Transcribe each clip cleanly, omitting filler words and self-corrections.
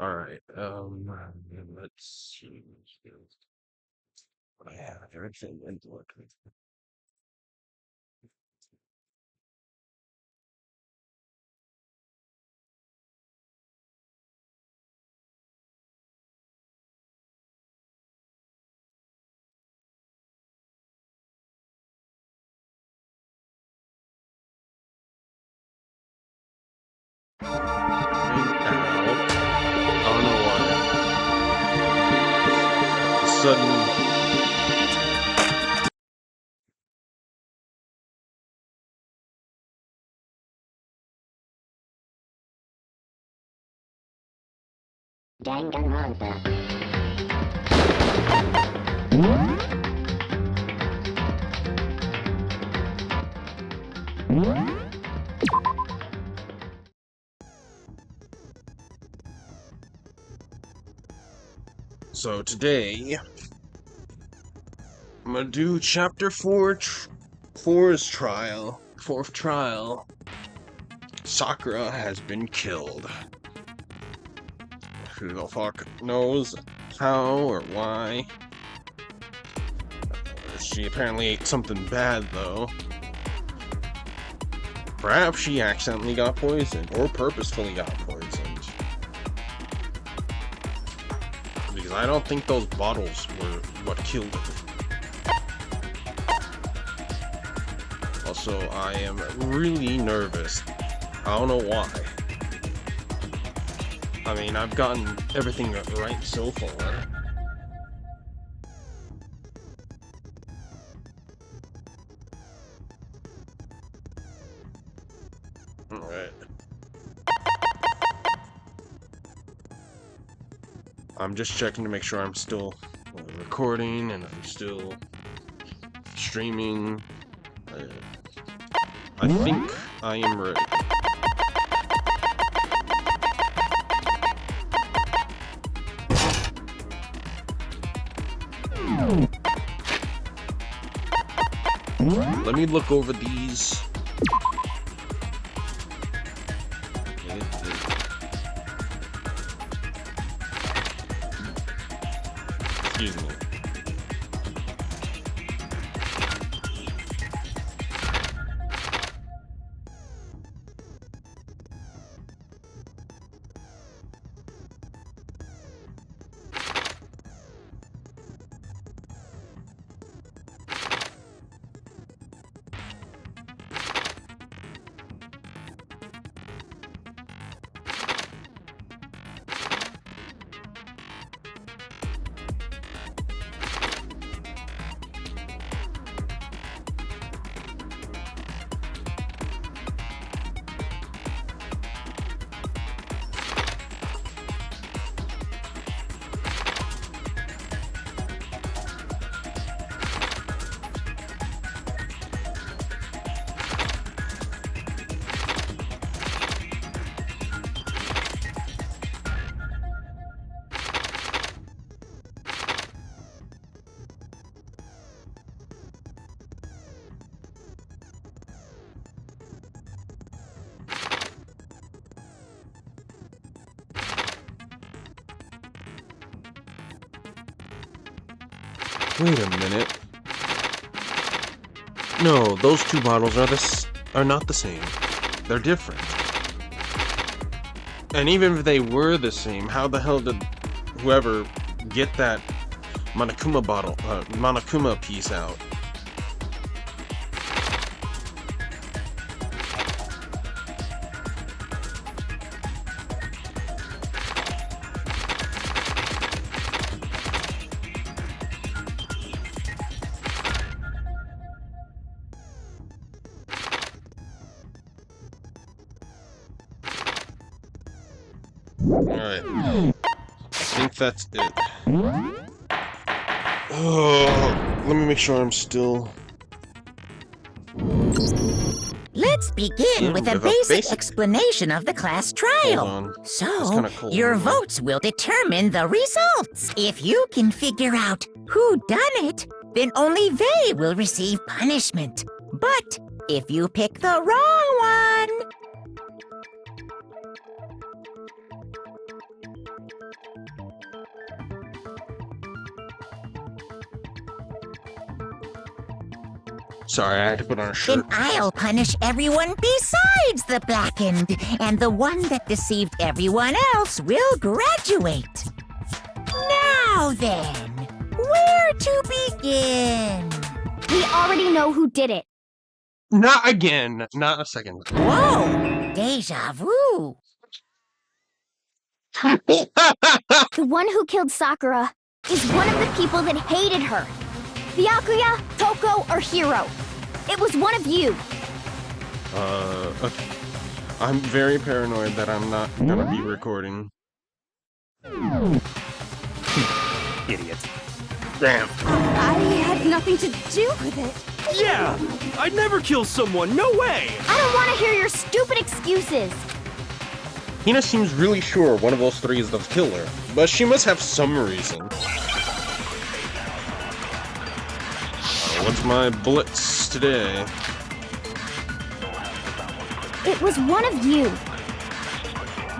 Alright, let's see. I have everything in look. I don't know why. Sudden. Danganronpa. So today, I'm gonna do chapter 4, 4's trial. 4th trial. Sakura has been killed. Who the fuck knows how or why? She apparently ate something bad, though. Perhaps she accidentally got poisoned, or purposefully got poisoned. Because I don't think those bottles were what killed her. Also, I am really nervous. I don't know why. I mean, I've gotten everything right so far. Alright. I'm just checking to make sure I'm still recording and I'm still streaming. I think I am ready. Let me look over these. Excuse me. Wait a minute. No, those two bottles are not the same. They're different. And even if they were the same, how the hell did whoever get that Monokuma piece out? Alright. I think that's it. Oh, let me make sure I'm still... Let's begin with a basic explanation of the class trial. So, your votes will determine the results. If you can figure out who done it, then only they will receive punishment. But if you pick the wrong one... Sorry, I had to put on a shirt. Then I'll punish everyone besides the blackened, and the one that deceived everyone else will graduate. Now then, where to begin? We already know who did it. Not again. Not a second. Whoa! Deja vu! The one who killed Sakura is one of the people that hated her. Byakuya, Toko, or Hiro. It was one of you. Okay. I'm very paranoid that I'm not gonna be recording. Idiot. Damn. I had nothing to do with it. Yeah! I'd never kill someone, no way! I don't want to hear your stupid excuses. Hina seems really sure one of those three is the killer, but she must have some reason. What's my bullets today? It was one of you.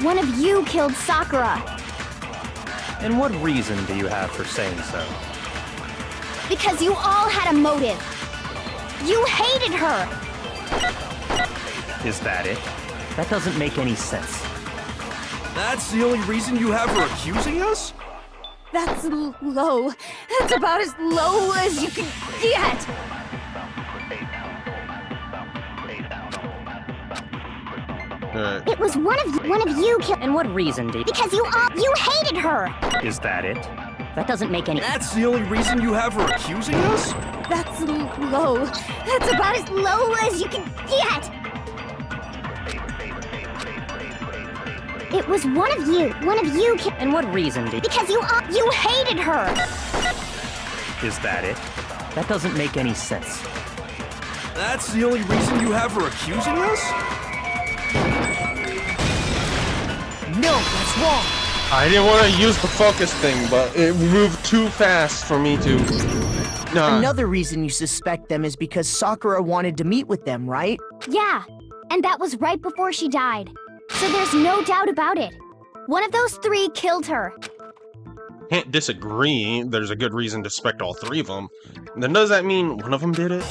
One of you killed Sakura. And what reason do you have for saying so? Because you all had a motive. You hated her. Is that it? That doesn't make any sense. That's the only reason you have for accusing us? That's low. That's about as low as you can get. Alright. It was one of you killed. And what reason do you... Because you hated her. Is that it? That doesn't make any... That's the only reason you have for accusing us? That's low. That's about as low as you can get. It was one of you killed. And what reason do you... Because you hated her. Is that it? That doesn't make any sense. That's the only reason you have for accusing us? No, that's wrong. I didn't want to use the focus thing, but it moved too fast for me to... Nah. Another reason you suspect them is because Sakura wanted to meet with them, right? Yeah, and that was right before she died. So there's no doubt about it. One of those three killed her. Can't disagree. There's a good reason to suspect all three of them. Then does that mean one of them did it?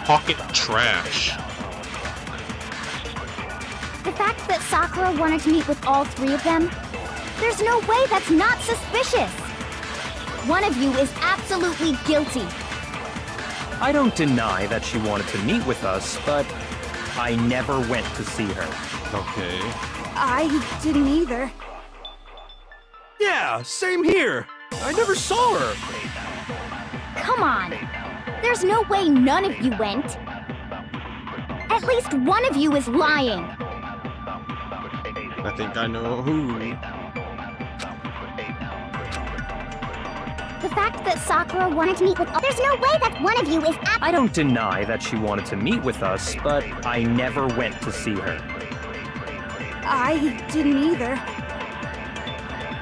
Pocket trash. The fact that Sakura wanted to meet with all three of them, there's no way that's not suspicious. One of you is absolutely guilty. I don't deny that she wanted to meet with us, but I never went to see her. Okay. I didn't either. Yeah, same here. I never saw her. Come on. There's no way none of you went. At least one of you is lying. I think I know who. The fact that Sakura wanted to meet with... There's no way that one of you is... I don't deny that she wanted to meet with us, but I never went to see her. I didn't either.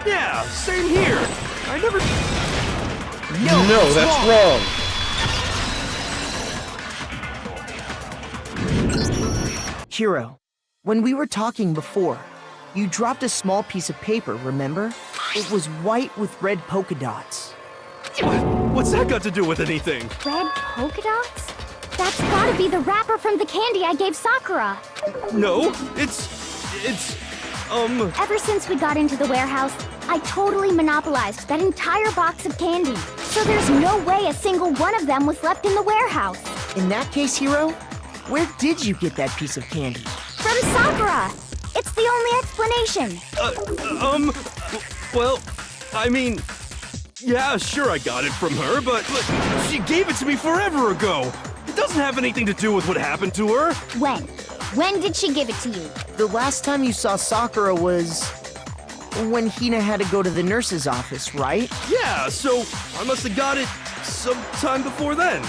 Yeah, same here. I never... No, that's wrong. Hiro, when we were talking before, you dropped a small piece of paper, remember? It was white with red polka dots. What's that got to do with anything? Red polka dots? That's gotta be the wrapper from the candy I gave Sakura. No, it's... Ever since we got into the warehouse, I totally monopolized that entire box of candy. So there's no way a single one of them was left in the warehouse. In that case, Hiro, where did you get that piece of candy? From Sakura! It's the only explanation. Well, I mean... Yeah, sure I got it from her, but she gave it to me forever ago. It doesn't have anything to do with what happened to her. When? When did she give it to you? The last time you saw Sakura was... when Hina had to go to the nurse's office, right? Yeah, so I must have got it sometime before then.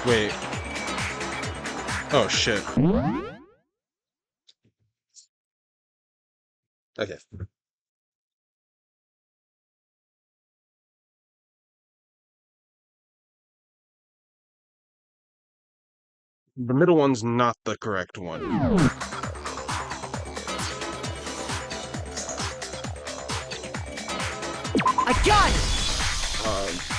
Wait. Oh, shit. Okay. The middle one's not the correct one. I got it!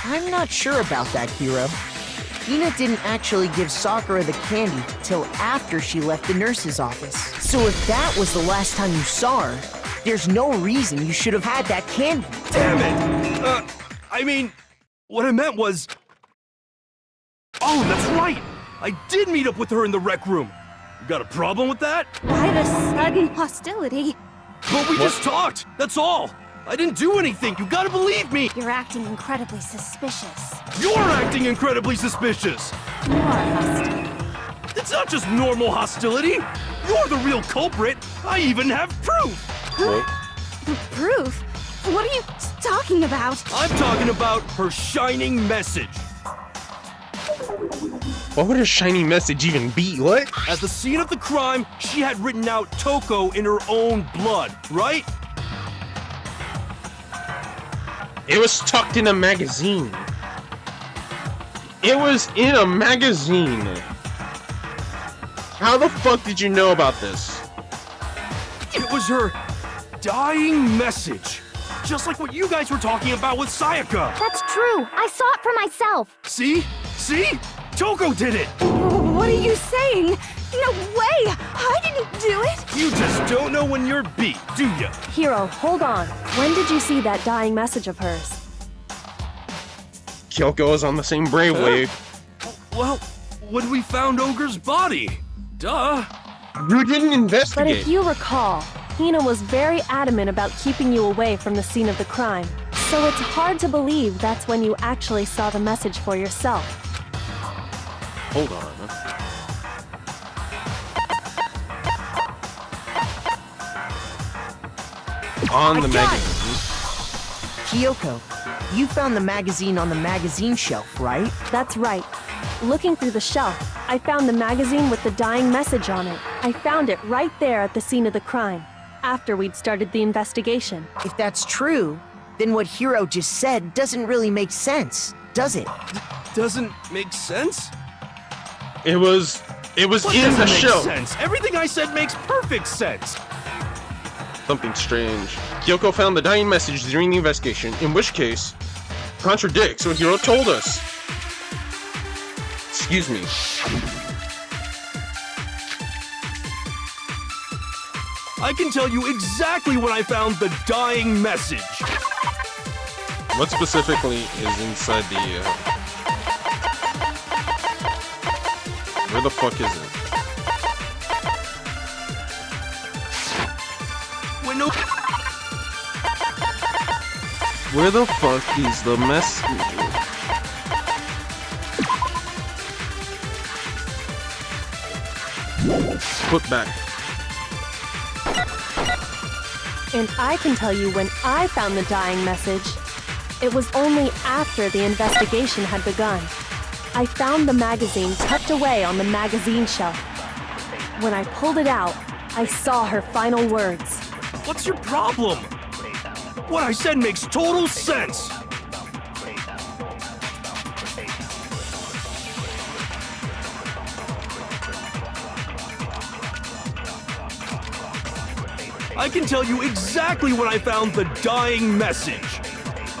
I'm not sure about that, Hiro. Hina didn't actually give Sakura the candy till after she left the nurse's office. So if that was the last time you saw her, there's no reason you should have had that candy. Damn it! I mean, what I meant was... Oh, that's right! I did meet up with her in the rec room. You got a problem with that? Why the sudden hostility? But we just talked, that's all! I didn't do anything, you gotta believe me! You're acting incredibly suspicious. You're acting incredibly suspicious! More hostility. It's not just normal hostility! You're the real culprit! I even have proof! Proof? What are you talking about? I'm talking about her shining message. What would a shiny message even be? What? At the scene of the crime, she had written out Toko in her own blood, right? It was tucked in a magazine. It was in a magazine. How the fuck did you know about this? It was her dying message. Just like what you guys were talking about with Sayaka. That's true. I saw it for myself. See? See? Toko did it! What are you saying? No way! I didn't do it! You just don't know when you're beat, do ya? Hiro, hold on. When did you see that dying message of hers? Kyoko is on the same brainwave. Well, when we found Ogre's body. Duh. You didn't But investigate. if you recall, Hina was very adamant about keeping you away from the scene of the crime. So it's hard to believe that's when you actually saw the message for yourself. Hold on. On the magazine. Kyoko, you found the magazine on the magazine shelf, right? That's right. Looking through the shelf, I found the magazine with the dying message on it. I found it right there at the scene of the crime, after we'd started the investigation. If that's true, then what Hiro just said doesn't really make sense, does it? Doesn't make sense? It was What in doesn't the make show. sense? Everything I said makes perfect sense. Something strange. Kyoko found the dying message during the investigation, in which case, contradicts what Hiro told us. Excuse me. I can tell you exactly when I found the dying message. What specifically is inside the, Where the fuck is it? When no... Where the fuck is the messenger? Put back. And I can tell you when I found the dying message. It was only after the investigation had begun. I found the magazine tucked away on the magazine shelf. When I pulled it out, I saw her final words. What's your problem? What I said makes total sense. I can tell you exactly when I found the dying message.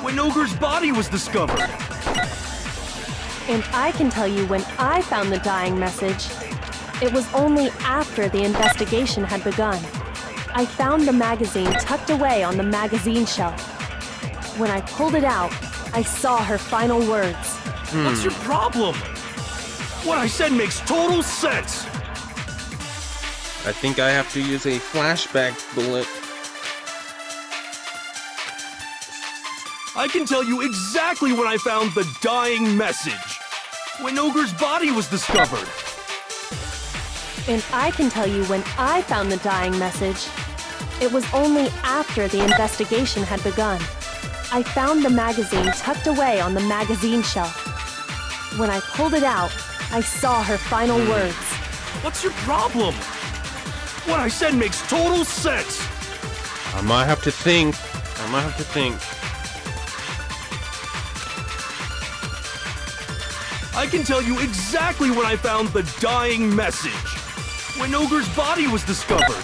When Ogre's body was discovered. And I can tell you when I found the dying message. It was only after the investigation had begun. I found the magazine tucked away on the magazine shelf. When I pulled it out, I saw her final words. What's your problem? What I said makes total sense. I think I have to use a flashback bullet. I can tell you exactly when I found the dying message. When Ogre's body was discovered. And I can tell you when I found the dying message. It was only after the investigation had begun. I found the magazine tucked away on the magazine shelf. When I pulled it out, I saw her final words. What's your problem? What I said makes total sense. I might have to think. I can tell you exactly when I found the dying message. When Ogre's body was discovered.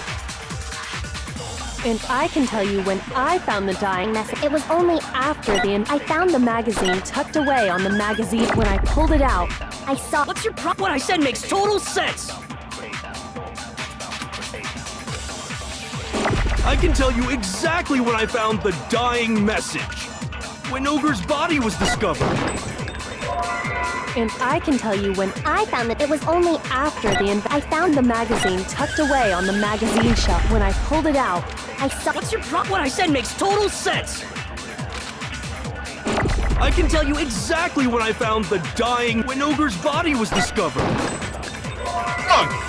And I can tell you when I found the dying message. It was only after I found the magazine tucked away on the magazine. When I pulled it out, I saw. What's your problem? What I said makes total sense! I can tell you exactly when I found the dying message. When Ogre's body was discovered. And I can tell you when I found that it was only after I found the magazine tucked away on the magazine shelf. When I pulled it out, I saw. What's your problem? What I said makes total sense! I can tell you exactly when I found the dying. When Ogre's body was discovered.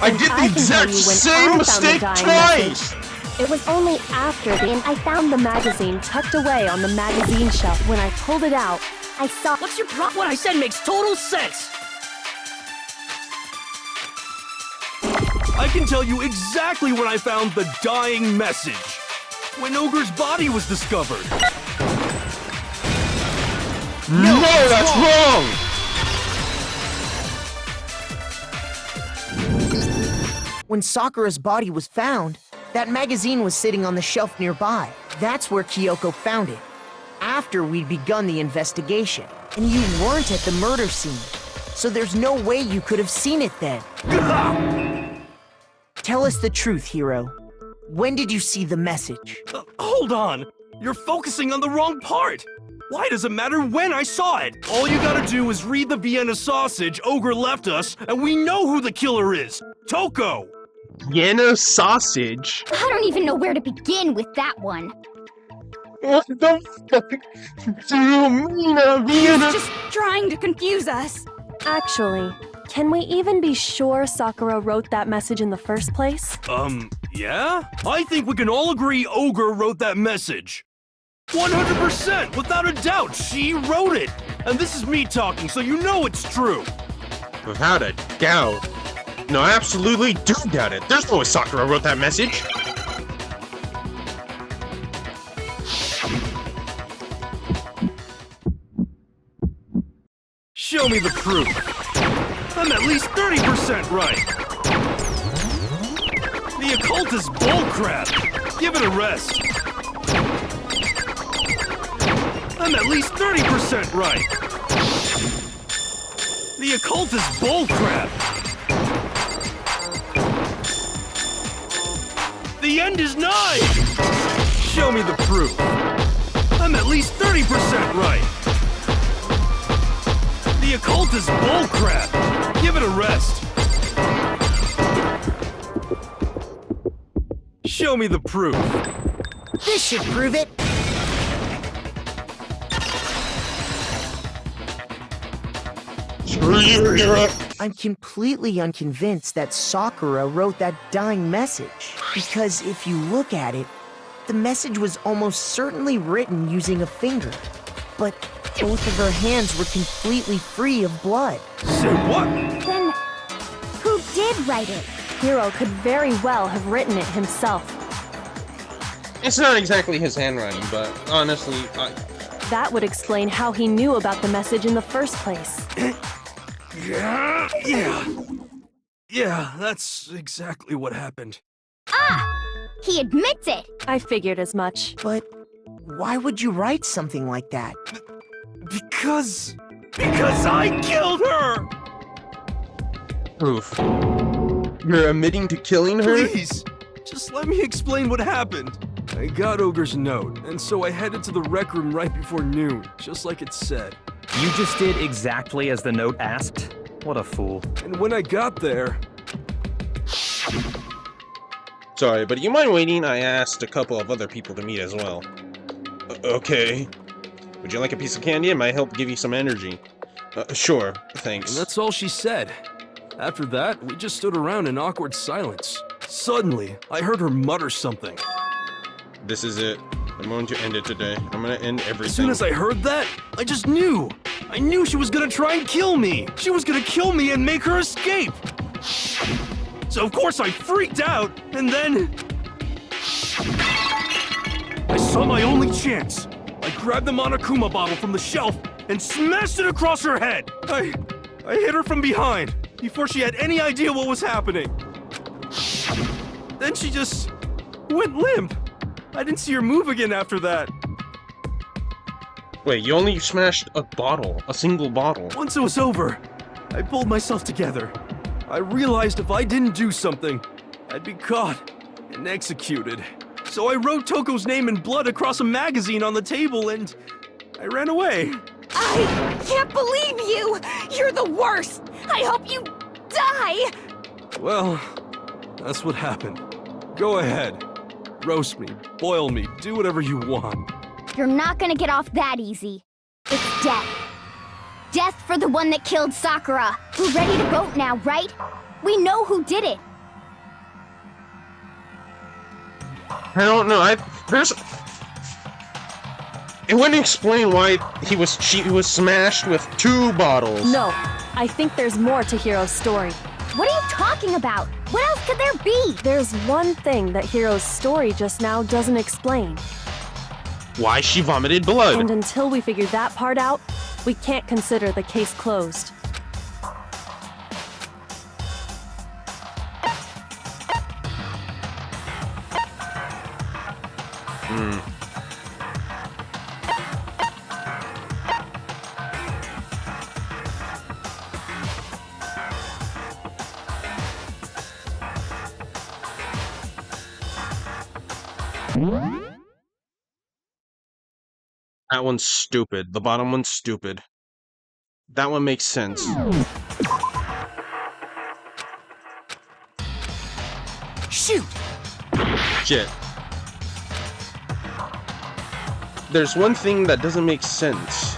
I did the exact same mistake twice! It was only after I found the magazine tucked away on the magazine shelf. When I pulled it out, I saw. What's your problem? What I said makes total sense! I can tell you exactly when I found the dying message. When Ogre's body was discovered. No, that's wrong! When Sakura's body was found, that magazine was sitting on the shelf nearby. That's where Kyoko found it, after we'd begun the investigation. And you weren't at the murder scene, so there's no way you could have seen it then. Tell us the truth, Hiro. When did you see the message? Hold on! You're focusing on the wrong part! Why does it matter when I saw it? All you gotta do is read the Vienna sausage Ogre left us, and we know who the killer is! Toko! Vienna sausage? I don't even know where to begin with that one. What the fuck do you mean, Vienna? Just trying to confuse us. Actually, can we even be sure Sakura wrote that message in the first place? Yeah? I think we can all agree Ogre wrote that message. 100%, without a doubt, she wrote it. And this is me talking, so you know it's true. Without a doubt. No, I absolutely do doubt it. There's no way Sakura wrote that message. Show me the proof. I'm at least 30% right. The occult is bullcrap. Give it a rest. I'm at least 30% right. The occult is bullcrap. The end is nigh. Show me the proof. I'm at least 30% right. The occult is bullcrap. Give it a rest. Show me the proof. This should prove it. I'm completely unconvinced that Sakura wrote that dying message. Because if you look at it, the message was almost certainly written using a finger. But both of her hands were completely free of blood. Say what? Then, who did write it? Hiro could very well have written it himself. It's not exactly his handwriting, but honestly, That would explain how he knew about the message in the first place. Yeah, that's exactly what happened. Ah! He admits it! I figured as much. But why would you write something like that? Because I killed her! Proof. You're admitting to killing her? Please, just let me explain what happened. I got Ogre's note, and so I headed to the rec room right before noon, just like it said. You just did exactly as the note asked? What a fool. And when I got there... Sorry, but do you mind waiting? I asked a couple of other people to meet as well. Okay. Would you like a piece of candy? It might help give you some energy. Sure, thanks. And that's all she said. After that, we just stood around in awkward silence. Suddenly, I heard her mutter something. This is it. I'm going to end it today. I'm going to end everything. As soon as I heard that, I just knew. I knew she was gonna try and kill me. She was gonna kill me and make her escape. So of course I freaked out, and then... I saw my only chance. I grabbed the Monokuma bottle from the shelf and smashed it across her head. I I hit her from behind, before she had any idea what was happening. Then she just went limp. I didn't see her move again after that. Wait, you only smashed a bottle, a single bottle. Once it was over, I pulled myself together. I realized if I didn't do something, I'd be caught and executed. So I wrote Toko's name in blood across a magazine on the table and I ran away. I can't believe you! You're the worst! I hope you die! Well, that's what happened. Go ahead. Roast me, boil me, do whatever you want. You're not gonna get off that easy. It's death. Death for the one that killed Sakura. We're ready to vote now, right? We know who did it. I don't know. It wouldn't explain why she was smashed with 2 bottles. No, I think there's more to Hiro's story. What are you talking about? What else could there be? There's one thing that Hiro's story just now doesn't explain. Why she vomited blood. And until we figure that part out, we can't consider the case closed. That one's stupid. The bottom one's stupid. That one makes sense. Shoot! Shit. There's one thing that doesn't make sense.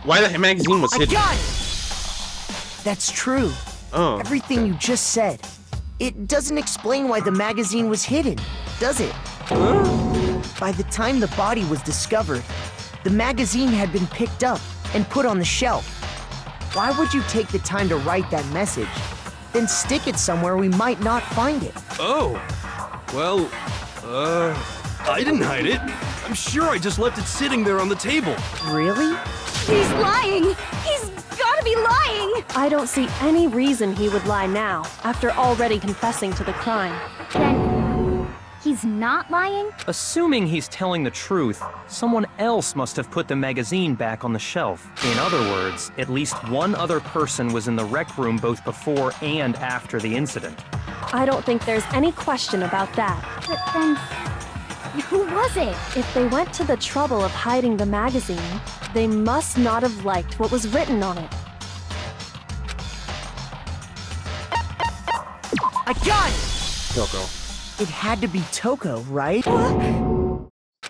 Why the magazine was hidden? I got it! That's true. Oh. Everything you just said. It doesn't explain why the magazine was hidden, does it? By the time the body was discovered, the magazine had been picked up and put on the shelf. Why would you take the time to write that message, then stick it somewhere we might not find it? Oh. Well, I didn't hide it. I'm sure I just left it sitting there on the table. Really? He's lying! He's gotta be lying! I don't see any reason he would lie now, after already confessing to the crime. Then, he's not lying? Assuming he's telling the truth, someone else must have put the magazine back on the shelf. In other words, at least one other person was in the rec room both before and after the incident. I don't think there's any question about that. But then, who was it? If they went to the trouble of hiding the magazine, they must not have liked what was written on it. I got it! Toko. It had to be Toko, right?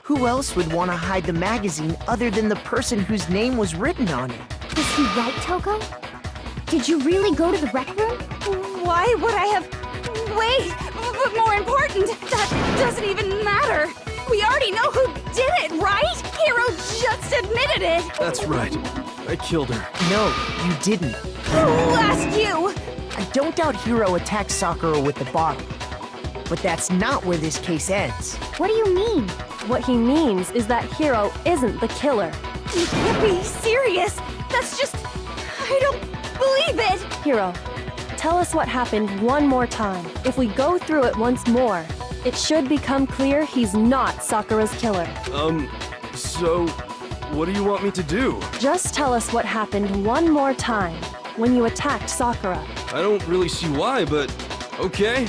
Who else would want to hide the magazine other than the person whose name was written on it? Was he right, Toko? Did you really go to the rec room? Why would I have... Wait! But more important, that doesn't even matter! We already know who did it, right? Hiro just admitted it! That's right. I killed her. No, you didn't. Who asked you? I don't doubt Hiro attacked Sakura with the bottle. But that's not where this case ends. What do you mean? What he means is that Hiro isn't the killer. You can't be serious! That's just... I don't believe it! Hiro, tell us what happened one more time. If we go through it once more, it should become clear he's not Sakura's killer. So, what do you want me to do? Just tell us what happened one more time when you attacked Sakura. I don't really see why, but okay.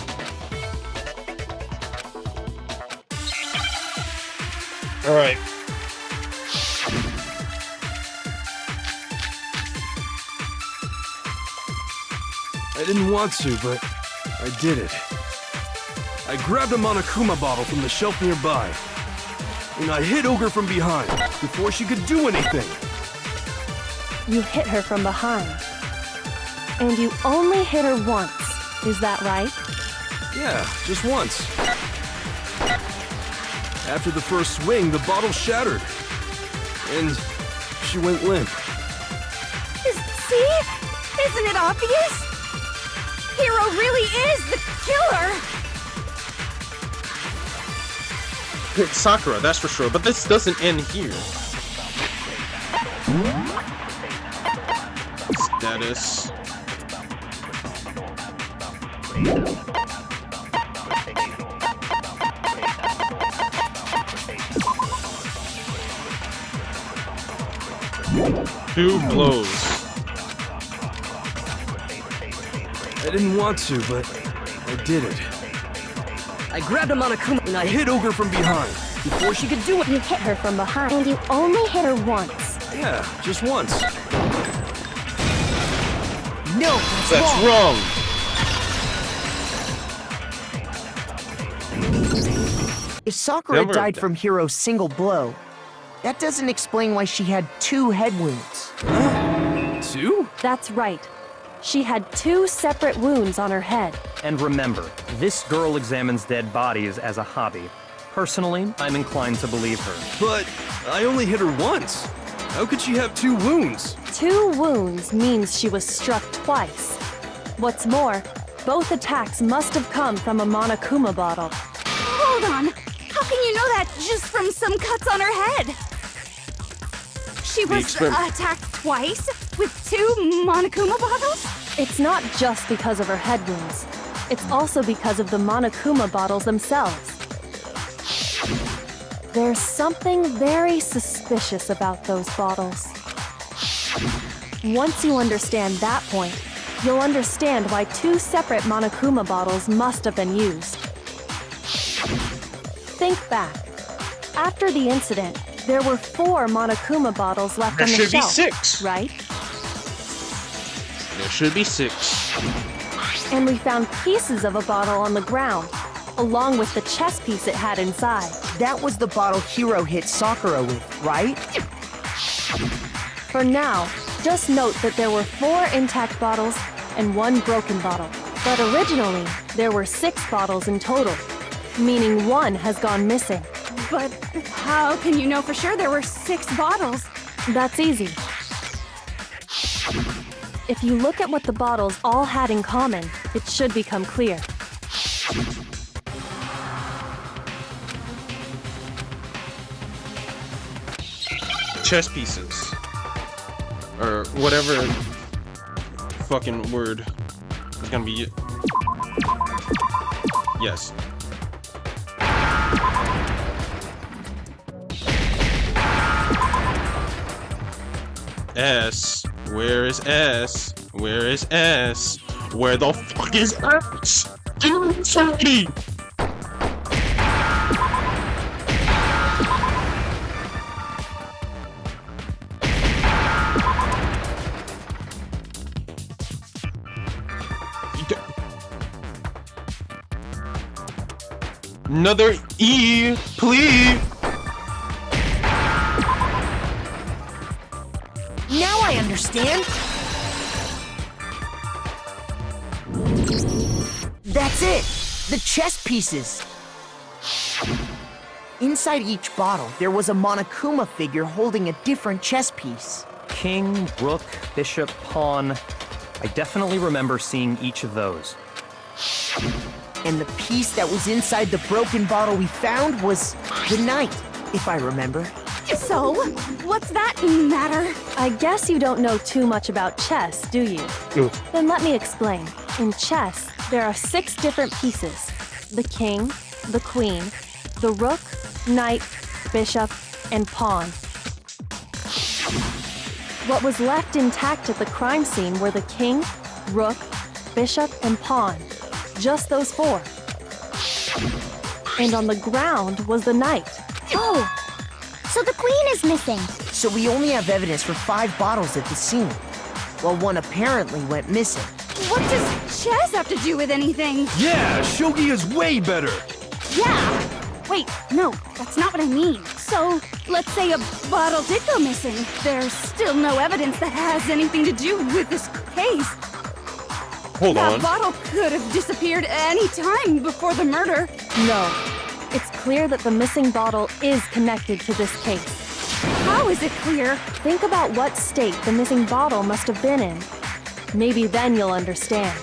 Alright. I didn't want to, but I did it. I grabbed a Monokuma bottle from the shelf nearby, and I hit Ogre from behind before she could do anything. You hit her from behind. And you only hit her once, is that right? Yeah, just once. After the first swing, the bottle shattered, and she went limp. See? Isn't it obvious? Hiro really is the killer! It's Sakura, that's for sure, but this doesn't end here. Status. Two blows. I didn't want to, but I did it. I grabbed a Monokuma and I hit Ogre from behind. before she could do it. You hit her from behind, and you only hit her once. Yeah, just once. No, That's wrong. If Sakura Never- died from Hiro's single blow, that doesn't explain why she had 2 head wounds. 2? That's right. She had 2 separate wounds on her head. And remember, this girl examines dead bodies as a hobby. Personally, I'm inclined to believe her. But I only hit her once. How could she have 2 wounds? 2 wounds means she was struck twice. What's more, both attacks must have come from a Monokuma bottle. Hold on. How can you know that just from some cuts on her head? She was attacked twice with 2 Monokuma bottles? It's not just because of her head wounds. It's also because of the Monokuma bottles themselves. There's something very suspicious about those bottles. Once you understand that point, you'll understand why 2 separate Monokuma bottles must have been used. Think back. After the incident, there were 4 Monokuma bottles left There on the should be shelf, 6. right? There should be 6. And we found pieces of a bottle on the ground, along with the chess piece it had inside. That was the bottle Hiro hit Sakura with, right? For now, just note that there were 4 intact bottles and 1 broken bottle. But originally, there were 6 bottles in total, meaning 1 has gone missing. But how can you know for sure there were 6 bottles? That's easy. If you look at what the bottles all had in common, it should become clear. Chess pieces. Or whatever fucking word is gonna be. Yes. S. Where is S? Where is S? Where the fuck is S? Give me somebody! Another E, please! Now I understand. That's it! The chess pieces! Inside each bottle, there was a Monokuma figure holding a different chess piece. King, rook, bishop, pawn. I definitely remember seeing each of those. And the piece that was inside the broken bottle we found was the knight, if I remember. So, what's that matter? I guess you don't know too much about chess, do you? No. Then let me explain. In chess, there are 6 different pieces. The king, the queen, the rook, knight, bishop, and pawn. What was left intact at the crime scene were the king, rook, bishop, and pawn. Just those 4. And on the ground was the knight. Oh, so the queen is missing. So we only have evidence for 5 bottles at the scene, while 1 apparently went missing. What does chess have to do with anything? Yeah, shogi is way better. Yeah. Wait, no, that's not what I mean. So, let's say a bottle did go missing. There's still no evidence that has anything to do with this case. Hold That on. bottle could have disappeared any time before the murder. No. It's clear that the missing bottle is connected to this case. How is it clear? Think about what state the missing bottle must have been in. Maybe then you'll understand.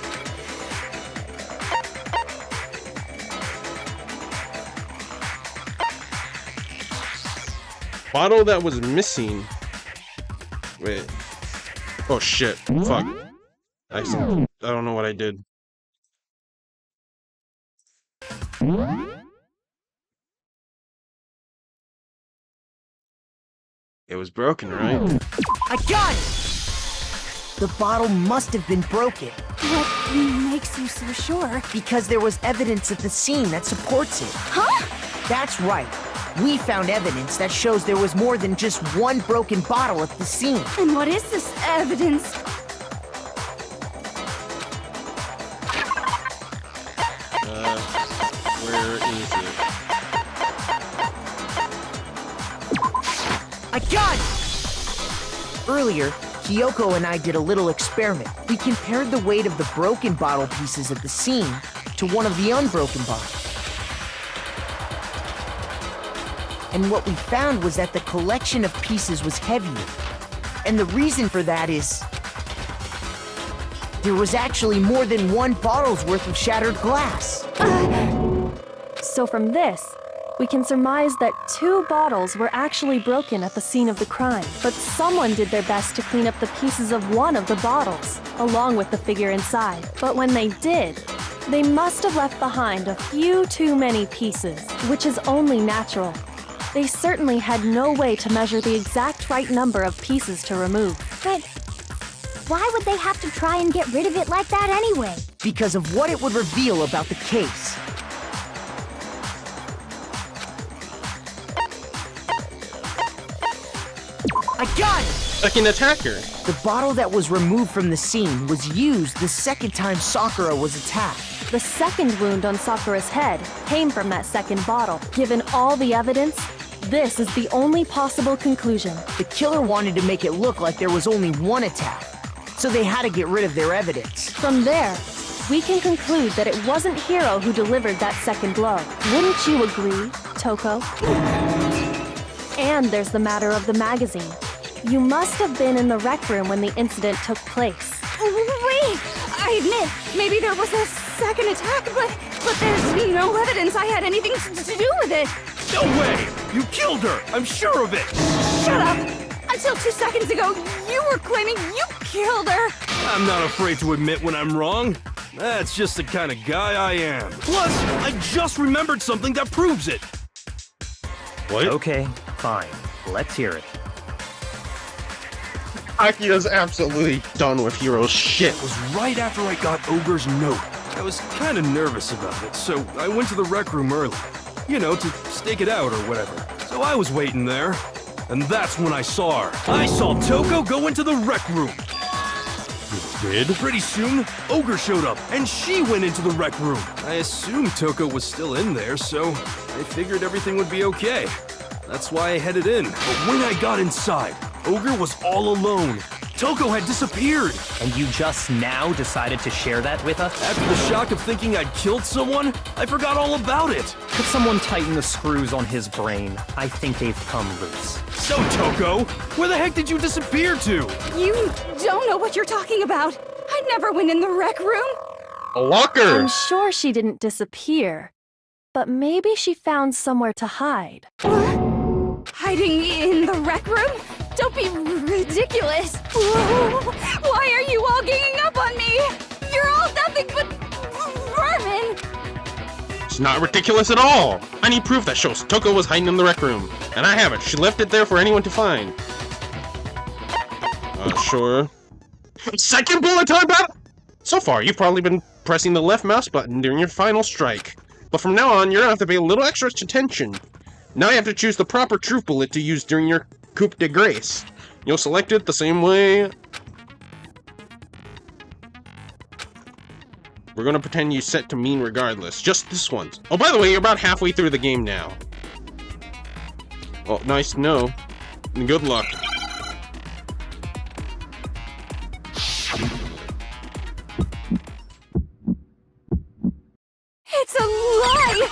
Bottle that was missing. Wait. Oh shit. Fuck. I don't know what I did. It was broken, right? I got it! The bottle must have been broken. What makes you so sure? Because there was evidence at the scene that supports it. Huh? That's right. We found evidence that shows there was more than just one broken bottle at the scene. And what is this evidence? Where is it? I got it! Earlier, Kyoko and I did a little experiment. We compared the weight of the broken bottle pieces at the scene to one of the unbroken bottles. And what we found was that the collection of pieces was heavier. And the reason for that is there was actually more than one bottle's worth of shattered glass. So from this, we can surmise that 2 bottles were actually broken at the scene of the crime. But someone did their best to clean up the pieces of one of the bottles, along with the figure inside. But when they did, they must have left behind a few too many pieces, which is only natural. They certainly had no way to measure the exact right number of pieces to remove. But why would they have to try and get rid of it like that anyway? Because of what it would reveal about the case. I got it! Second attacker! The bottle that was removed from the scene was used the second time Sakura was attacked. The second wound on Sakura's head came from that second bottle. Given all the evidence, this is the only possible conclusion. The killer wanted to make it look like there was only one attack, so they had to get rid of their evidence. From there, we can conclude that it wasn't Hiro who delivered that second blow. Wouldn't you agree, Toko? And there's the matter of the magazine. You must have been in the rec room when the incident took place. Wait! I admit, maybe there was a second attack, but there's no evidence I had anything to do with it. No way! You killed her! I'm sure of it! Shut up! Until 2 seconds ago, you were claiming you killed her! I'm not afraid to admit when I'm wrong. That's just the kind of guy I am. Plus, I just remembered something that proves it. What? Okay, fine. Let's hear it. Akia's absolutely done with Hiro's shit. It was right after I got Ogre's note. I was kind of nervous about it, so I went to the rec room early. You know, to stake it out or whatever. So I was waiting there, and that's when I saw her. I saw Toko go into the rec room. You did? Pretty soon, Ogre showed up, and she went into the rec room. I assumed Toko was still in there, so I figured everything would be okay. That's why I headed in. But when I got inside, Ogre was all alone. Toko had disappeared. And you just now decided to share that with us? After the shock of thinking I'd killed someone, I forgot all about it. Could someone tighten the screws on his brain? I think they've come loose. So, Toko, where the heck did you disappear to? You don't know what you're talking about. I never went in the rec room. A locker! I'm sure she didn't disappear, but maybe she found somewhere to hide. Hiding in the rec room? Don't be ridiculous! Why are you all ganging up on me? You're all nothing but vermin! It's not ridiculous at all! I need proof that shows Toko was hiding in the rec room. And I have it. She left it there for anyone to find. Sure. Second bullet time battle! So far, you've probably been pressing the left mouse button during your final strike. But from now on, you're gonna have to pay a little extra attention. Now you have to choose the proper truth bullet to use during your coup de grace. You'll select it the same way. We're gonna pretend you set to mean regardless. Just this once. Oh, by the way, you're about halfway through the game now. Well, nice to know. And good luck. It's a lie!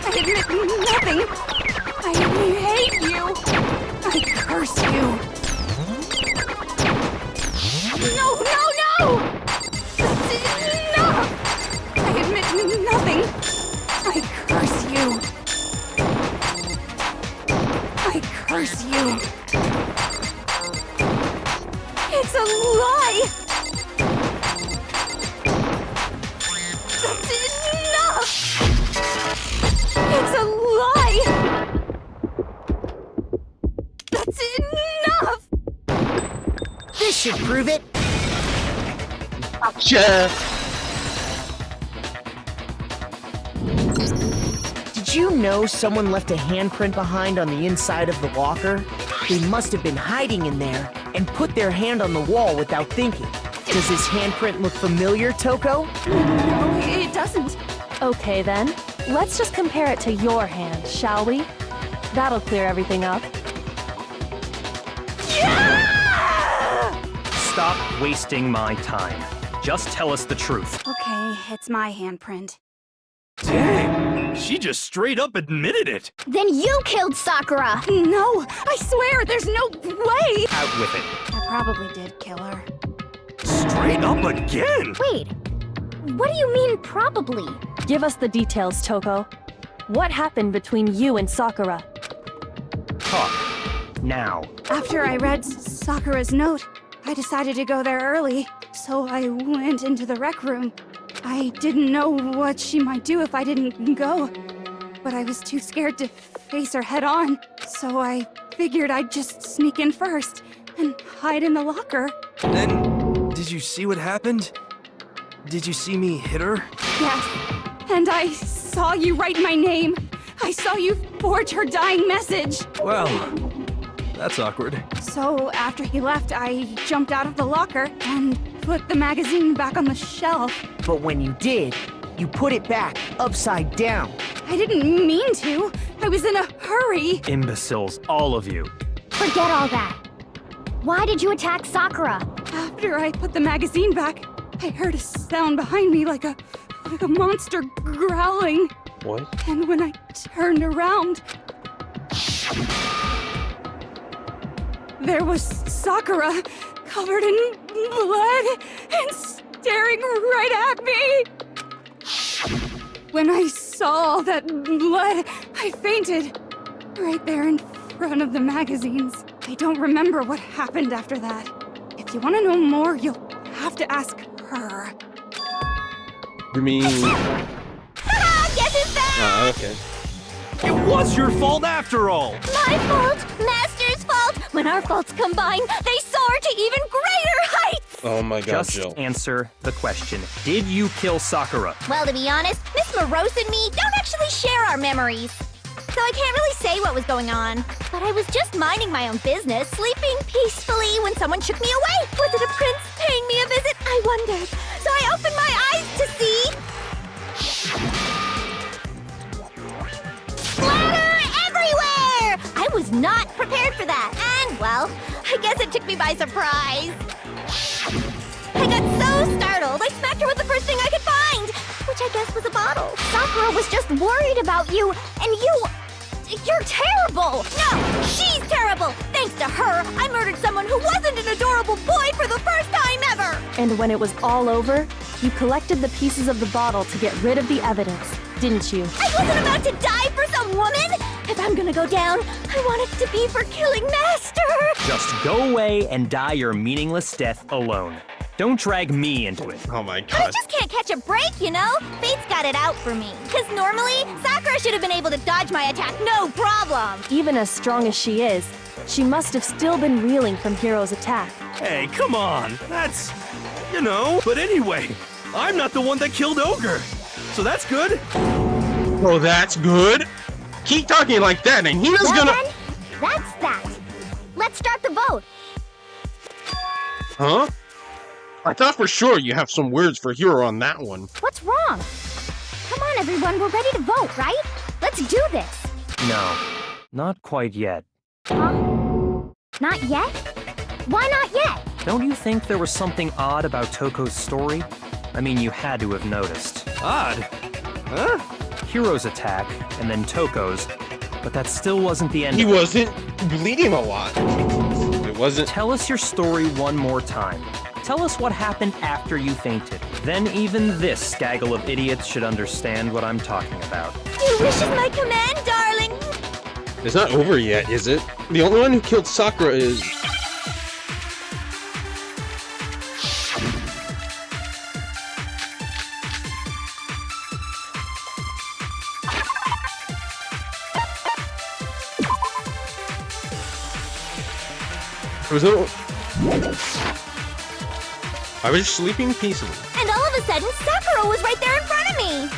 I admit nothing. I hate you. I curse you. No, no, no! That's enough! I admit nothing. I curse you. I curse you. should prove it. Yeah. Did you know someone left a handprint behind on the inside of the locker? They must have been hiding in there and put their hand on the wall without thinking. Does this handprint look familiar, Toko? No, it doesn't. Okay then, let's just compare it to your hand, shall we? That'll clear everything up. Stop wasting my time. Just tell us the truth. Okay, it's my handprint. Dang, she just straight up admitted it. Then you killed Sakura! No, I swear, there's no way! Out with it. I probably did kill her. Straight up again? Wait, what do you mean probably? Give us the details, Toko. What happened between you and Sakura? Talk. Now. After I read Sakura's note, I decided to go there early, so I went into the rec room. I didn't know what she might do if I didn't go, but I was too scared to face her head on, so I figured I'd just sneak in first and hide in the locker. Then, did you see what happened? Did you see me hit her? Yes, and I saw you write my name. I saw you forge her dying message. Well, that's awkward. So after he left, I jumped out of the locker and put the magazine back on the shelf. But when you did, you put it back upside down. I didn't mean to. I was in a hurry. Imbeciles, all of you. Forget all that. Why did you attack Sakura? After I put the magazine back, I heard a sound behind me like a monster growling. What? And when I turned around, there was Sakura, covered in blood and staring right at me. When I saw all that blood, I fainted right there in front of the magazines. I don't remember what happened after that. If you want to know more, you'll have to ask her. You mean... Guess who's back? okay. It was your fault after all! My fault! Master's fault! When our faults combine, they soar to even greater heights! Oh my god, Just Jill. answer the question. Did you kill Sakura? Well, to be honest, Miss Morose and me don't actually share our memories. So I can't really say what was going on. But I was just minding my own business, sleeping peacefully when someone shook me away. Was it a prince paying me a visit? I wondered. So I opened my eyes to see... splatter everywhere! I was not prepared for that. And, well, I guess it took me by surprise. I got so startled, I smacked her with the first thing I could find, which I guess was a bottle. Sakura was just worried about you, and you're terrible! No, she's terrible! Thanks to her, I murdered someone who wasn't an adorable boy for the first time ever! And when it was all over, you collected the pieces of the bottle to get rid of the evidence, didn't you? I wasn't about to die for some woman! If I'm gonna go down, I want it to be for killing Master! Just go away and die your meaningless death alone. Don't drag me into it. Oh my But I god. just can't catch a break, you know? Fate's got it out for me. Because normally, Sakura should have been able to dodge my attack no problem. Even as strong as she is, she must have still been reeling from Hiro's attack. Hey, come on. That's... you know. But anyway, I'm not the one that killed Ogre. So that's good. Oh, that's good. Keep talking like that, and he was gonna... Then, that's that. Let's start the vote. Huh? I thought for sure you have some words for Hero on that one. What's wrong? Come on, everyone. We're ready to vote, right? Let's do this. No, not quite yet. Huh? Not yet? Why not yet? Don't you think there was something odd about Toko's story? I mean, you had to have noticed. Odd. Huh? Hiro's attack, and then Toko's, but that still wasn't the end He of it. wasn't bleeding a lot. It wasn't... Tell us your story one more time. Tell us what happened after you fainted. Then even this gaggle of idiots should understand what I'm talking about. Your wish is my command, darling. It's not over yet, is it? The only one who killed Sakura is... Was it... I was sleeping peacefully. And all of a sudden, Sakura was right there in front of me.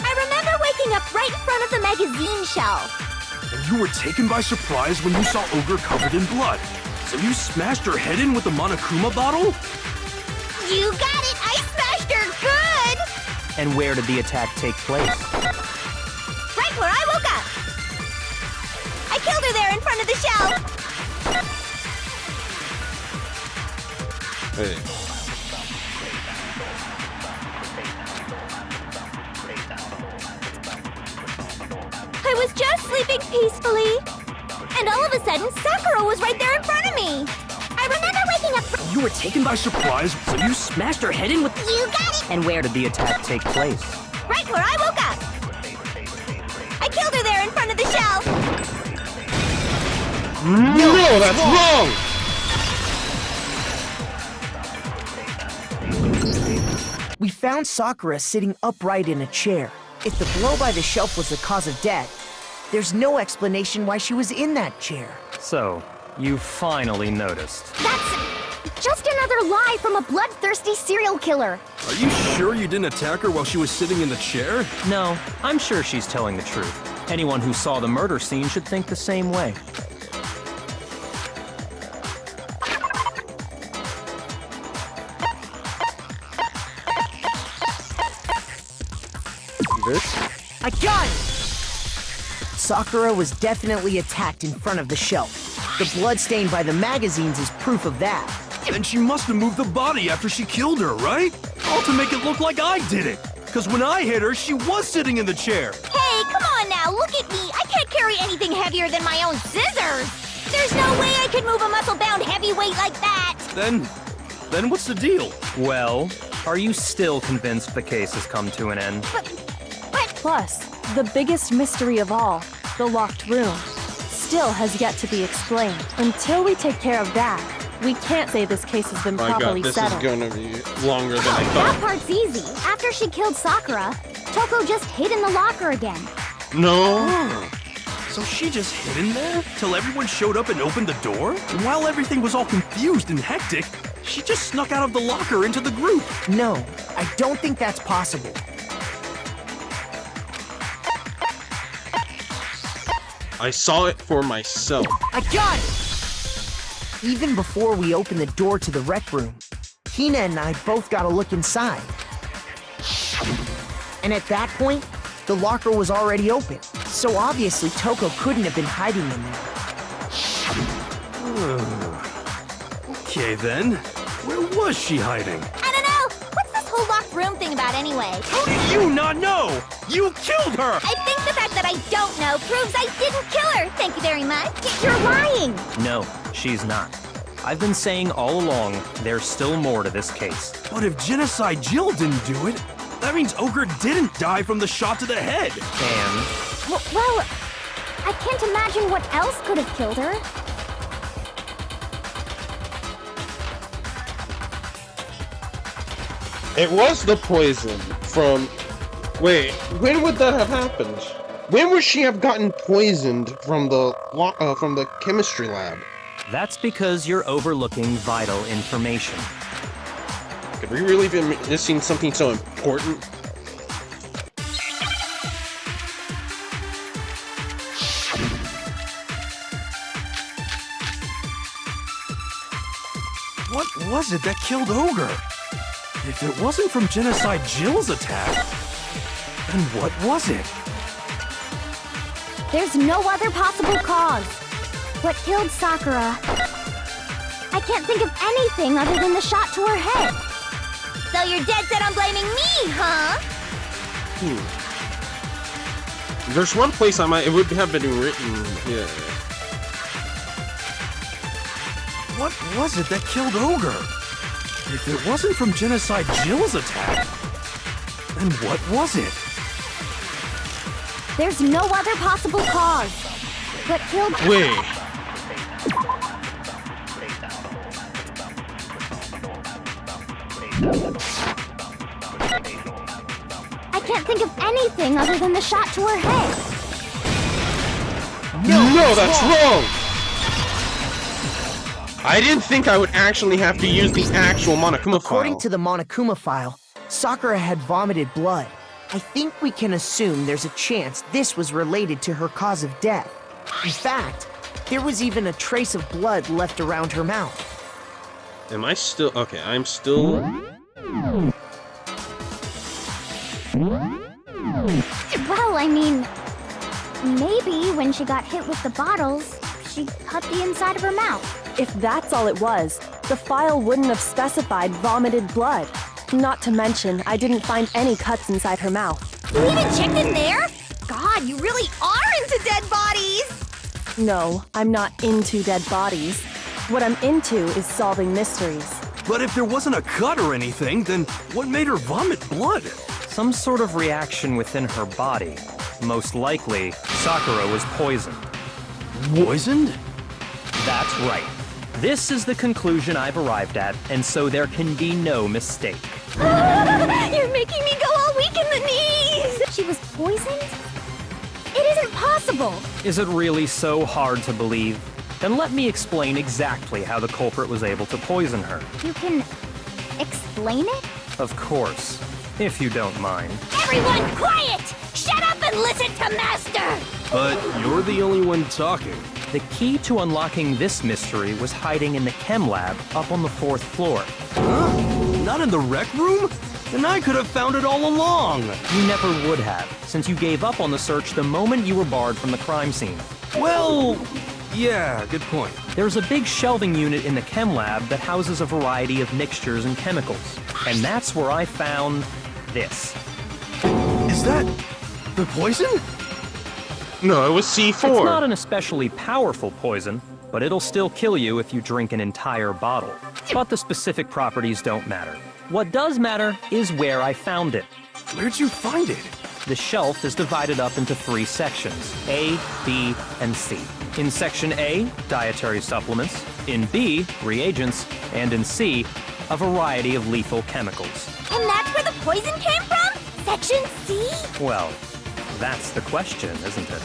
I remember waking up right in front of the magazine shelf. And you were taken by surprise when you saw Ogre covered in blood. So you smashed her head in with the Monokuma bottle? You got it! I smashed her good! And where did the attack take place? Right where I woke up! I killed her there in front of the shelf! Hey. I was just sleeping peacefully. And all of a sudden, Sakura was right there in front of me. I remember waking up... You were taken by surprise, so you smashed her head in with... You got it! And where did the attack take place? Right where I woke up! I killed her there in front of the shelf! No, that's wrong! We found Sakura sitting upright in a chair. If the blow by the shelf was the cause of death, there's no explanation why she was in that chair. So, you finally noticed. That's just another lie from a bloodthirsty serial killer. Are you sure you didn't attack her while she was sitting in the chair? No, I'm sure she's telling the truth. Anyone who saw the murder scene should think the same way. This? I got it! Sakura was definitely attacked in front of the shelf. The blood stain by the magazines is proof of that. Then she must have moved the body after she killed her, right? All to make it look like I did it. Because when I hit her, she was sitting in the chair. Hey, come on now, look at me. I can't carry anything heavier than my own scissors. There's no way I could move a muscle-bound heavyweight like that. Then what's the deal? Well, are you still convinced the case has come to an end? Plus, the biggest mystery of all, the locked room, still has yet to be explained. Until we take care of that, we can't say this case has been My God, properly this settled. is gonna be longer than I That thought. part's easy. After she killed Sakura, Toko just hid in the locker again. No. So she just hid in there till everyone showed up and opened the door? And while everything was all confused and hectic, she just snuck out of the locker into the group. No, I don't think that's possible. I saw it for myself. I got it! Even before we opened the door to the rec room, Hina and I both got a look inside. And at that point, the locker was already open. So obviously Toko couldn't have been hiding in there. Okay then, where was she hiding? I don't know. What's this whole locked room thing about anyway? How did you not know? You killed her! I think the fact that I don't know proves I didn't kill her. Thank you very much. You're lying. No, she's not. I've been saying all along, there's still more to this case. But if Genocide Jill didn't do it, that means Ogre didn't die from the shot to the head. And Well, I can't imagine what else could have killed her. It was the poison from... Wait, when would that have happened? When would she have gotten poisoned from the chemistry lab? that's because you're overlooking vital information. Could we really be missing something so important? What was it that killed Ogre? If it wasn't from Genocide Jill's attack, then what was it? There's no other possible cause. What killed Sakura? I can't think of anything other than the shot to her head. So you're dead set on blaming me, huh? There's one place it would have been written, yeah. What was it that killed Ogre? If it wasn't from Genocide Jill's attack, then what was it? There's no other possible cause. What killed... Wait. I can't think of anything other than the shot to her head. No, that's wrong! I didn't think I would actually have to use the actual Monokuma file. According to the Monokuma file, Sakura had vomited blood. I think we can assume there's a chance this was related to her cause of death. In fact, there was even a trace of blood left around her mouth. Am I still... Okay, I'm still... Well, I mean, maybe when she got hit with the bottles, she cut the inside of her mouth. If that's all it was, the file wouldn't have specified vomited blood. Not to mention, I didn't find any cuts inside her mouth. You even checked in there? God, you really are into dead bodies! No, I'm not into dead bodies. What I'm into is solving mysteries. But if there wasn't a cut or anything, then what made her vomit blood? Some sort of reaction within her body. Most likely, Sakura was poisoned. Poisoned? That's right. This is the conclusion I've arrived at, and so there can be no mistake. You're making me go all weak in the knees! She was poisoned? It isn't possible! Is it really so hard to believe? Then let me explain exactly how the culprit was able to poison her. You can explain it? Of course, if you don't mind. Everyone quiet! Shut up and listen to Master! But you're the only one talking. The key to unlocking this mystery was hiding in the chem lab up on the 4th floor. Huh? Not in the rec room? Then I could have found it all along. You never would have, since you gave up on the search the moment you were barred from the crime scene. Well, yeah, good point. There's a big shelving unit in the chem lab that houses a variety of mixtures and chemicals. And that's where I found this. Is that the poison? No, it was C4. It's not an especially powerful poison, but it'll still kill you if you drink an entire bottle. But the specific properties don't matter. What does matter is where I found it. Where'd you find it? The shelf is divided up into 3 sections, A, B, and C. In Section A, dietary supplements. In B, reagents. And in C, a variety of lethal chemicals. And that's where the poison came from? Section C? Well, that's the question, isn't it?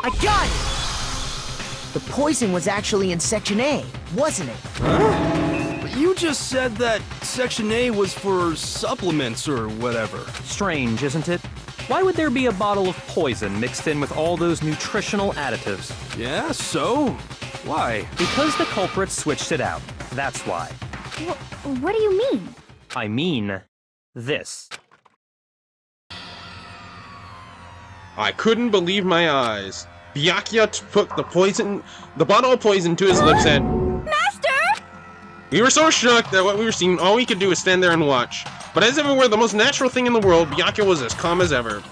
I got it! The poison was actually in Section A, wasn't it? Huh? But you just said that Section A was for supplements or whatever. Strange, isn't it? Why would there be a bottle of poison mixed in with all those nutritional additives? Yeah, so? Why? Because the culprit switched it out. That's why. What do you mean? I mean this. I couldn't believe my eyes. Byakuya took the bottle of poison to his lips and... Master! We were so shocked that what we were seeing, all we could do was stand there and watch. But as if it were the most natural thing in the world, Byakuya was as calm as ever.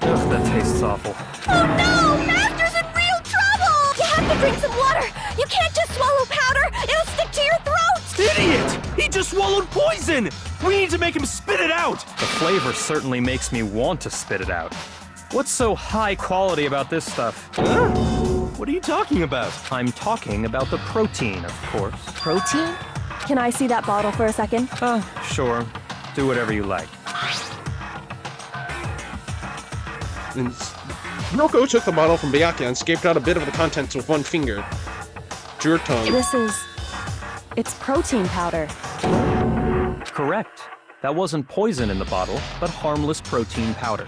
Ugh, that tastes awful. Oh no! Master's in real trouble! You have to drink some water! You can't just swallow powder! It'll stick to your throat! Idiot! He just swallowed poison! We need to make him spit it out! The flavor certainly makes me want to spit it out. What's so high quality about this stuff? Huh? What are you talking about? I'm talking about the protein, of course. Protein? Can I see that bottle for a second? Sure. Do whatever you like. And Noko took the bottle from Byakuya and scraped out a bit of the contents with one finger. To her tongue. It's protein powder. Correct. That wasn't poison in the bottle, but harmless protein powder.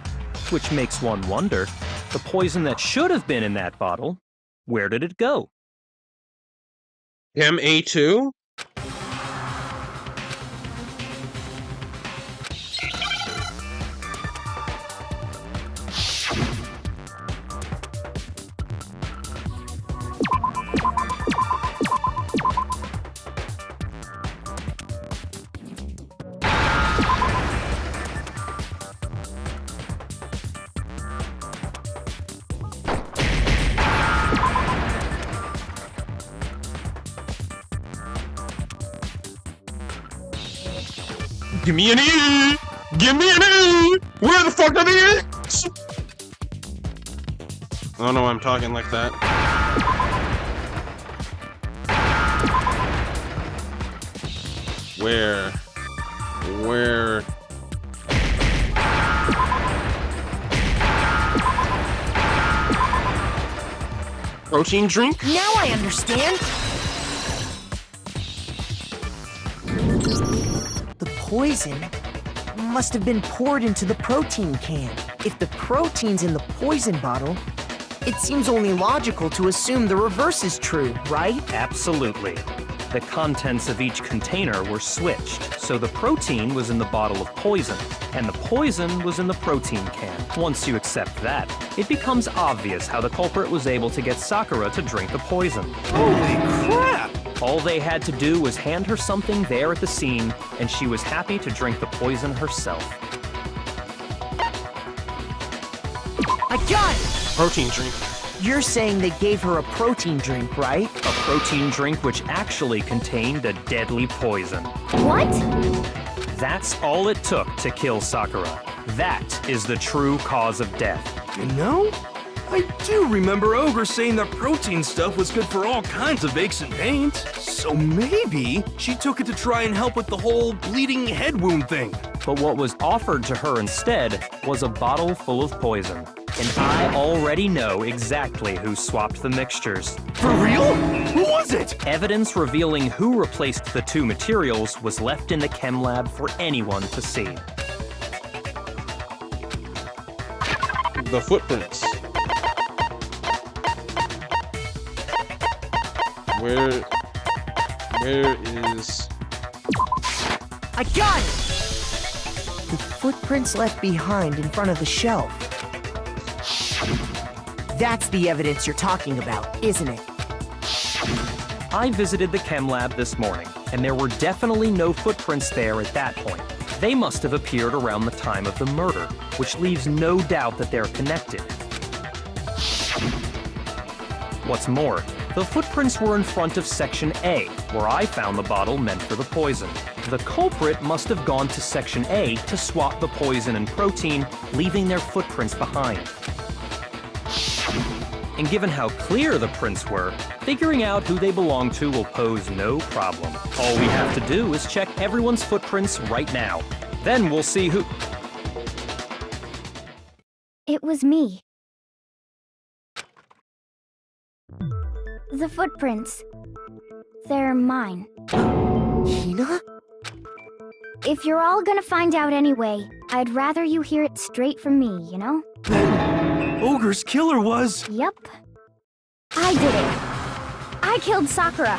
Which makes one wonder, the poison that should have been in that bottle, where did it go? Chem A2? Give me an E! Give me an E! Where the fuck are the E's? Oh no, I'm talking like that. Where? protein drink? Now I understand! The poison must have been poured into the protein can. If the protein's in the poison bottle, it seems only logical to assume the reverse is true, right? Absolutely. The contents of each container were switched, so the protein was in the bottle of poison, and the poison was in the protein can. Once you accept that, it becomes obvious how the culprit was able to get Sakura to drink the poison. Holy crap! All they had to do was hand her something there at the scene, and she was happy to drink the poison herself. I got it! Protein drink. You're saying they gave her a protein drink, right? A protein drink which actually contained a deadly poison. What? That's all it took to kill Sakura. That is the true cause of death. You know, I do remember Ogre saying that protein stuff was good for all kinds of aches and pains. So maybe she took it to try and help with the whole bleeding head wound thing. But what was offered to her instead was a bottle full of poison. And I already know exactly who swapped the mixtures. For real? Who was it? Evidence revealing who replaced the two materials was left in the chem lab for anyone to see. The footprints. Where is... I got it! The footprints left behind in front of the shelf. That's the evidence you're talking about, isn't it? I visited the chem lab this morning, and there were definitely no footprints there at that point. They must have appeared around the time of the murder, which leaves no doubt that they're connected. What's more, the footprints were in front of Section A, where I found the bottle meant for the poison. The culprit must have gone to Section A to swap the poison and protein, leaving their footprints behind. And given how clear the prints were, figuring out who they belong to will pose no problem. All we have to do is check everyone's footprints right now. Then we'll see who... It was me. The footprints. They're mine. Hina? If you're all gonna find out anyway, I'd rather you hear it straight from me, you know? Ogre's killer was... Yep. I did it. I killed Sakura.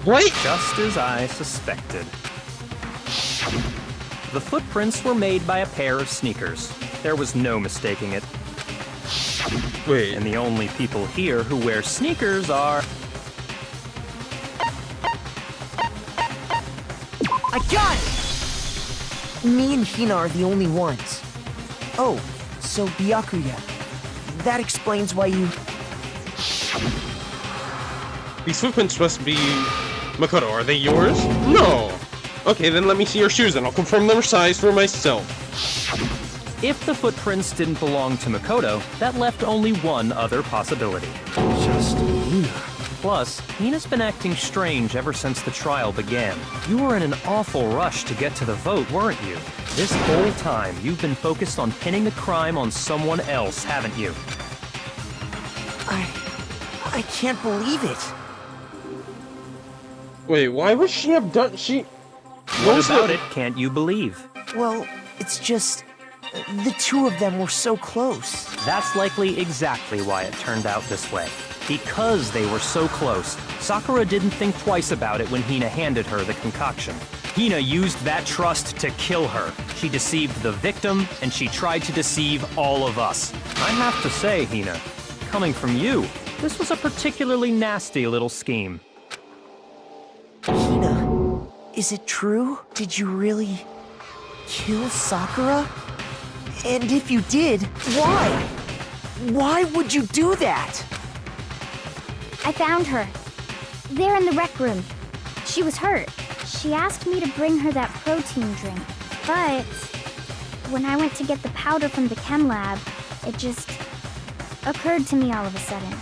What? Just as I suspected. The footprints were made by a pair of sneakers. There was no mistaking it. Wait. And the only people here who wear sneakers are... I got it! Me and Hina are the only ones. Oh, so Byakuya. That explains why you... These footprints must be... Makoto, are they yours? No! Okay, then let me see your shoes and I'll confirm their size for myself. If the footprints didn't belong to Makoto, that left only one other possibility. Just Hina. Plus, Hina's been acting strange ever since the trial began. You were in an awful rush to get to the vote, weren't you? This whole time, you've been focused on pinning the crime on someone else, haven't you? I can't believe it. Wait, why would she have done... What about it can't you believe? Well, it's just... the two of them were so close. That's likely exactly why it turned out this way. Because they were so close, Sakura didn't think twice about it when Hina handed her the concoction. Hina used that trust to kill her. She deceived the victim, and she tried to deceive all of us. I have to say, Hina, coming from you, this was a particularly nasty little scheme. Hina, is it true? Did you really kill Sakura? And if you did, why? Why would you do that? I found her. There in the rec room. She was hurt. She asked me to bring her that protein drink. But when I went to get the powder from the chem lab, it just occurred to me all of a sudden.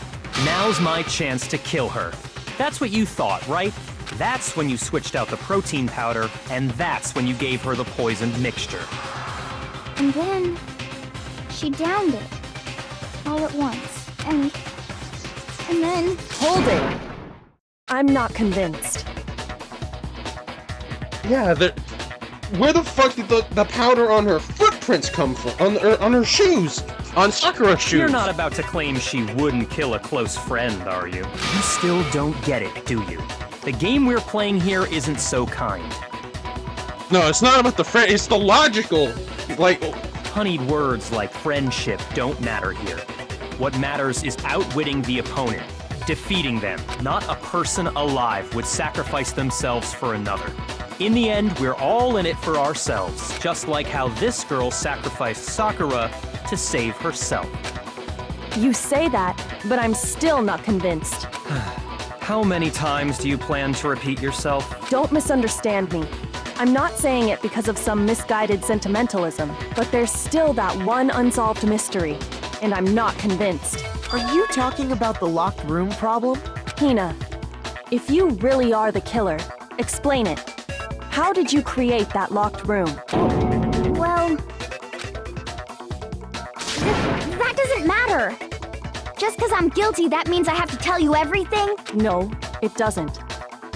Now's my chance to kill her. That's what you thought, right? That's when you switched out the protein powder, and that's when you gave her the poisoned mixture. And then she downed it all at once. And And then... Hold it! I'm not convinced. Yeah, where the fuck did the powder on her footprints come from? On her shoes? On Sakura's shoes? You're not about to claim she wouldn't kill a close friend, are you? You still don't get it, do you? The game we're playing here isn't so kind. No, it's not about the friend, it's the logical, like... Honeyed words like friendship don't matter here. What matters is outwitting the opponent, defeating them. Not a person alive would sacrifice themselves for another. In the end, we're all in it for ourselves, just like how this girl sacrificed Sakura to save herself. You say that, but I'm still not convinced. How many times do you plan to repeat yourself? Don't misunderstand me. I'm not saying it because of some misguided sentimentalism, but there's still that one unsolved mystery, and I'm not convinced. Are you talking about the locked room problem? Hina, if you really are the killer, explain it. How did you create that locked room? Well... that doesn't matter. Just because I'm guilty, that means I have to tell you everything? No, it doesn't.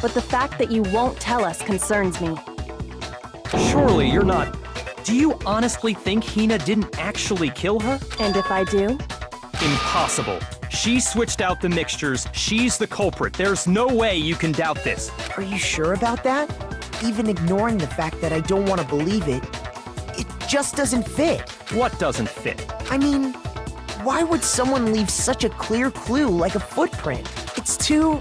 But the fact that you won't tell us concerns me. Surely you're not... Do you honestly think Hina didn't actually kill her? And if I do? Impossible. She switched out the mixtures. She's the culprit. There's no way you can doubt this. Are you sure about that? Even ignoring the fact that I don't want to believe it, it just doesn't fit. What doesn't fit? I mean, why would someone leave such a clear clue like a footprint? It's too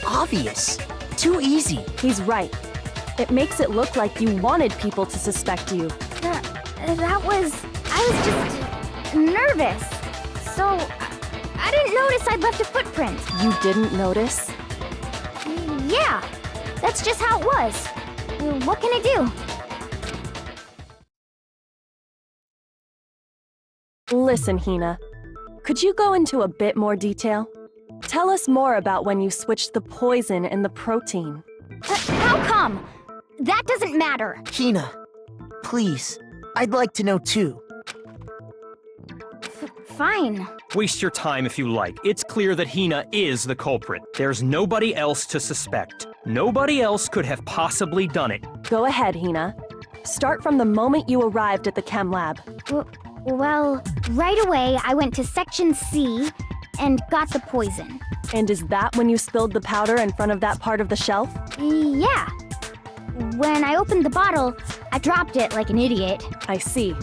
obvious, too easy. He's right. It makes it look like you wanted people to suspect you. I was just nervous. So, I didn't notice I'd left a footprint. You didn't notice? Yeah, that's just how it was. What can I do? Listen, Hina. Could you go into a bit more detail? Tell us more about when you switched the poison and the protein. How come? That doesn't matter. Hina, please. I'd like to know too. Fine. Waste your time if you like. It's clear that Hina is the culprit. There's nobody else to suspect. Nobody else could have possibly done it. Go ahead, Hina. Start from the moment you arrived at the chem lab. Well, right away I went to Section C and got the poison. And is that when you spilled the powder in front of that part of the shelf? Yeah. When I opened the bottle, I dropped it like an idiot. I see.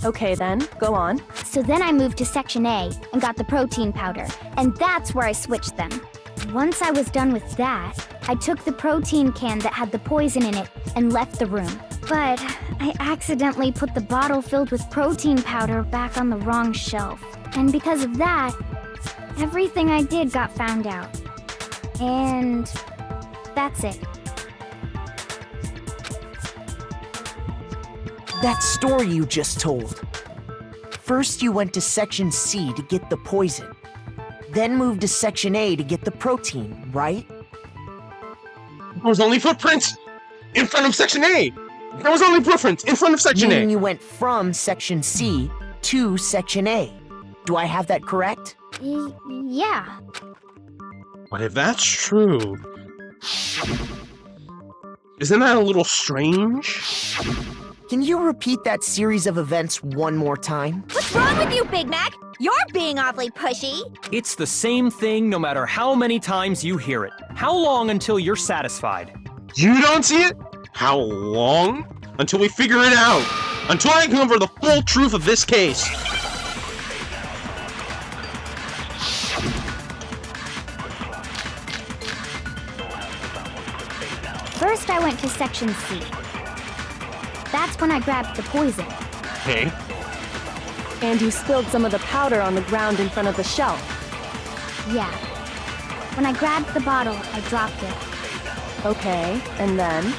Okay then, go on. So then I moved to Section A and got the protein powder, and that's where I switched them. Once I was done with that, I took the protein can that had the poison in it and left the room. But I accidentally put the bottle filled with protein powder back on the wrong shelf. And because of that, everything I did got found out. And that's it. That story you just told. First you went to Section C to get the poison, then moved to Section A to get the protein, right? There was only footprints in front of Section A! There was only footprints in front of Section Meaning A! you went from Section C to Section A. Do I have that correct? Yeah. But if that's true... Isn't that a little strange? Can you repeat that series of events one more time? What's wrong with you, Big Mac? You're being awfully pushy. It's the same thing no matter how many times you hear it. How long until you're satisfied? You don't see it? How long? Until we figure it out. Until I uncover the full truth of this case. First I went to Section C. That's when I grabbed the poison. Okay. And you spilled some of the powder on the ground in front of the shelf. Yeah. When I grabbed the bottle, I dropped it. Okay, and then?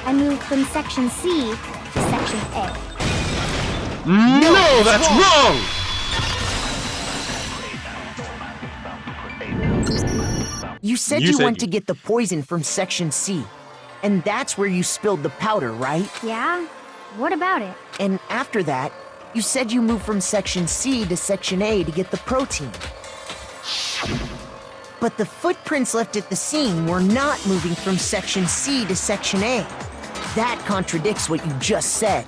I moved from Section C to Section A. No, that's wrong! You said you went to get the poison from Section C. And that's where you spilled the powder, right? Yeah? What about it? And after that, you said you moved from Section C to Section A to get the protein. But the footprints left at the scene were not moving from Section C to Section A. That contradicts what you just said.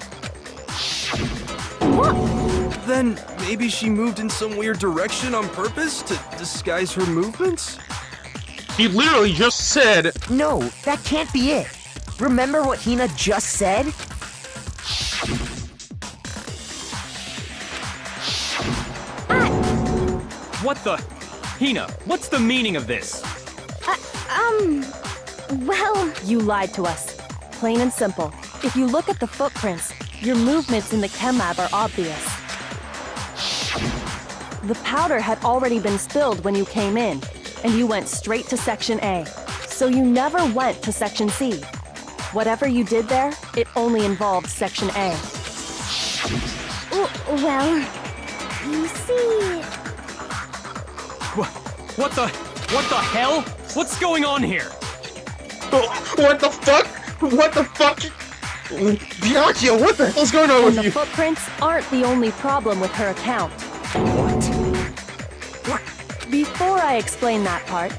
Then maybe she moved in some weird direction on purpose to disguise her movements? He literally just said... No, that can't be it. Remember what Hina just said? What the? Hina, what's the meaning of this? Well... You lied to us. Plain and simple. If you look at the footprints, your movements in the chem lab are obvious. The powder had already been spilled when you came in, and you went straight to Section A. So you never went to Section C. Whatever you did there, it only involved Section A. Well... You see... What the hell? What's going on here? What the fuck? What the fuck? Byakuya, what the hell's going on And with the you? footprints aren't the only problem with her account. Before I explain that part,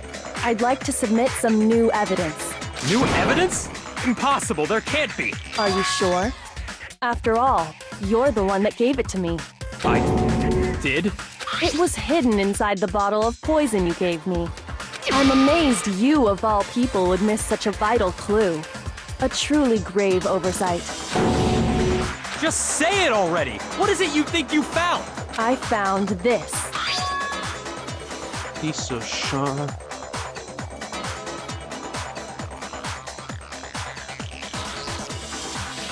I'd like to submit some new evidence. New evidence? Impossible, there can't be. Are you sure? After all, you're the one that gave it to me. I did? It was hidden inside the bottle of poison you gave me. I'm amazed you, of all people, would miss such a vital clue. A truly grave oversight. Just say it already! What is it you think you found? I found this. Piece of shit.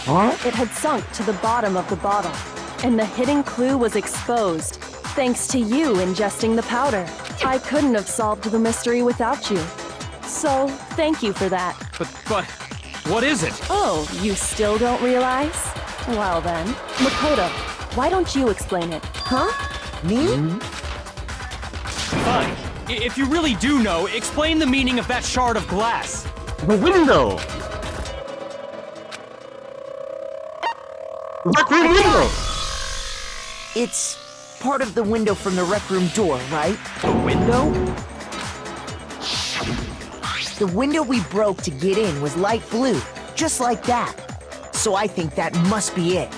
What? It had sunk to the bottom of the bottle, and the hidden clue was exposed, thanks to you ingesting the powder. I couldn't have solved the mystery without you. So, thank you for that. But, what is it? Oh, you still don't realize? Well then, Makoto, why don't you explain it? Huh? Me? Fine. If you really do know, explain the meaning of that shard of glass. The window! Rec room window! It's part of the window from the rec room door, right? The window? The window we broke to get in was light blue, just like that. So I think that must be it.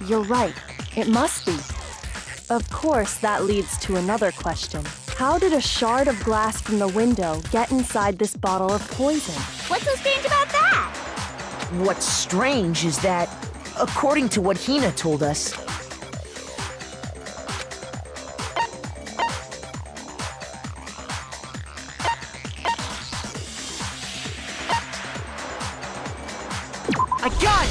You're right. It must be. Of course, that leads to another question. How did a shard of glass from the window get inside this bottle of poison? What's so strange about that? What's strange is that, according to what Hina told us, I got it!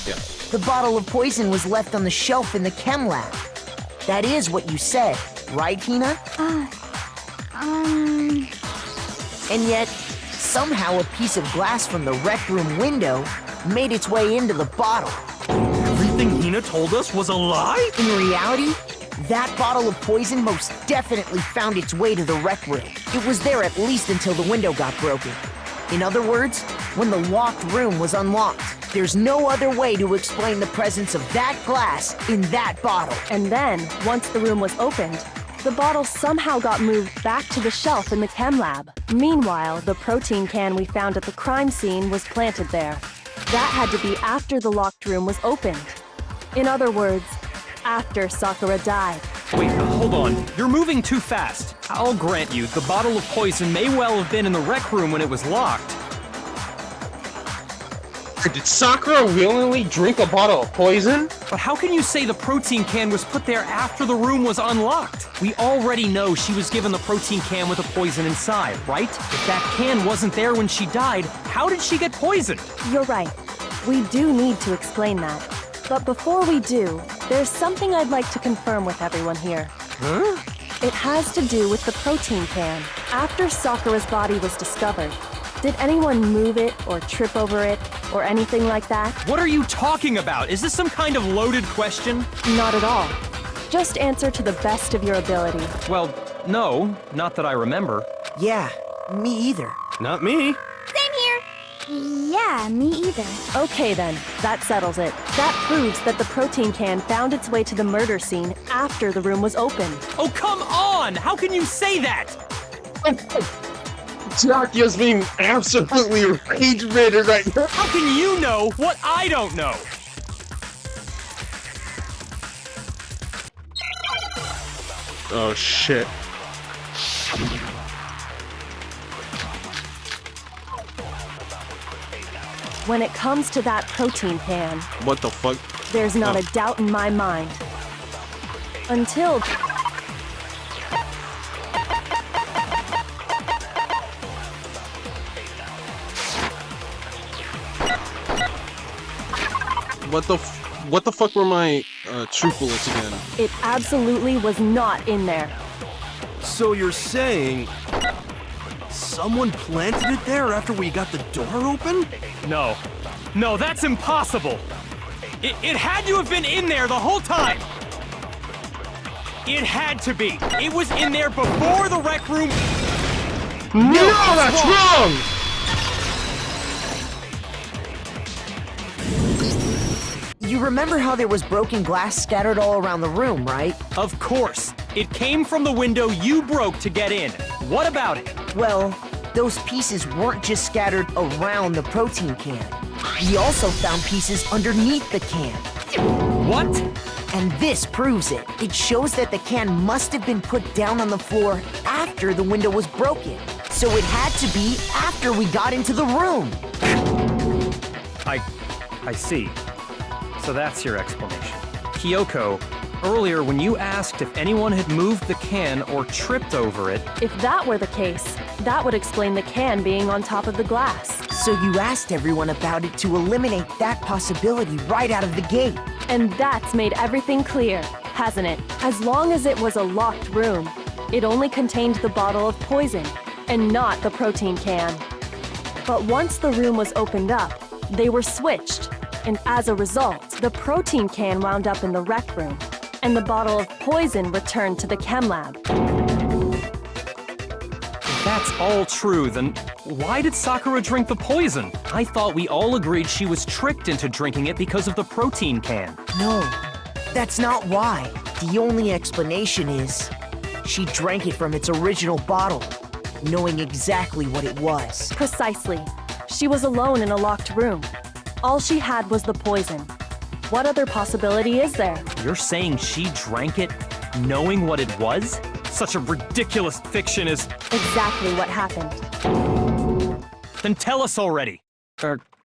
Yeah. The bottle of poison was left on the shelf in the chem lab. That is what you said, right, Hina? And yet, somehow a piece of glass from the rec room window made its way into the bottle. Everything Hina told us was a lie? In reality, that bottle of poison most definitely found its way to the rec room. It was there at least until the window got broken. In other words, when the locked room was unlocked. There's no other way to explain the presence of that glass in that bottle. And then, once the room was opened, the bottle somehow got moved back to the shelf in the chem lab. Meanwhile, the protein can we found at the crime scene was planted there. That had to be after the locked room was opened. In other words, after Sakura died. Wait, hold on. You're moving too fast. I'll grant you, the bottle of poison may well have been in the rec room when it was locked. Did Sakura willingly drink a bottle of poison? But how can you say the protein can was put there after the room was unlocked? We already know she was given the protein can with the poison inside, right? If that can wasn't there when she died, how did she get poisoned? You're right. We do need to explain that. But before we do, there's something I'd like to confirm with everyone here. Huh? It has to do with the protein can. After Sakura's body was discovered, did anyone move it or trip over it or anything like that? What are you talking about? Is this some kind of loaded question? Not at all. Just answer to the best of your ability. Well, no, not that I remember. Yeah, me either. Not me. Same here. Yeah, Yeah, me either. Okay then, that settles it. That proves that the protein can found its way to the murder scene after the room was opened. Oh, come on! How can you say that? Takiya's being absolutely rage-ridden right now. How can you know what I don't know? Oh, shit. When it comes to that protein can, What the fuck? there's not a doubt in my mind. Until... What the fuck were my truth bullets again? it absolutely was not in there. So you're saying someone planted it there after we got the door open? No. No, that's impossible! It had to have been in there the whole time! It had to be! It was in there before the rec room... No, that's wrong! You remember how there was broken glass scattered all around the room, right? Of course! It came from the window you broke to get in. What about it? Well, those pieces weren't just scattered around the protein can. We also found pieces underneath the can. What? And this proves it. It shows that the can must have been put down on the floor after the window was broken. So it had to be after we got into the room. I see. So that's your explanation. Kyoko, earlier when you asked if anyone had moved the can or tripped over it... If that were the case, that would explain the can being on top of the glass. So you asked everyone about it to eliminate that possibility right out of the gate. And that's made everything clear, hasn't it? As long as it was a locked room, it only contained the bottle of poison, and not the protein can. But once the room was opened up, they were switched, and as a result, the protein can wound up in the rec room, and the bottle of poison returned to the chem lab. If that's all true, then why did Sakura drink the poison? I thought we all agreed she was tricked into drinking it because of the protein can. No, that's not why. The only explanation is she drank it from its original bottle, knowing exactly what it was. Precisely. She was alone in a locked room. All she had was the poison. What other possibility is there? You're saying she drank it knowing what it was? Such a ridiculous fiction is... Exactly what happened. Then tell us already.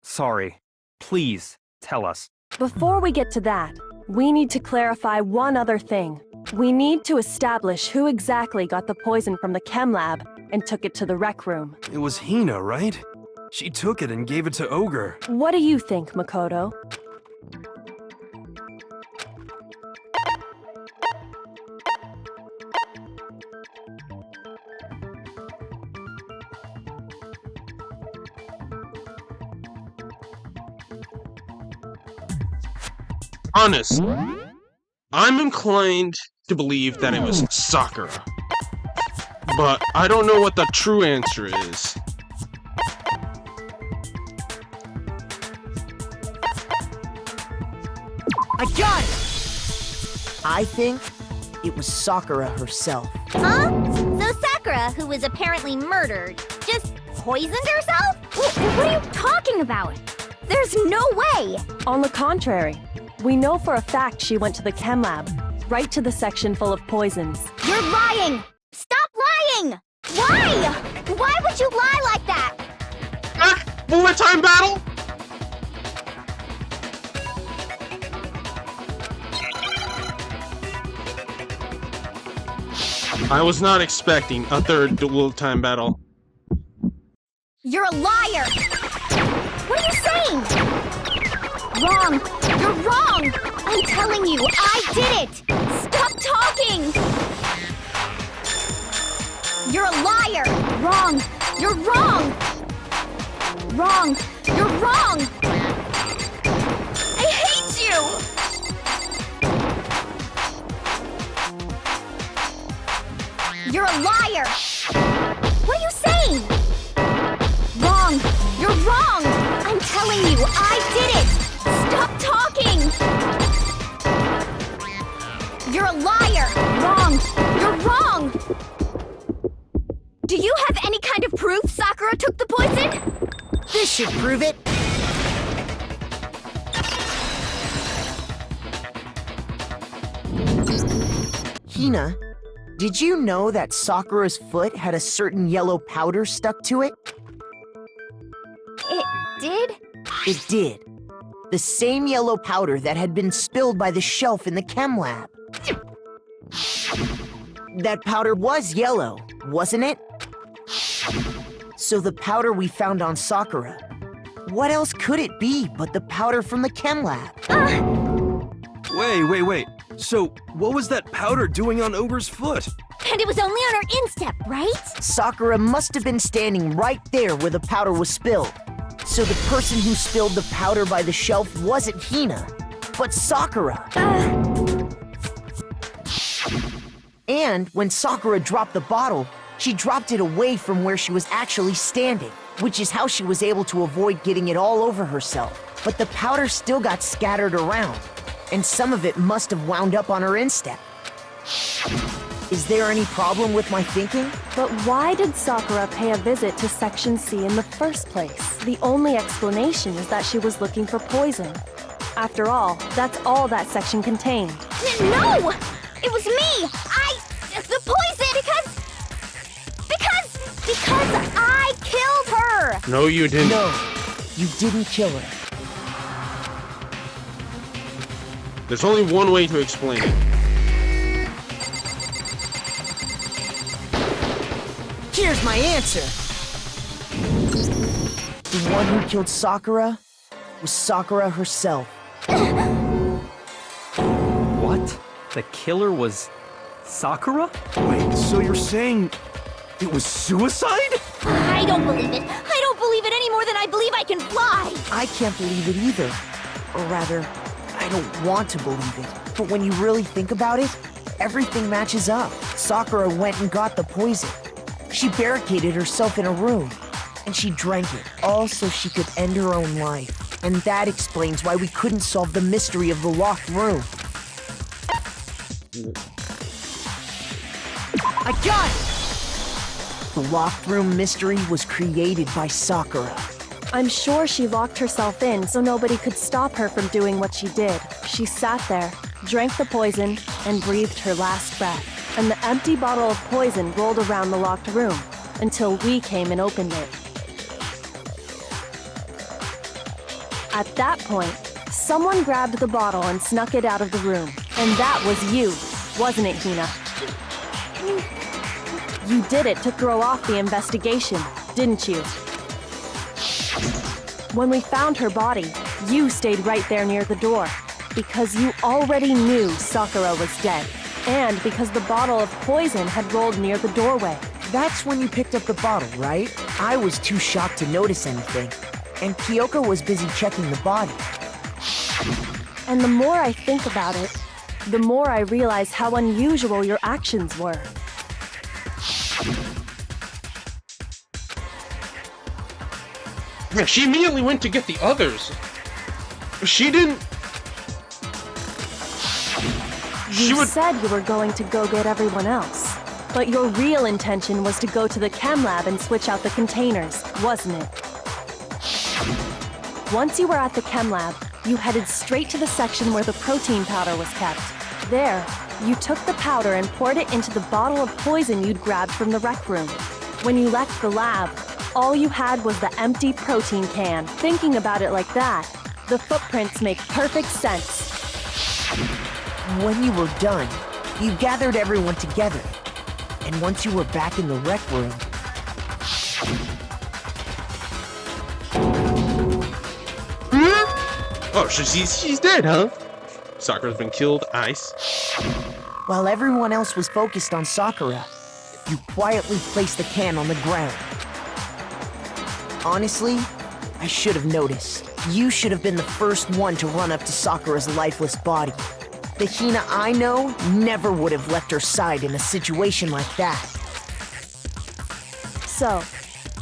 Sorry. Please, tell us. Before we get to that, we need to clarify one other thing. We need to establish who exactly got the poison from the chem lab and took it to the rec room. It was Hina, right? She took it and gave it to Ogre. What do you think, Makoto? Honest. I'm inclined to believe that it was Sakura. But I don't know what the true answer is. I got it! I think it was Sakura herself. Huh? So Sakura, who was apparently murdered, just poisoned herself? What are you talking about? There's no way! On the contrary, we know for a fact she went to the chem lab, right to the section full of poisons. You're lying! Stop lying! Why? Why would you lie like that? Bullet time battle? I was not expecting a third dual time battle. You're a liar! What are you saying? Wrong! You're wrong! I'm telling you, I did it! Stop talking! You're a liar! Wrong! You're wrong! Wrong! You're wrong! I hate you! You're a liar! What are you saying? Wrong! You're wrong! I'm Sakura took the poison? This should prove it. Hina, did you know that Sakura's foot had a certain yellow powder stuck to it? It did? It did. The same yellow powder that had been spilled by the shelf in the chem lab. That powder was yellow, wasn't it? So the powder we found on Sakura, what else could it be but the powder from the chem lab? Wait. So, what was that powder doing on Ogre's foot? And it was only on her instep, right? Sakura must have been standing right there where the powder was spilled. So the person who spilled the powder by the shelf wasn't Hina, but Sakura. And when Sakura dropped the bottle, she dropped it away from where she was actually standing, which is how she was able to avoid getting it all over herself. But the powder still got scattered around, and some of it must have wound up on her instep. Is there any problem with my thinking? But why did Sakura pay a visit to Section C in the first place? The only explanation is that she was looking for poison. After all, that's all that section contained. No! It was me! The poison! Because I killed her! No, you didn't. No, you didn't kill her. There's only one way to explain it. Here's my answer. The one who killed Sakura was Sakura herself. What? The killer was Sakura? Wait, so you're saying it was suicide? I don't believe it. I don't believe it any more than I believe I can fly. I can't believe it either. Or rather, I don't want to believe it. But when you really think about it, everything matches up. Sakura went and got the poison. She barricaded herself in a room, and she drank it, all so she could end her own life. And that explains why we couldn't solve the mystery of the locked room. I got it! The locked room mystery was created by Sakura. I'm sure she locked herself in so nobody could stop her from doing what she did. She sat there, drank the poison, and breathed her last breath. And the empty bottle of poison rolled around the locked room until we came and opened it. At that point, someone grabbed the bottle and snuck it out of the room. And that was you, wasn't it, Hina? You did it to throw off the investigation, didn't you? When we found her body, you stayed right there near the door because you already knew Sakura was dead. And because the bottle of poison had rolled near the doorway. That's when you picked up the bottle, right? I was too shocked to notice anything, and Kyoko was busy checking the body. And the more I think about it, the more I realize how unusual your actions were. Yeah, she immediately went to get the others. She didn't... You said you were going to go get everyone else. But your real intention was to go to the chem lab and switch out the containers, wasn't it? Once you were at the chem lab, you headed straight to the section where the protein powder was kept. There, you took the powder and poured it into the bottle of poison you'd grabbed from the rec room. When you left the lab, all you had was the empty protein can. Thinking about it like that, the footprints make perfect sense. When you were done, you gathered everyone together. And once you were back in the rec room... Oh, she's dead, huh? Sakura's been killed, ice. While everyone else was focused on Sakura, you quietly placed the can on the ground. Honestly, I should have noticed. You should have been the first one to run up to Sakura's lifeless body. The Hina I know never would have left her side in a situation like that. So,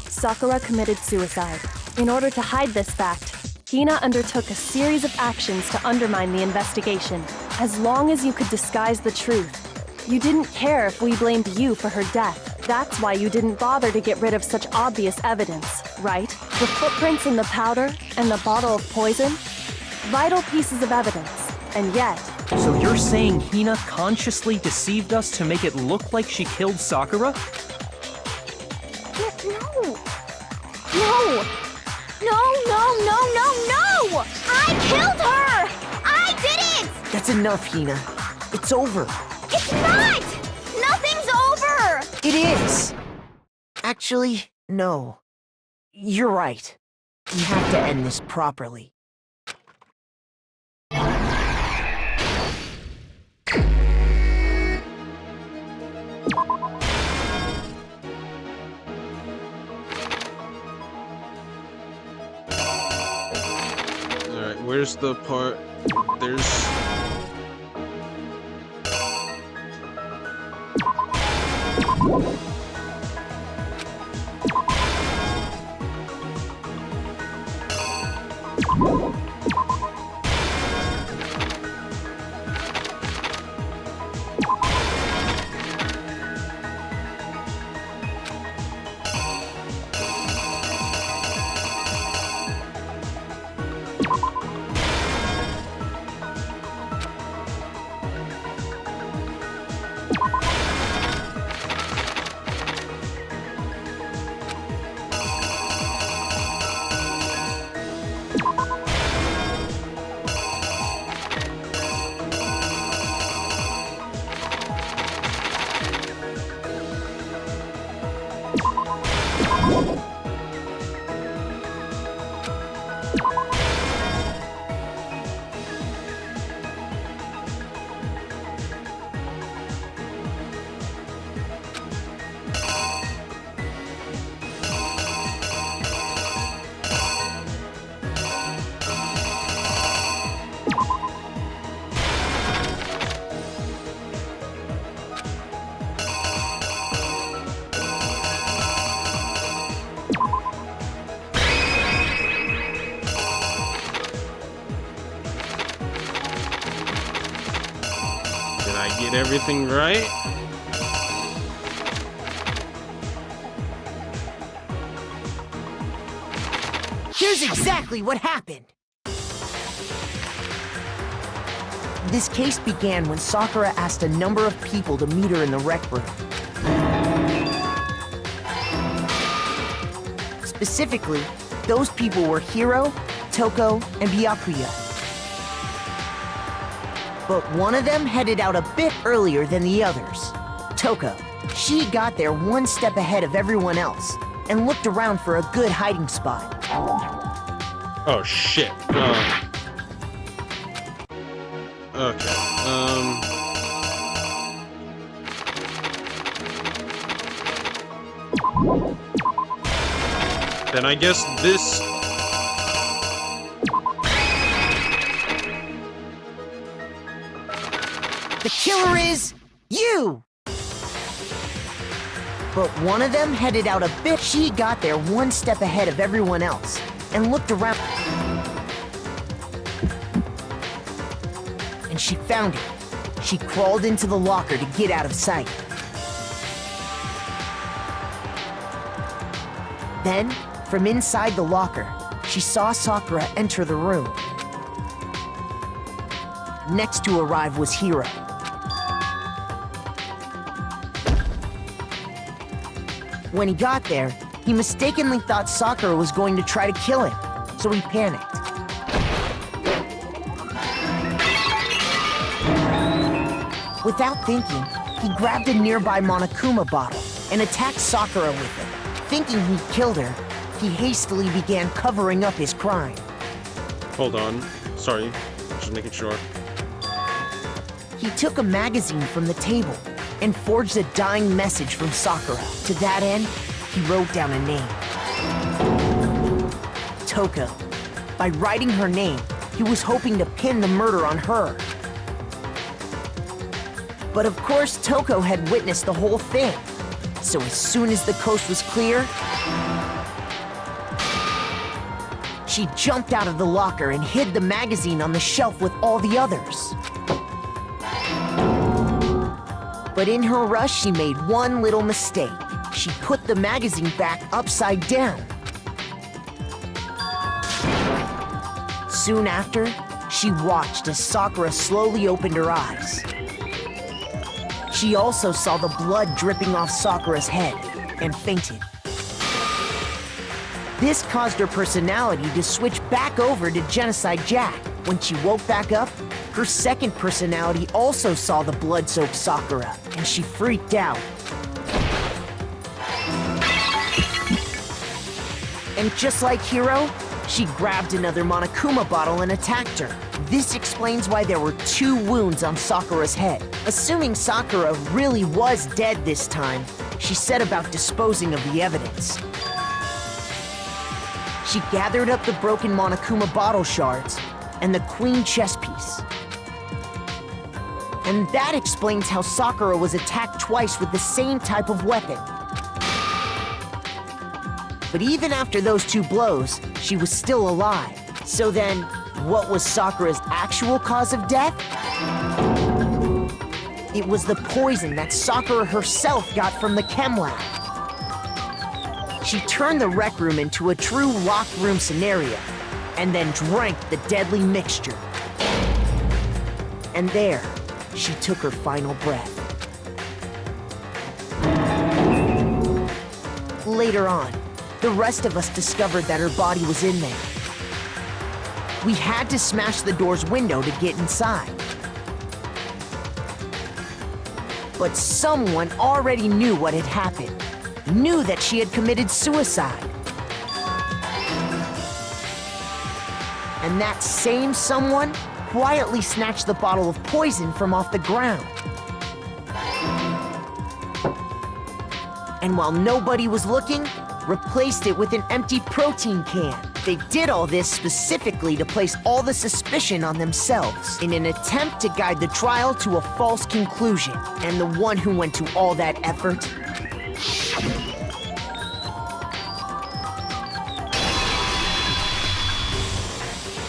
Sakura committed suicide. In order to hide this fact, Hina undertook a series of actions to undermine the investigation. As long as you could disguise the truth, you didn't care if we blamed you for her death. That's why you didn't bother to get rid of such obvious evidence, right? The footprints in the powder and the bottle of poison? Vital pieces of evidence, and yet... So you're saying Hina consciously deceived us to make it look like she killed Sakura? No! No! No! I killed her! I did it! That's enough, Hina. It's over. It's not! Nothing's over! It is! Actually, no. You're right. We have to end this properly. Alright, where's the part? There's... Did I get everything right? Here's exactly what happened. This case began when Sakura asked a number of people to meet her in the rec room. Specifically, those people were Hiro, Toko, and Byakuya. But one of them headed out a bit earlier than the others. Toko. She got there one step ahead of everyone else and looked around for a good hiding spot. Oh shit. Okay. Then I guess this... The killer is you! But one of them headed out a bit. She got there one step ahead of everyone else and looked around. And she found it. She crawled into the locker to get out of sight. Then, from inside the locker, she saw Sakura enter the room. Next to arrive was Hiro. When he got there, he mistakenly thought Sakura was going to try to kill him, so he panicked. Without thinking, he grabbed a nearby Monokuma bottle and attacked Sakura with it. Thinking he'd killed her, he hastily began covering up his crime. Hold on. Sorry. Just making sure. He took a magazine from the table and forged a dying message from Sakura. To that end, he wrote down a name. Toko. By writing her name, he was hoping to pin the murder on her. But of course, Toko had witnessed the whole thing. So as soon as the coast was clear, she jumped out of the locker and hid the magazine on the shelf with all the others. But in her rush, she made one little mistake. she put the magazine back upside down. Soon after, she watched as Sakura slowly opened her eyes. She also saw the blood dripping off Sakura's head and fainted. This caused her personality to switch back over to Genocide Jack. When she woke back up, her second personality also saw the blood-soaked Sakura, and she freaked out. And just like Hiro, she grabbed another Monokuma bottle and attacked her. This explains why there were 2 wounds on Sakura's head. Assuming Sakura really was dead this time, she set about disposing of the evidence. She gathered up the broken Monokuma bottle shards and the queen chess piece. And that explains how Sakura was attacked twice with the same type of weapon. But even after those 2 blows, she was still alive. So then, what was Sakura's actual cause of death? It was the poison that Sakura herself got from the chem lab. She turned the rec room into a true locked room scenario, and then drank the deadly mixture. And there, she took her final breath. Later on, the rest of us discovered that her body was in there. We had to smash the door's window to get inside. But someone already knew what had happened, knew that she had committed suicide. And that same someone quietly snatched the bottle of poison from off the ground. And while nobody was looking, replaced it with an empty protein can. They did all this specifically to place all the suspicion on themselves in an attempt to guide the trial to a false conclusion. And the one who went to all that effort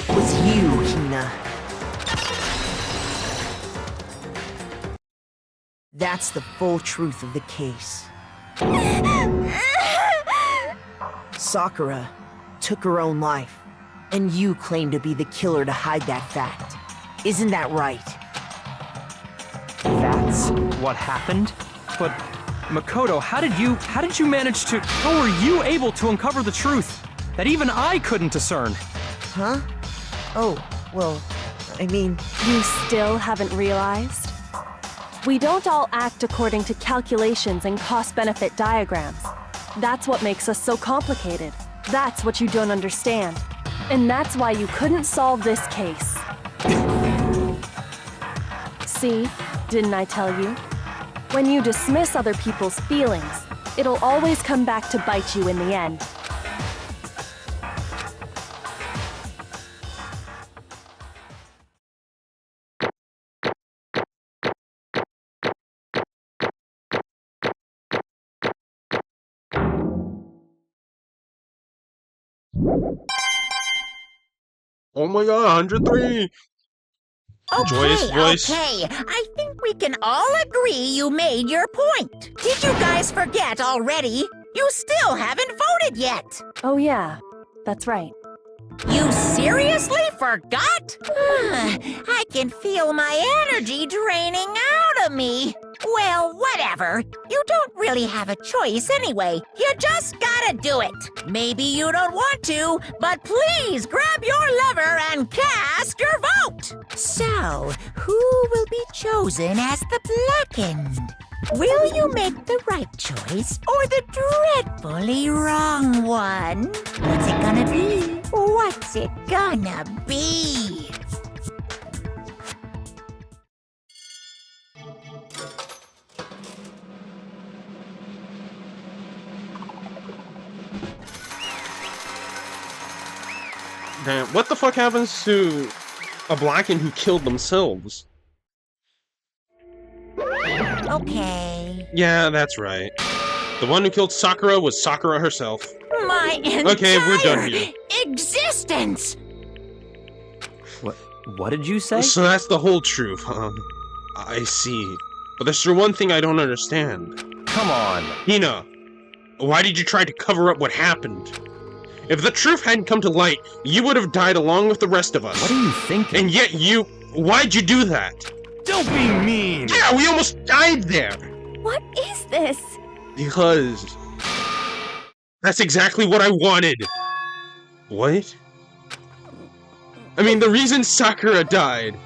was you, Hina. That's the full truth of the case. Sakura took her own life, and you claim to be the killer to hide that fact. Isn't that right? That's what happened? But Makoto, how did you manage to... How were you able to uncover the truth that even I couldn't discern? Huh? Oh, well, I mean... You still haven't realized? We don't all act according to calculations and cost-benefit diagrams. That's what makes us so complicated. That's what you don't understand. And that's why you couldn't solve this case. See? Didn't I tell you? When you dismiss other people's feelings, it'll always come back to bite you in the end. Oh my god, 103! Joyous voice. Okay, I think we can all agree you made your point. Did you guys forget already? You still haven't voted yet. Oh yeah, that's right. You seriously forgot? I can feel my energy draining out of me. Well, whatever. You don't really have a choice anyway. You just gotta do it. Maybe you don't want to, but please grab your lever and cast your vote. So, who will be chosen as the blackened? Will you make the right choice or the dreadfully wrong one? What's it gonna be? What's it gonna be? Damn, what the fuck happens to a blackened who killed themselves? Okay. Yeah, that's right. The one who killed Sakura was Sakura herself. My entire Okay, we're done here. existence! What did you say? So that's the whole truth, huh? I see. But there's sure one thing I don't understand. Come on. Hina, Why did you try to cover up what happened? If the truth hadn't come to light, you would have died along with the rest of us. What are you thinking? And yet why'd you do that? Don't be mean! Yeah, we almost died there! What is this? Because... that's exactly what I wanted! What? I mean, the reason Sakura died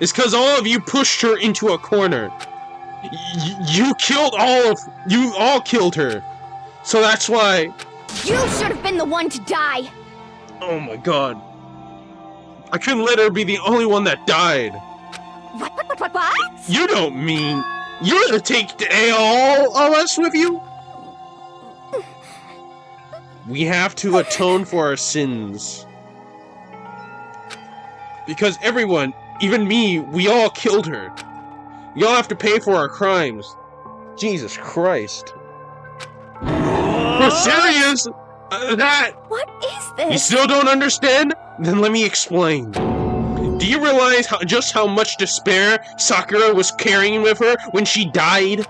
is because all of you pushed her into a corner. You all killed her. So that's why... You should have been the one to die! Oh my god. I couldn't let her be the only one that died. What? You don't mean... you're gonna take all of us with you? We have to atone for our sins. Because everyone, even me, we all killed her. We all have to pay for our crimes. Jesus Christ. We're serious? What is this? You still don't understand? Then let me explain. Do you realize just how much despair Sakura was carrying with her when she died?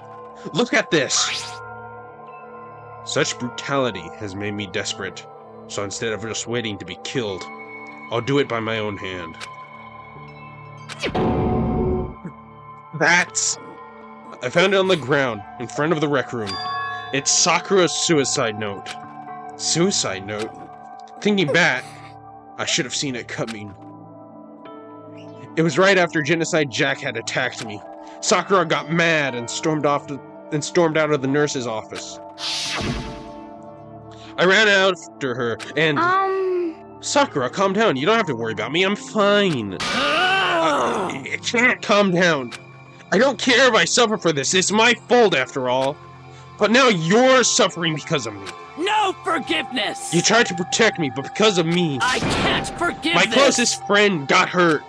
Look at this. Such brutality has made me desperate, so instead of just waiting to be killed, I'll do it by my own hand. I found it on the ground, in front of the rec room. It's Sakura's suicide note. Suicide note? Thinking back, I should have seen it coming. It was right after Genocide Jack had attacked me. Sakura got mad and stormed out of the nurse's office. I ran after her and... Sakura, calm down. You don't have to worry about me. I'm fine. I can't calm down. I don't care if I suffer for this. It's my fault after all. But now you're suffering because of me. No forgiveness! You tried to protect me, but because of me... I can't forgive my this! closest friend got hurt.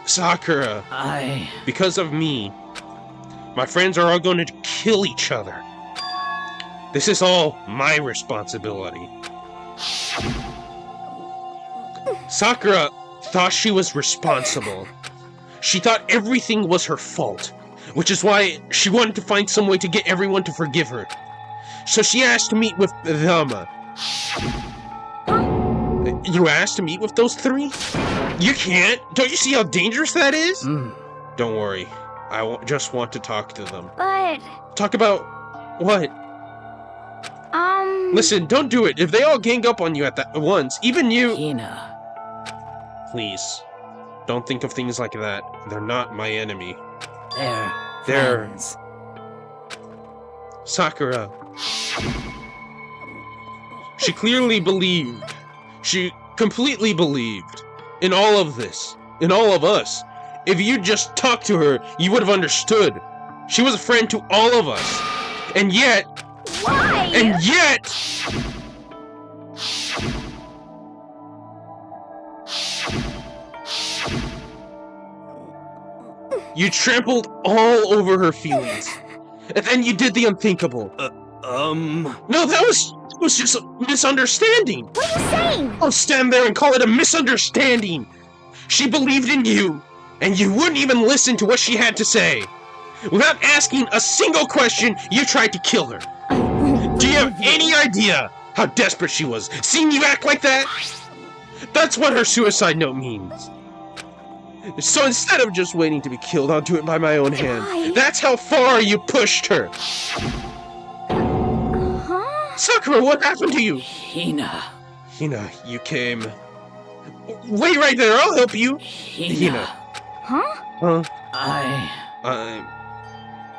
Sakura. I... Because of me, my friends are all going to kill each other. This is all my responsibility. Sakura thought she was responsible. She thought everything was her fault, which is why she wanted to find some way to get everyone to forgive her. So she asked to meet with them. You asked to meet with those three? You can't! Don't you see how dangerous that is? Don't worry. I just want to talk to them. But... Talk about... what? Listen, don't do it. If they all gang up on you at once, even you... Hina. Please. Don't think of things like that. They're not my enemy. They're friends. Sakura. She clearly believed. She completely believed in all of this. In all of us. If you just talked to her, you would have understood. She was a friend to all of us. And yet... Why? And yet... you trampled all over her feelings. And then you did the unthinkable. No, that was just a misunderstanding. What are you saying? Don't stand there and call it a misunderstanding. She believed in you, and you wouldn't even listen to what she had to say. Without asking a single question, you tried to kill her. Do you have any idea how desperate she was, seeing you act like that? That's what her suicide note means. So instead of just waiting to be killed, I'll do it by my own hand. That's how far you pushed her. Sakura, what happened to you? Hina. Hina, you came... Wait right there, I'll help you. Hina. Huh? Huh?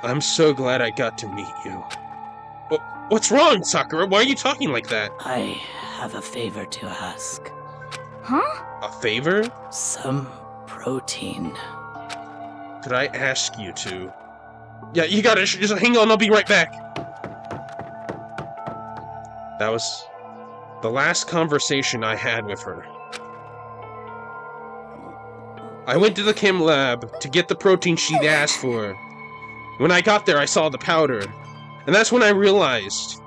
I'm so glad I got to meet you. What's wrong, Sakura? Why are you talking like that? I have a favor to ask. A favor? Some protein. Could I ask you to? Yeah, you gotta just hang on, I'll be right back. That was the last conversation I had with her. I went to the chem lab to get the protein she'd asked for. When I got there, I saw the powder. And that's when I realized.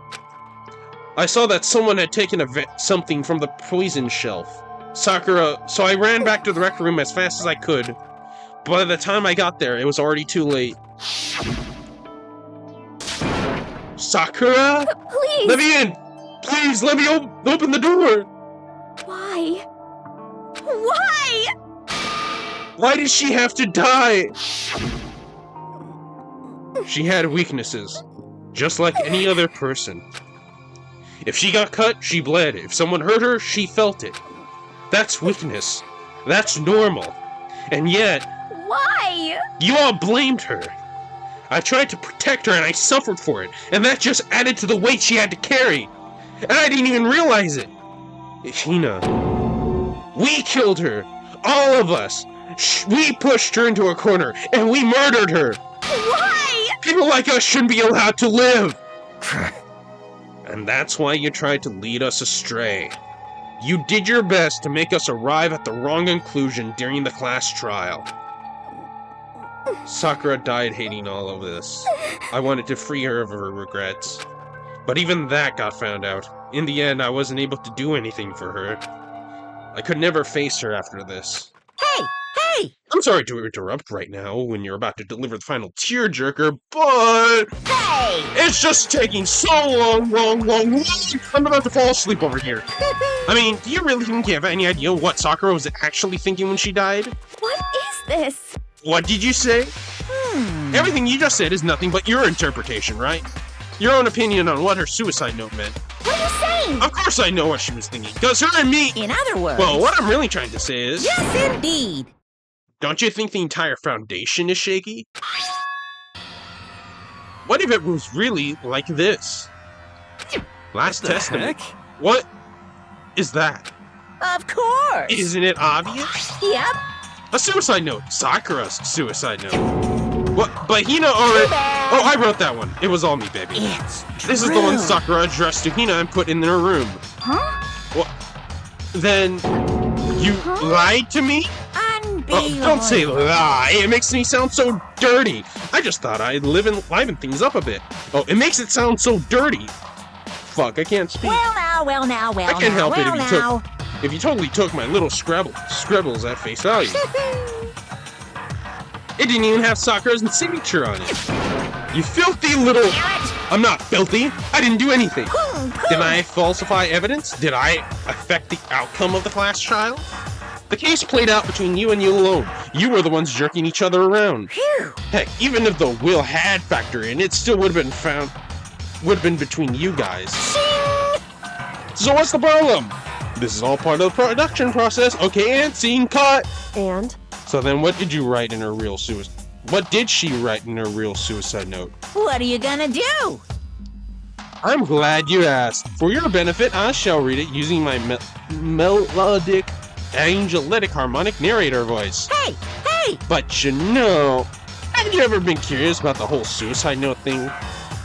I saw that someone had taken something from the poison shelf. Sakura, so I ran back to the rec room as fast as I could. By the time I got there, it was already too late. Sakura? Please! Let me in! Please, let me open the door! Why? Why? Why did she have to die? She had weaknesses, just like any other person. If she got cut, she bled. If someone hurt her, she felt it. That's weakness. That's normal. And yet, Why? you all blamed her. I tried to protect her and I suffered for it, and that just added to the weight she had to carry. And I didn't even realize it. Hina, we killed her. All of us. We pushed her into a corner, and we murdered her. Why? People like us shouldn't be allowed to live. And that's why you tried to lead us astray. You did your best to make us arrive at the wrong conclusion during the class trial. Sakura died hating all of this. I wanted to free her of her regrets. But even that got found out. In the end, I wasn't able to do anything for her. I could never face her after this. Hey! Hey! I'm sorry to interrupt right now when you're about to deliver the final tearjerker, but... Hey! It's just taking so long. I'm about to fall asleep over here. I mean, do you really think you have any idea what Sakura was actually thinking when she died? What is this? What did you say? Everything you just said is nothing but your interpretation, right? Your own opinion on what her suicide note meant. What are you saying? Of course I know what she was thinking, because her and me... In other words... Well, what I'm really trying to say is... Yes, indeed! Don't you think the entire foundation is shaky? What if it was really like this? Last Testament. Heck? What is that? Of course! Isn't it obvious? Yep. A suicide note. Sakura's suicide note. What? But Hina already... Oh, I wrote that one. It was all me, baby. It's This is the one Sakura addressed to Hina and put in her room. Huh? What? Then... You lied to me? Oh, don't say lie. It makes me sound so dirty. I just thought I'd liven things up a bit. Oh, it makes it sound so dirty. Fuck, I can't speak. Well now. I can't help it if you totally took my little scribbles at face value. It didn't even have Sakura's signature on it. You filthy little... I'm not filthy. I didn't do anything. Did I falsify evidence? Did I affect the outcome of the class trial? The case played out between you and you alone. You were the ones jerking each other around. Phew. Heck, even if the will had factor in, it still would have been between you guys. So what's the problem? This is all part of the production process. Okay, and scene cut. And? So then what did you write in her real suicide? What did she write in her real suicide note? What are you gonna do? I'm glad you asked. For your benefit, I shall read it using my melodic, angelic, harmonic narrator voice. Hey! But you know, have you ever been curious about the whole suicide note thing?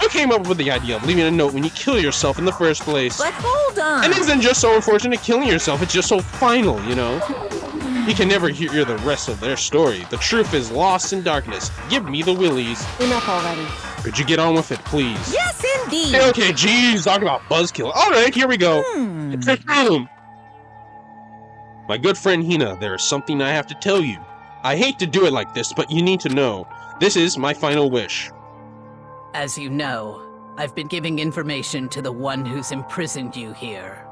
Who came up with the idea of leaving a note when you kill yourself in the first place? But hold on! And it isn't just so unfortunate killing yourself, it's just so final, you know? You can never hear the rest of their story. The truth is lost in darkness. Give me the willies. Enough already. Could you get on with it, please? Yes, indeed! Okay, geez, talk about buzzkill. Alright, here we go. My good friend Hina, there is something I have to tell you. I hate to do it like this, but you need to know. This is my final wish. As you know, I've been giving information to the one who's imprisoned you here.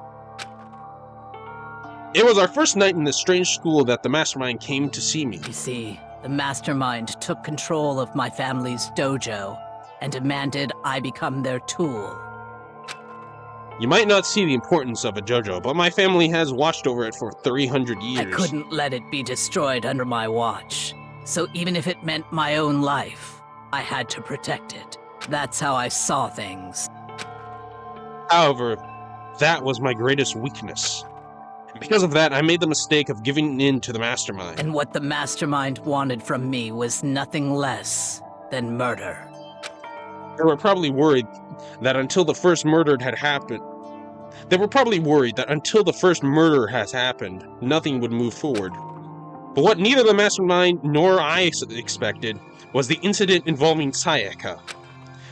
It was our first night in this strange school that the mastermind came to see me. You see, the mastermind took control of my family's dojo and demanded I become their tool. You might not see the importance of a dojo, but my family has watched over it for 300 years. I couldn't let it be destroyed under my watch. So even if it meant my own life, I had to protect it. That's how I saw things. However, that was my greatest weakness. Because of that, I made the mistake of giving in to the mastermind. And what the mastermind wanted from me was nothing less than murder. They were probably worried that until the first murder has happened, nothing would move forward. But what neither the mastermind nor I expected was the incident involving Sayaka.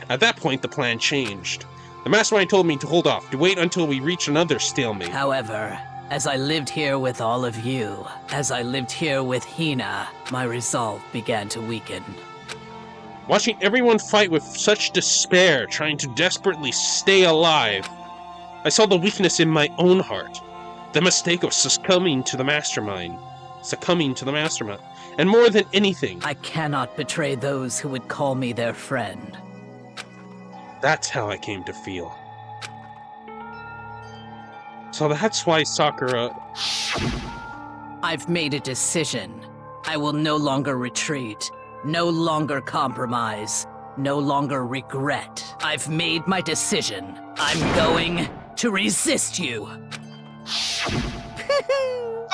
At that point, the plan changed. The mastermind told me to hold off, to wait until we reach another stalemate. However, as I lived here with all of you, as I lived here with Hina, my resolve began to weaken. Watching everyone fight with such despair, trying to desperately stay alive, I saw the weakness in my own heart. The mistake of succumbing to the mastermind. And more than anything, I cannot betray those who would call me their friend. That's how I came to feel. So that's why Sakura... I've made a decision. I will no longer retreat, no longer compromise, no longer regret. I've made my decision. I'm going to resist you.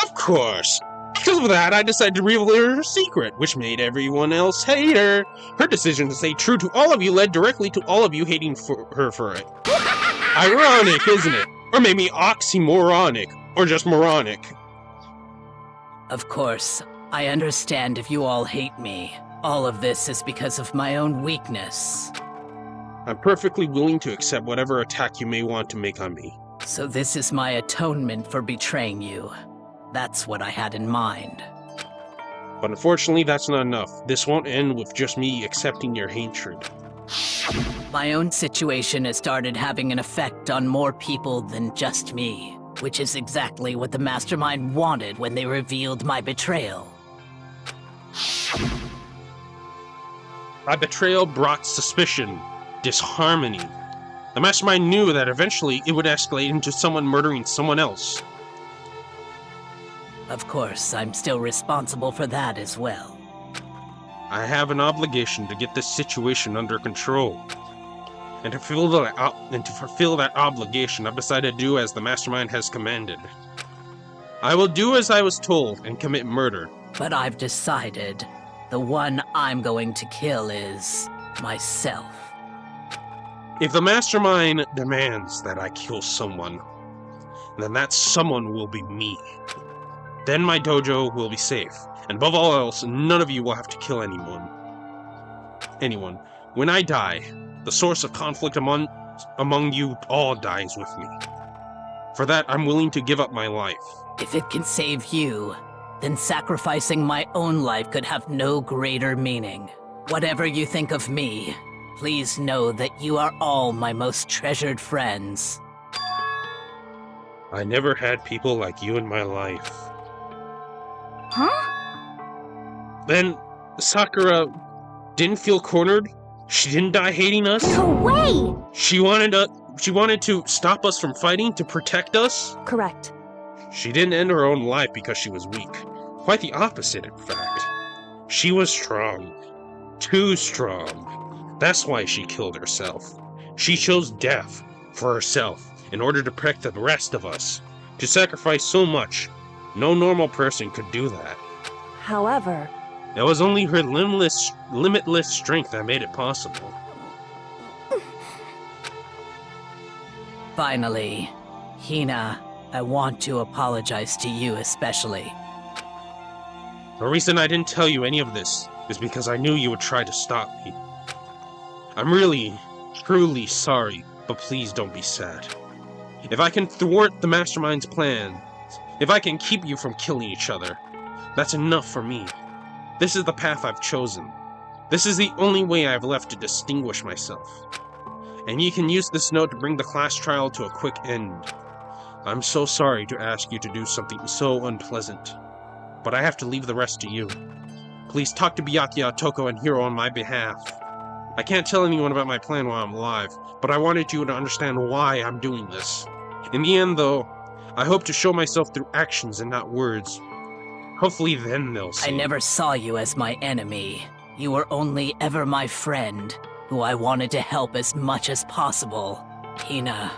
Of course. Because of that, I decided to reveal her secret, which made everyone else hate her. Her decision to stay true to all of you led directly to all of you hating her for it. Ironic, isn't it? Or maybe oxymoronic, or just moronic. Of course, I understand if you all hate me. All of this is because of my own weakness. I'm perfectly willing to accept whatever attack you may want to make on me. So this is my atonement for betraying you. That's what I had in mind. But unfortunately, that's not enough. This won't end with just me accepting your hatred. My own situation has started having an effect on more people than just me, which is exactly what the Mastermind wanted when they revealed my betrayal. My betrayal brought suspicion, disharmony. The Mastermind knew that eventually it would escalate into someone murdering someone else. Of course, I'm still responsible for that as well. I have an obligation to get this situation under control. And to fulfill that obligation, I've decided to do as the Mastermind has commanded. I will do as I was told and commit murder. But I've decided the one I'm going to kill is myself. If the Mastermind demands that I kill someone, then that someone will be me. Then my dojo will be safe, and above all else, none of you will have to kill anyone. When I die, the source of conflict among you all dies with me. For that, I'm willing to give up my life. If it can save you, then sacrificing my own life could have no greater meaning. Whatever you think of me, please know that you are all my most treasured friends. I never had people like you in my life. Huh? Then Sakura didn't feel cornered? She didn't die hating us? No way! She wanted to stop us from fighting, to protect us? Correct. She didn't end her own life because she was weak. Quite the opposite, in fact. She was strong. Too strong. That's why she killed herself. She chose death for herself in order to protect the rest of us. To sacrifice so much, no normal person could do that. However, It was only her limitless strength that made it possible. Finally, Hina, I want to apologize to you especially. The reason I didn't tell you any of this is because I knew you would try to stop me. I'm really, truly sorry, but please don't be sad. If I can thwart the Mastermind's plan, if I can keep you from killing each other, that's enough for me. This is the path I've chosen. This is the only way I have left to distinguish myself. And you can use this note to bring the class trial to a quick end. I'm so sorry to ask you to do something so unpleasant, but I have to leave the rest to you. Please talk to Byakuya, Toko, and Hiro on my behalf. I can't tell anyone about my plan while I'm alive, but I wanted you to understand why I'm doing this. In the end, though, I hope to show myself through actions and not words. Hopefully then they'll see. I never saw you as my enemy. You were only ever my friend, who I wanted to help as much as possible. Hina,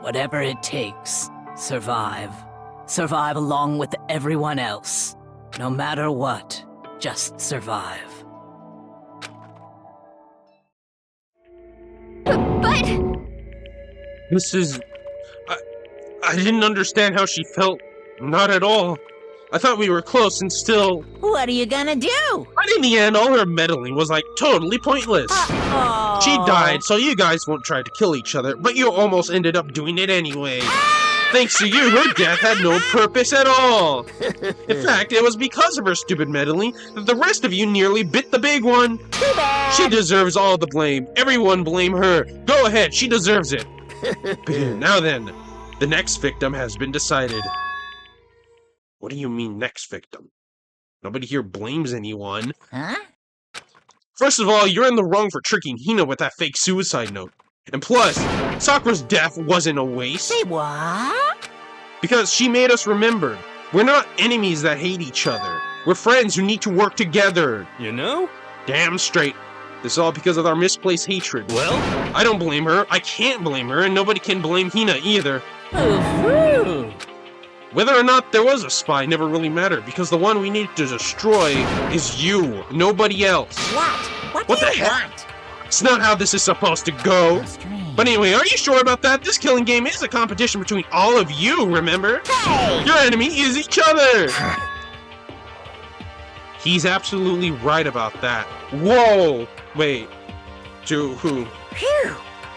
whatever it takes, survive. Survive along with everyone else. No matter what, just survive. But... This is... I didn't understand how she felt. Not at all. I thought we were close and still... What are you gonna do? But in the end, all her meddling was like totally pointless. She died, so you guys won't try to kill each other, but you almost ended up doing it anyway. Thanks to you, her death had no purpose at all. In fact, it was because of her stupid meddling that the rest of you nearly bit the big one. Too bad. She deserves all the blame. Everyone blame her. Go ahead, she deserves it. Now then, the next victim has been decided. What do you mean, next victim? Nobody here blames anyone. Huh? First of all, you're in the wrong for tricking Hina with that fake suicide note. And plus, Sakura's death wasn't a waste. Say what? Because she made us remember. We're not enemies that hate each other. We're friends who need to work together. You know? Damn straight. This is all because of our misplaced hatred. Well? I don't blame her, I can't blame her, and nobody can blame Hina either. Ooh. Whether or not there was a spy never really mattered, because the one we need to destroy is you, nobody else. What? What do the you heck? want? It's not how this is supposed to go. Strange. But anyway, are you sure about that? This killing game is a competition between all of you, remember? Hey! Your enemy is each other! He's absolutely right about that. Whoa! Wait. To who? Phew.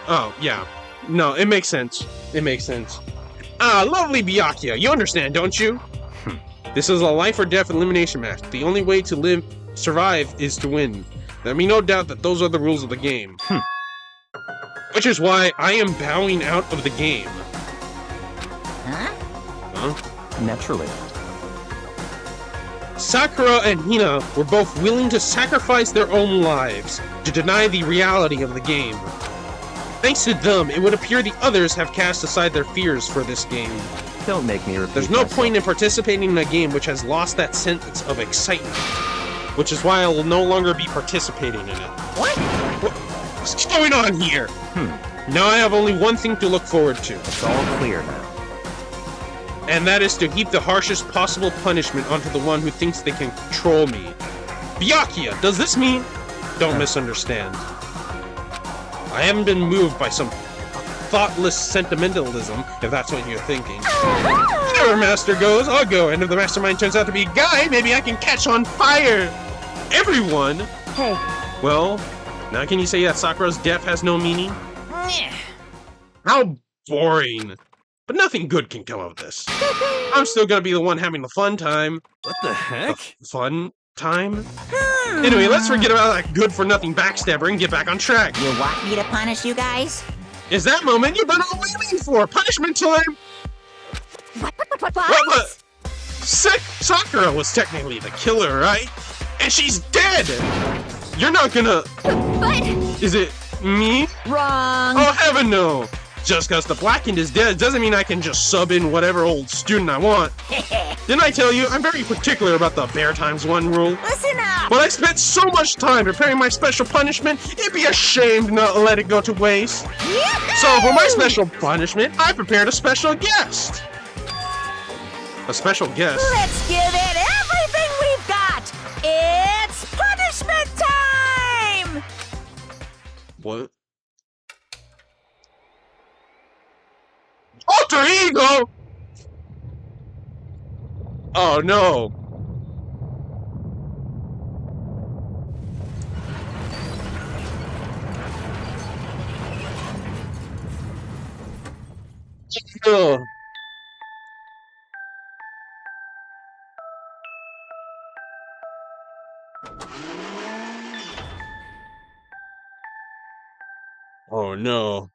Oh, yeah. No, it makes sense. It makes sense. Ah, lovely Byakuya, you understand, don't you? This is a life or death elimination match. The only way to survive is to win. There be no doubt that those are the rules of the game. Which is why I am bowing out of the game. Huh? Huh? Naturally. Sakura and Hina were both willing to sacrifice their own lives to deny the reality of the game. Thanks to them, it would appear the others have cast aside their fears for this game. Don't make me repeat There's no myself. point in participating in a game which has lost that sense of excitement. Which is why I will no longer be participating in it. What's going on here? Now I have only one thing to look forward to. It's all clear now. And that is to heap the harshest possible punishment onto the one who thinks they can control me. Byakuya, does this mean? Don't misunderstand. I haven't been moved by some thoughtless sentimentalism, if that's what you're thinking. Wherever Master goes, I'll go, and if the mastermind turns out to be a guy, maybe I can catch on fire! Everyone! Hey, Well, now can you say that Sakura's death has no meaning? Nyeh. How boring! But nothing good can come of this. I'm still gonna be the one having the fun time. What the heck? Fun time? Anyway, let's forget about that good-for-nothing backstabber and get back on track. You want me to punish you guys? Is that moment you've been all waiting for? Punishment time? What? Sakura was technically the killer, right? And she's dead! You're not gonna... But Is it me? Wrong. Oh, heaven no! Just because the Blackened is dead doesn't mean I can just sub in whatever old student I want. Didn't I tell you, I'm very particular about the bear times one rule? Listen up. But I spent so much time preparing my special punishment, it'd be a shame to not let it go to waste. So for my special punishment, I prepared a special guest. A special guest? Let's give it everything we've got. It's punishment time. What? Alter ego! Oh no. Ugh. Oh no.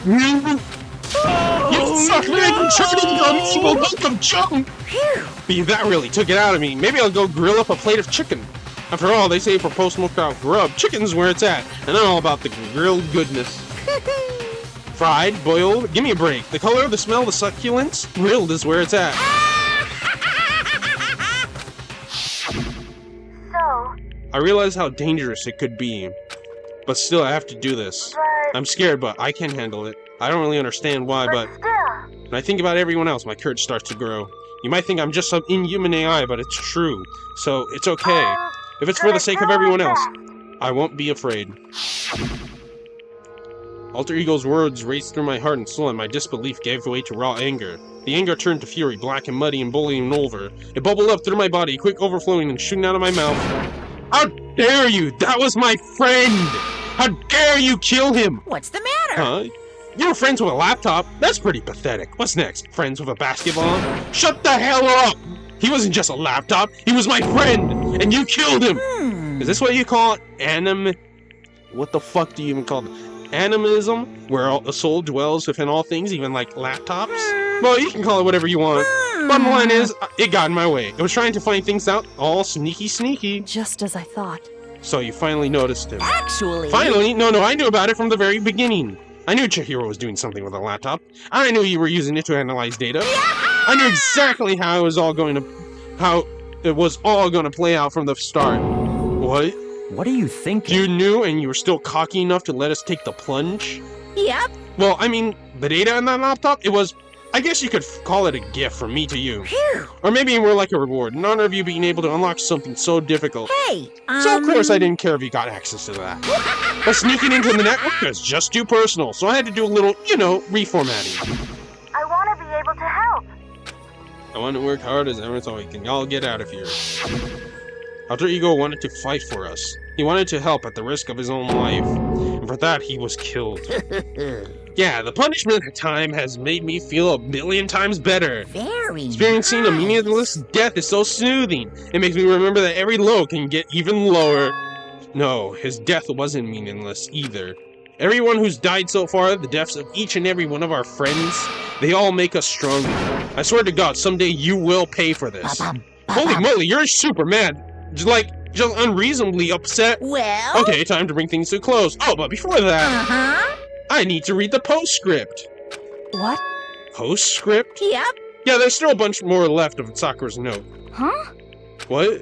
You suck, man! Churning on evil bulk of junk! But that really took it out of me. Maybe I'll go grill up a plate of chicken. After all, they say for post-smoked out grub, chicken's where it's at, and I'm all about the grilled goodness. Fried, boiled, give me a break. The color, the smell, the succulence, grilled is where it's at. so, I realize how dangerous it could be, but still I have to do this. I'm scared, but I can handle it. I don't really understand why, but when I think about everyone else, my courage starts to grow. You might think I'm just some inhuman AI, but it's true. So, it's okay. If it's for the sake of everyone else, I won't be afraid. Alter Ego's words raced through my heart and soul, and my disbelief gave way to raw anger. The anger turned to fury, black and muddy and boiling over. It bubbled up through my body, quick overflowing and shooting out of my mouth. How dare you! That was my friend! How dare you kill him! What's the matter? Huh? You were friends with a laptop? That's pretty pathetic. What's next? Friends with a basketball? Shut the hell up! He wasn't just a laptop, he was my friend! And you killed him! Is this what you call what the fuck do you even call it? Animism? Where the soul dwells within all things, even like laptops? Well, you can call it whatever you want. Bottom line is, it got in my way. I was trying to find things out, all sneaky. Just as I thought. So you finally noticed him. Actually... Finally? No, I knew about it from the very beginning. I knew Chihiro was doing something with a laptop. I knew you were using it to analyze data. I knew exactly how it was all going to play out from the start. What? What are you thinking? You knew, and you were still cocky enough to let us take the plunge? Yep. Well, I mean, the data in that laptop, it was... I guess you could call it a gift from me to you. Phew. Or maybe more like a reward, in honor of you being able to unlock something so difficult. Hey, So of course I didn't care if you got access to that. But sneaking into the network was just too personal, so I had to do a little, reformatting. I want to be able to help. I want to work hard as ever so we can all get out of here. Alter Ego wanted to fight for us. He wanted to help at the risk of his own life. And for that, he was killed. Yeah, the punishment time has made me feel a million times better. Very Experiencing a meaningless death is so soothing. It makes me remember that every low can get even lower. No, his death wasn't meaningless either. Everyone who's died so far, the deaths of each and every one of our friends, they all make us stronger. I swear to God, someday you will pay for this. Holy moly, you're super mad. Just unreasonably upset. Well... Okay, time to bring things to a close. Oh, but before that, I need to read the postscript. What? Postscript? Yep. Yeah, there's still a bunch more left of Sakura's note. Huh? What?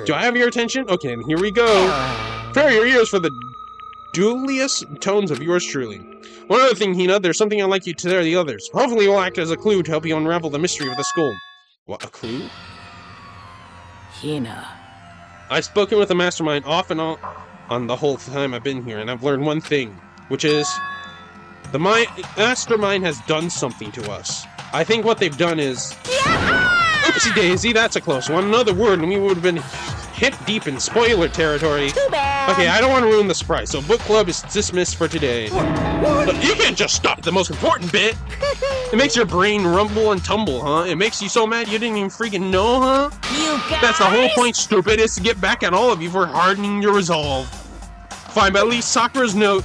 Do I have your attention? Okay, and here we go. Prepare your ears for the duliest tones of yours truly. One other thing, Hina, there's something I'd like you to tell the others. Hopefully it will act as a clue to help you unravel the mystery of the school. What, a clue? Hina. I've spoken with the mastermind off and on the whole time I've been here, and I've learned one thing, which is the mastermind has done something to us. I think what they've done is... Oopsie daisy, that's a close one. Another word and we would have been hip deep in spoiler territory. Too bad. Okay, I don't want to ruin the surprise, so book club is dismissed for today. But you can't just stop the most important bit. It makes your brain rumble and tumble, huh? It makes you so mad you didn't even freaking know, huh? You guys... That's the whole point, stupid, is to get back at all of you for hardening your resolve. Fine, but at least Sakura's note.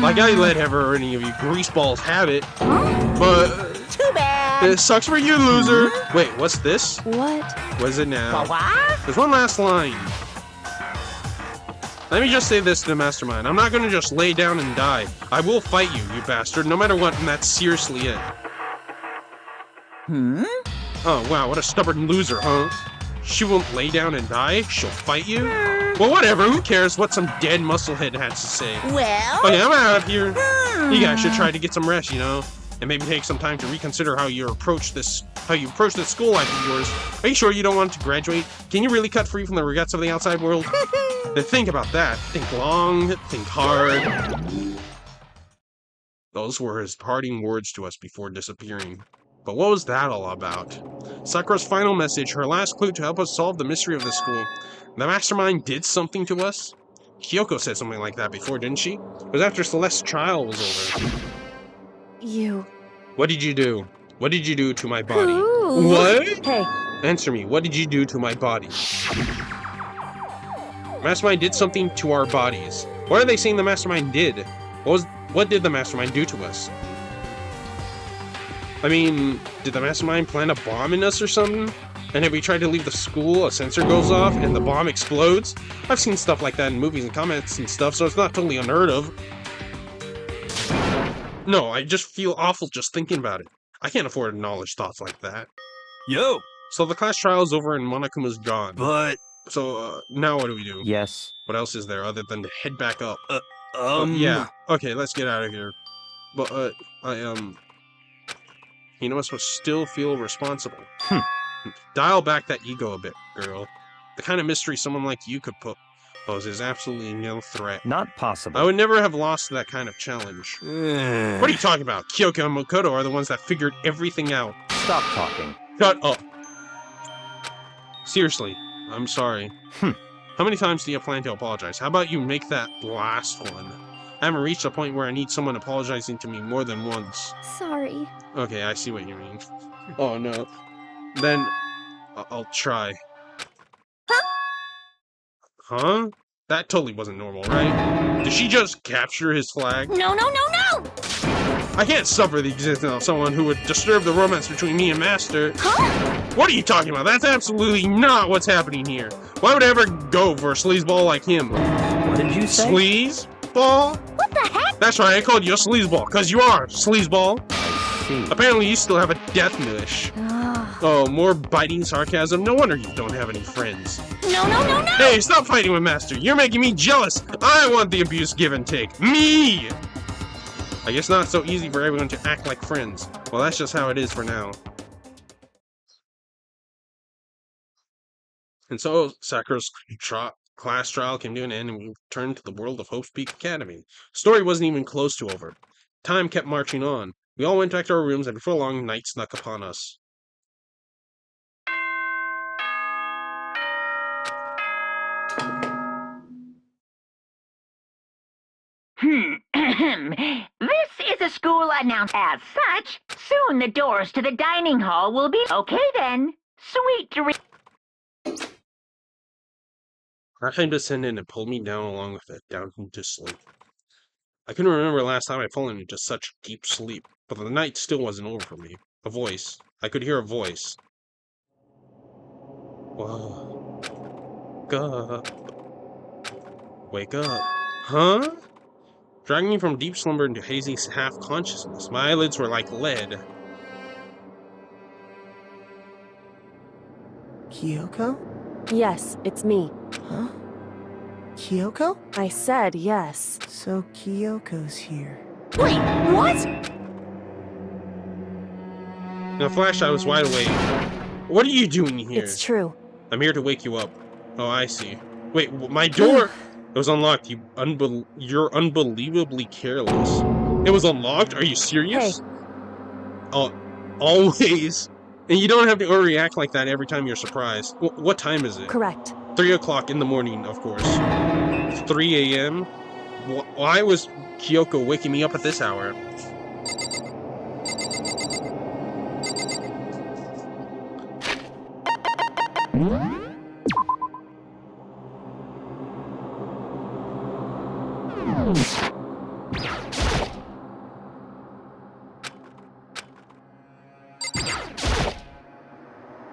Like I let ever or any of you greaseballs have it. But... Too bad. It sucks for you, loser. Wait, what's this? What? What is it now? What? There's one last line. Let me just say this to the mastermind. I'm not gonna just lay down and die. I will fight you, you bastard, no matter what, and that's seriously it. Oh, wow, what a stubborn loser, huh? She won't lay down and die? She'll fight you? Well, whatever, who cares what some dead musclehead has to say? Well... Okay, I'm out of here. You guys should try to get some rest, and maybe take some time to reconsider how you approach this school life of yours. Are you sure you don't want to graduate? Can you really cut free from the regrets of the outside world? Then think about that. Think long, think hard. Those were his parting words to us before disappearing. But what was that all about? Sakura's final message, her last clue to help us solve the mystery of the school. The mastermind did something to us? Kyoko said something like that before, didn't she? It was after Celeste's trial was over. You... What did you do? What did you do to my body? Ooh. What? Hey, Answer me, what did you do to my body? Mastermind did something to our bodies. What are they saying the mastermind did? What did the mastermind do to us? I mean, did the mastermind plant a bomb in us or something? And if we try to leave the school, a sensor goes off and the bomb explodes? I've seen stuff like that in movies and comics and stuff, so it's not totally unheard of. No, I just feel awful just thinking about it. I can't afford to acknowledge thoughts like that. Yo, So the class trial is over and Monokuma's gone. but So, now what do we do? Yes. What else is there other than to head back up? Yeah. Okay, let's get out of here. But, you must still feel responsible. Dial back that ego a bit, girl. The kind of mystery someone like you could pose is absolutely no threat. Not possible. I would never have lost that kind of challenge. What are you talking about? Kyoko and Makoto are the ones that figured everything out. Stop talking. Shut up. Seriously, I'm sorry. How many times do you plan to apologize? How about you make that last one? I haven't reached a point where I need someone apologizing to me more than once. Sorry. Okay, I see what you mean. Oh no. Then, I'll try. Huh? That totally wasn't normal, right? Did she just capture his flag? No, no, no, no! I can't suffer the existence of someone who would disturb the romance between me and Master. Huh? What are you talking about? That's absolutely not what's happening here. Why would I ever go for a sleazeball like him? What did you say? Sleazeball? What the heck? That's right, I called you a sleazeball, because you are, sleazeball. I see. Apparently you still have a death wish. Oh, more biting sarcasm? No wonder you don't have any friends. No, no, no, no! Hey, stop fighting with Master. You're making me jealous. I want the abuse give and take. Me! I guess not so easy for everyone to act like friends. Well, that's just how it is for now. And so, Sakura's class trial came to an end and we returned to the world of Hope's Peak Academy. The story wasn't even close to over. Time kept marching on. We all went back to our rooms and before long, night snuck upon us. This is a school announcement. As such, soon the doors to the dining hall will be... Okay then. Sweet dreams. I came descended and pulled me down along with it, down into sleep. I couldn't remember the last time I'd fallen into such deep sleep, but the night still wasn't over for me. A voice. I could hear a voice. Whoa. Wake up. Wake up. Huh? Dragging me from deep slumber into hazy half-consciousness. My eyelids were like lead. Kyoko? Yes, it's me. Huh? Kyoko? I said yes. So Kyoko's here. Wait, what? In a flash, I was wide awake. What are you doing here? It's true. I'm here to wake you up. Oh, I see. Wait, my door... It was unlocked. You're unbelievably careless. It was unlocked? Are you serious? Hey. Oh, always. And you don't have to overreact like that every time you're surprised. What time is it? Correct. 3 o'clock in the morning, of course. 3 a.m.? Why was Kyoko waking me up at this hour?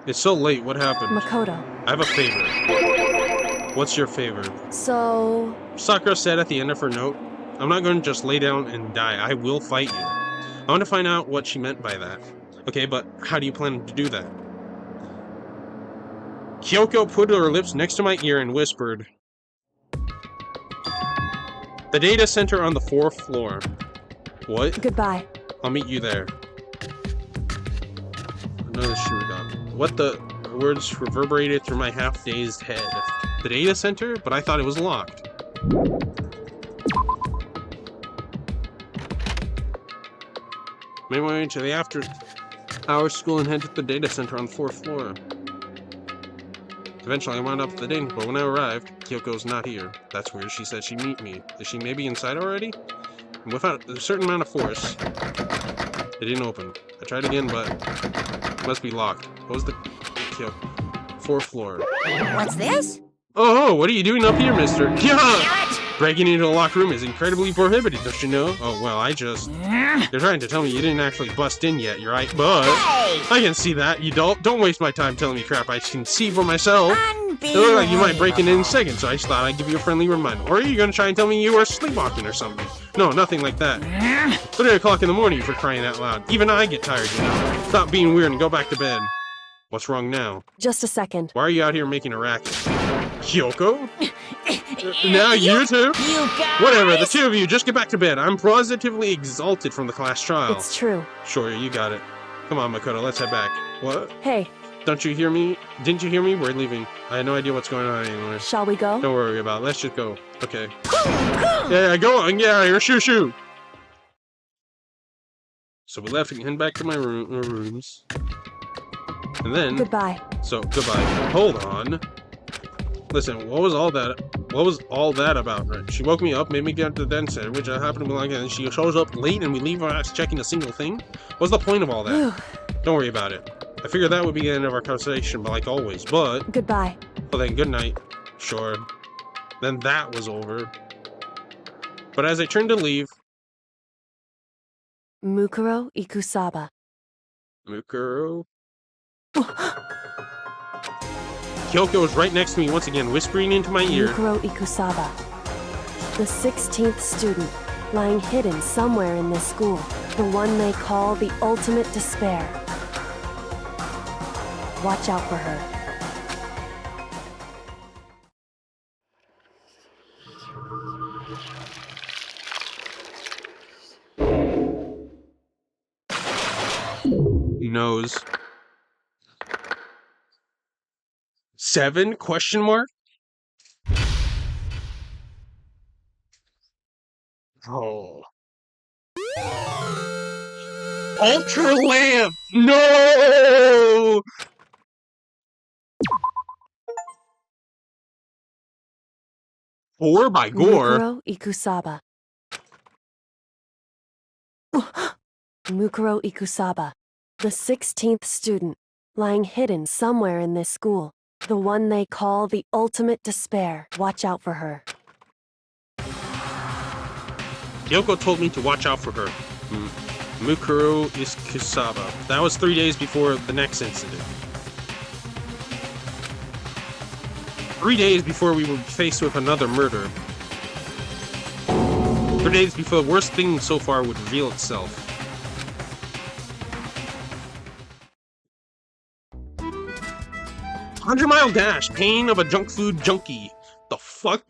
It's so late, what happened? Makoto. I have a favor. What's your favor? So... Sakura said at the end of her note, I'm not going to just lay down and die, I will fight you. I want to find out what she meant by that. Okay, but how do you plan to do that? Kyoko put her lips next to my ear and whispered, the data center on the 4th floor. What? Goodbye. I'll meet you there. Another shuridan. What the... Her words reverberated through my half-dazed head. The data center? But I thought it was locked. Made my way to the after-hours school and headed to the data center on the 4th floor. Eventually, I wound up at the data, but when I arrived, Kyoko's not here. That's weird. She said she'd meet me. Is she maybe inside already? And without a certain amount of force, it didn't open. I tried again, but it must be locked. What was the... Kyoko? 4th floor. What's this? Oh, what are you doing up here, mister? Yeah! Damn it! Breaking into a locked room is incredibly prohibited, don't you know? Oh, well, I just... You're trying to tell me you didn't actually bust in yet, you're right, but... Hey! I can see that, you don't waste my time telling me crap I can see for myself. It Unbelievable. looked like you might break in a second, so I just thought I'd give you a friendly reminder. Or are you gonna try and tell me you were sleepwalking or something? No, nothing like that. 3 o'clock in the morning for crying out loud. Even I get tired, you know. Stop being weird and go back to bed. What's wrong now? Just a second. Why are you out here making a racket? Kyoko? Now you two? You guys! Whatever, the two of you, just get back to bed. I'm positively exalted from the class trial. It's true. Sure, you got it. Come on, Makoto, let's head back. What? Hey, Don't you hear me? Didn't you hear me? We're leaving. I had no idea what's going on anywhere. shall we go? Don't worry about it. Let's just go. Okay. Yeah, go on. Yeah, you're shoo-shoo. So we left and head back to my rooms. And then... Goodbye. So, goodbye. Hold on. Listen, what was all that? What was all that about? Right? She woke me up, made me get up to the den center, which I happened to be like, and she shows up late and we leave without checking a single thing? What's the point of all that? Don't worry about it. I figured that would be the end of our conversation, but like always, but... Goodbye. Well then, good night. Sure. Then that was over. But as I turned to leave... Mukuro Ikusaba. Mukuro? Kyoko was right next to me once again, whispering into my ear. Mukuro Ikusaba. The 16th student, lying hidden somewhere in this school. The one they call the ultimate despair. Watch out for her. Knows. 7? Question mark? Oh. Ultra Lamp! No! Or by Gore. Mukuro Ikusaba. Mukuro Ikusaba. The 16th student, lying hidden somewhere in this school. The one they call the ultimate despair. Watch out for her. Kyoko told me to watch out for her. Mukuro Ikusaba. That was 3 days before the next incident. 3 days before we were faced with another murder. 3 days before the worst thing so far would reveal itself. "100-mile dash, pain of a junk food junkie." The fuck?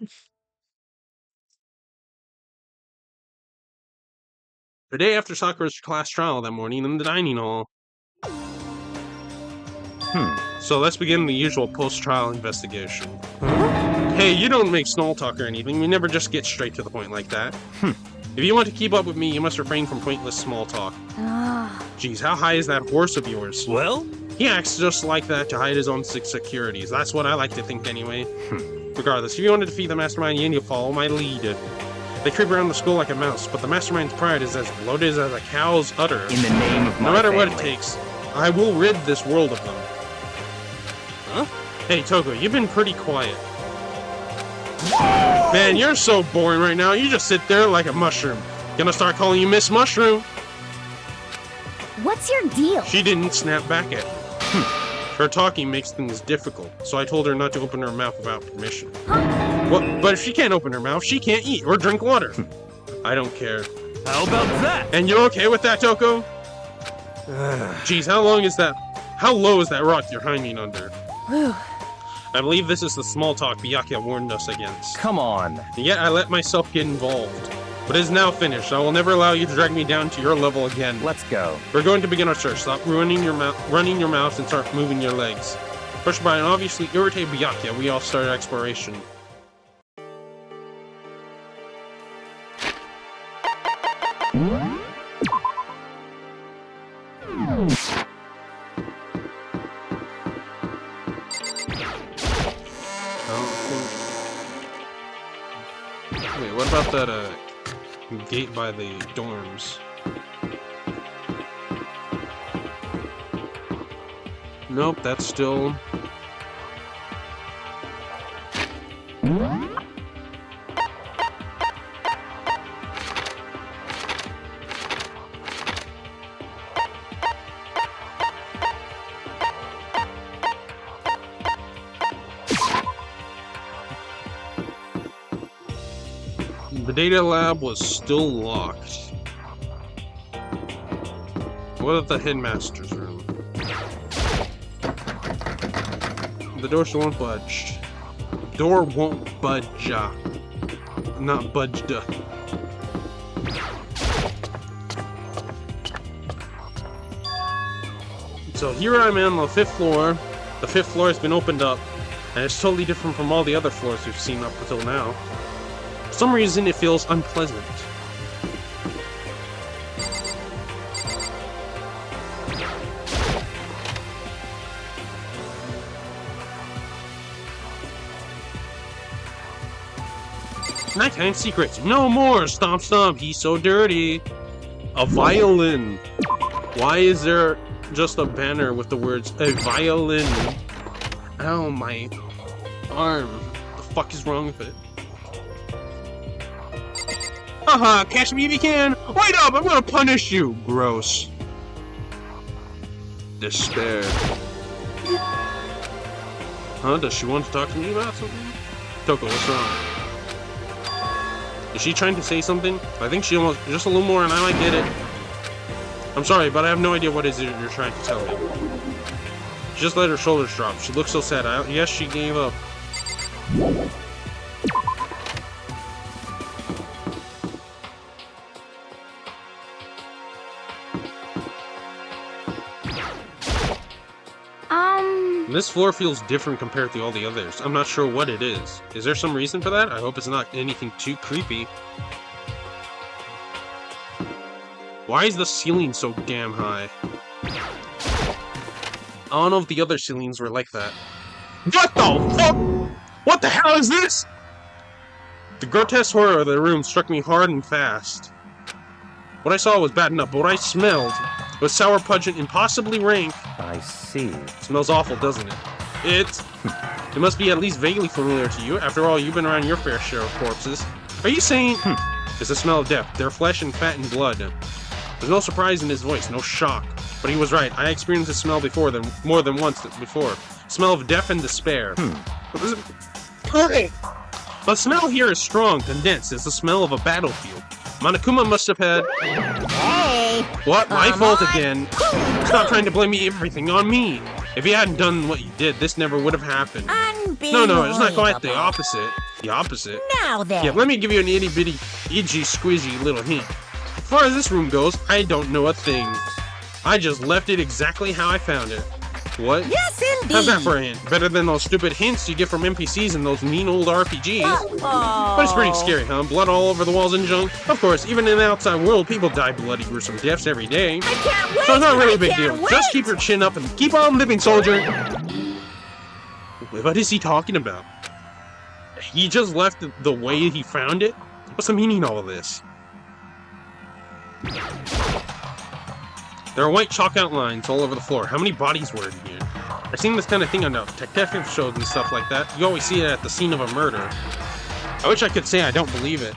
The day after Sakura's class trial that morning in the dining hall. So let's begin the usual post-trial investigation. Hey, you don't make small talk or anything. We never just get straight to the point like that. If you want to keep up with me, you must refrain from pointless small talk. Geez, how high is that horse of yours? Well? He acts just like that to hide his own securities. That's what I like to think anyway. Regardless, if you want to defeat the mastermind, you need to follow my lead. They creep around the school like a mouse, but the mastermind's pride is as bloated as a cow's udder. In the name of No matter what it takes, I will rid this world of them. Huh? Hey, Toko, you've been pretty quiet. Man, you're so boring right now. You just sit there like a mushroom. Gonna start calling you Miss Mushroom. What's your deal? She didn't snap back at me. Her talking makes things difficult, so I told her not to open her mouth without permission. What? But if she can't open her mouth, she can't eat or drink water. I don't care. How about that? And you're okay with that, Toko? Geez, how long is that? How low is that rock you're hiding under? I believe this is the small talk Byakuya warned us against. Come on. And yet I let myself get involved. But it is now finished. I will never allow you to drag me down to your level again. Let's go. We're going to begin our search. Stop running your mouth and start moving your legs. Pushed by an obviously irritated Byakuya, we all started exploration. Wait, what about that gate by the dorms? Nope, that's still... The data lab was still locked. What about the headmaster's room? The door still won't budge. door won't budge. Not budged. So here I'm on the 5th floor. The 5th floor has been opened up, and it's totally different from all the other floors we've seen up until now. For some reason, it feels unpleasant. Nighttime secrets. No more! Stomp stomp, he's so dirty. A violin. Why is there just a banner with the words a violin? Ow, my arm. What the fuck is wrong with it? Haha, catch me if you can! Wait up, I'm gonna punish you! Gross. Despair. Huh? Does she want to talk to me about something? Toko, what's wrong? Is she trying to say something? I think she almost... just a little more and I might get it. I'm sorry, but I have no idea what is it you're trying to tell me. She just let her shoulders drop. She looks so sad. I guess she gave up. This floor feels different compared to all the others. I'm not sure what it is. Is there some reason for that? I hope it's not anything too creepy. Why is the ceiling so damn high? I don't know if the other ceilings were like that. What the fuck? What the hell is this? The grotesque horror of the room struck me hard and fast. What I saw was bad enough, but what I smelled was sour, pungent, impossibly rank. I see. It smells awful, doesn't it? It must be at least vaguely familiar to you. After all, you've been around your fair share of corpses. Are you saying... It's the smell of death. Their flesh and fat and blood. There's no surprise in his voice, no shock. But he was right. I experienced the smell before, more than once before. Smell of death and despair. The smell here is strong, condensed. It's the smell of a battlefield. Monokuma must have had... Hey! What? My fault again. Stop trying to blame everything on me. If you hadn't done what you did, this never would have happened. No, it's not quite the opposite. The opposite. Now then. Yeah, let me give you an itty-bitty, itchy, squishy little hint. As far as this room goes, I don't know a thing. I just left it exactly how I found it. What? Yes, indeed. How's that for a hint? Better than those stupid hints you get from NPCs in those mean old RPGs. Oh. But it's pretty scary, huh? Blood all over the walls and junk. Of course, even in the outside world, people die bloody, gruesome deaths every day. I can't wait. So it's not really a big deal. Just keep your chin up and keep on living, soldier. What is he talking about? He just left the way he found it? What's the meaning of all of this? There are white chalk outlines all over the floor. How many bodies were in here? I've seen this kind of thing on detective shows and stuff like that. You always see it at the scene of a murder. I wish I could say I don't believe it.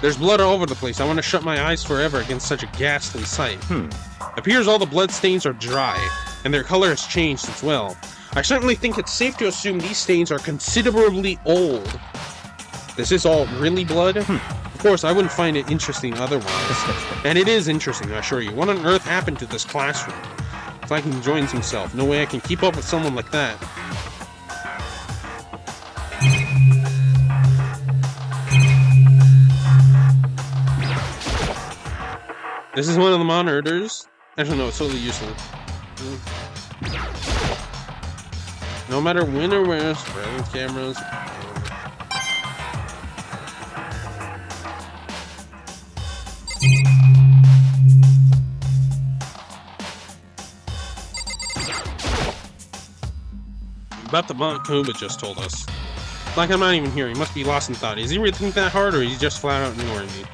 There's blood all over the place. I want to shut my eyes forever against such a ghastly sight. Appears all the blood stains are dry, and their color has changed as well. I certainly think it's safe to assume these stains are considerably old. This is all really blood? Of course, I wouldn't find it interesting otherwise. And it is interesting, I assure you. What on earth happened to this classroom? It's like he joins himself. No way I can keep up with someone like that. This is one of the monitors. Actually, no, it's totally useless. No matter when or where, surveillance cameras. About the Monokuma just told us. Like I'm not even here. He must be lost in thought. Is he really thinking that hard, or is he just flat out ignoring me?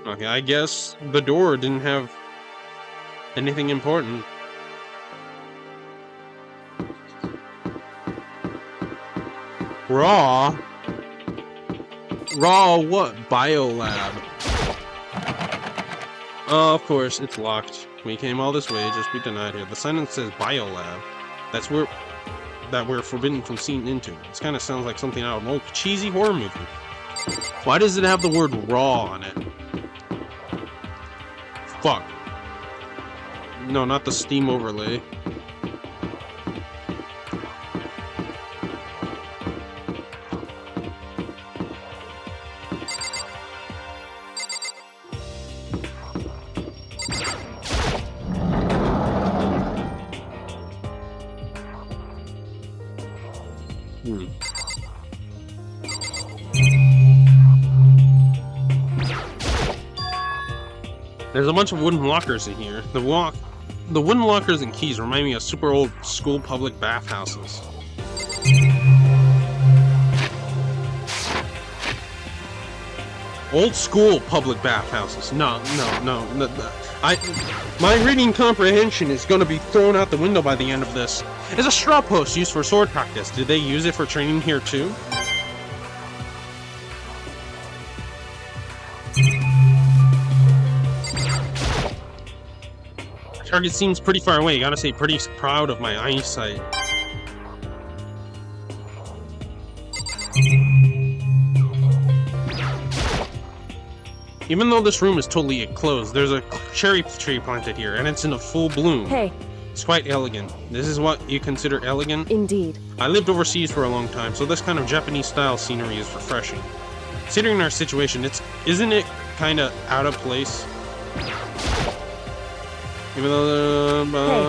Okay, I guess the door didn't have anything important. Raw what? Biolab. Oh, of course, it's locked. We came all this way, just be denied here. The sign says Biolab. That's where we're forbidden from seeing into. This kind of sounds like something out of an old cheesy horror movie. Why does it have the word raw on it? Fuck. No, not the Steam overlay. There's a bunch of wooden lockers in here. The wooden lockers and keys remind me of super old school public bathhouses. Old school public bathhouses. No. My reading comprehension is going to be thrown out the window by the end of this. It's a straw post used for sword practice. Did they use it for training here too? Target seems pretty far away. Gotta say, pretty proud of my eyesight. Even though this room is totally enclosed, there's a cherry tree planted here, and it's in a full bloom. Hey. It's quite elegant. This is what you consider elegant? Indeed. I lived overseas for a long time, so this kind of Japanese-style scenery is refreshing. Considering our situation, isn't it kind of out of place? Even though monitor.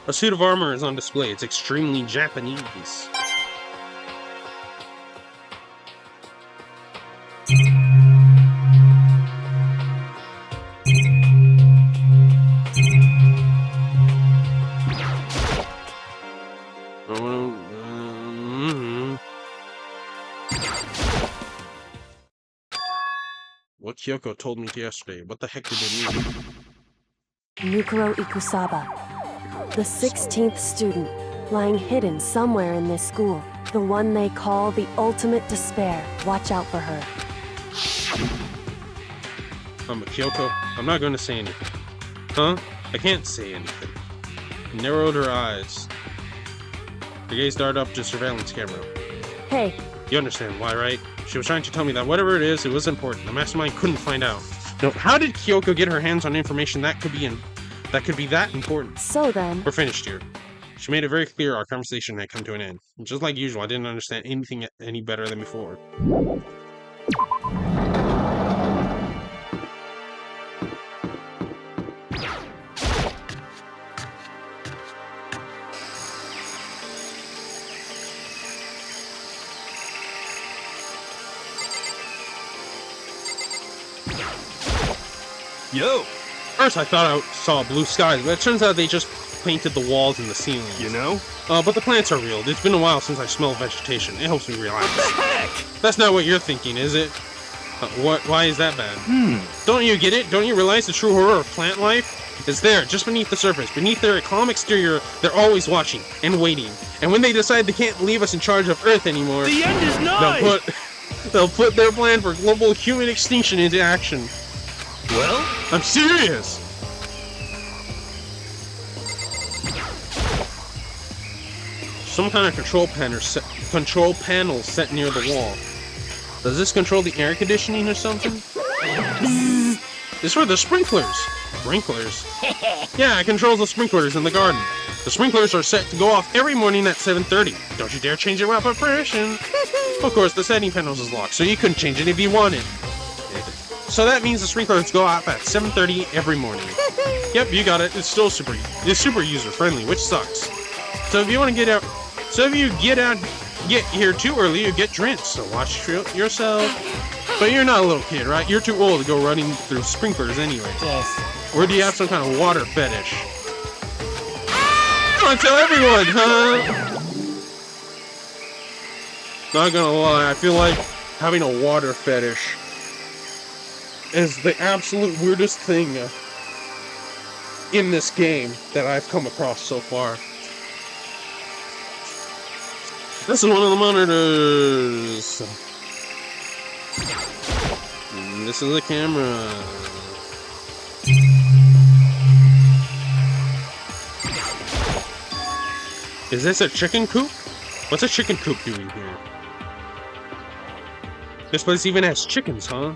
A suit of armor is on display. It's extremely Japanese. What Kyoko told me yesterday. What the heck did it mean? Mikuro Ikusaba, the 16th student, lying hidden somewhere in this school. The one they call the ultimate despair. Watch out for her. Kyoko, I'm not going to say anything. Huh? I can't say anything. She narrowed her eyes. Her gaze darted up to the surveillance camera. Hey. You understand why, right? She was trying to tell me that whatever it is, it was important. The mastermind couldn't find out. No, how did Kyoko get her hands on information that could be that important? So then... We're finished here. She made it very clear our conversation had come to an end. Just like usual, I didn't understand anything any better than before. Yo! First I thought I saw blue skies, but it turns out they just painted the walls and the ceilings. You know? But the plants are real. It's been a while since I smelled vegetation. It helps me relax. What the heck? That's not what you're thinking, is it? Why is that bad? Don't you get it? Don't you realize the true horror of plant life? It's there, just beneath the surface. Beneath their calm exterior, they're always watching and waiting. And when they decide they can't leave us in charge of Earth anymore, the end is nigh! They'll put their plan for global human extinction into action. Well? I'm serious! Some kind of control panel set near the wall. Does this control the air conditioning or something? It's for the sprinklers. Sprinklers? Yeah, it controls the sprinklers in the garden. The sprinklers are set to go off every morning at 7:30. Don't you dare change it without my permission. Of course, the setting panel is locked, so you couldn't change it if you wanted. So that means the sprinklers go off at 7:30 every morning. Yep, you got it. It's super user-friendly, which sucks. So if you want to get here too early, you get drenched. So watch yourself. But you're not a little kid, right? You're too old to go running through sprinklers anyway. Yes. Or do you have some kind of water fetish? You want to tell everyone, huh? Not gonna lie, I feel like having a water fetish is the absolute weirdest thing in this game that I've come across so far. This is one of the monitors. And this is the camera. Is this a chicken coop? What's a chicken coop doing here? This place even has chickens, huh?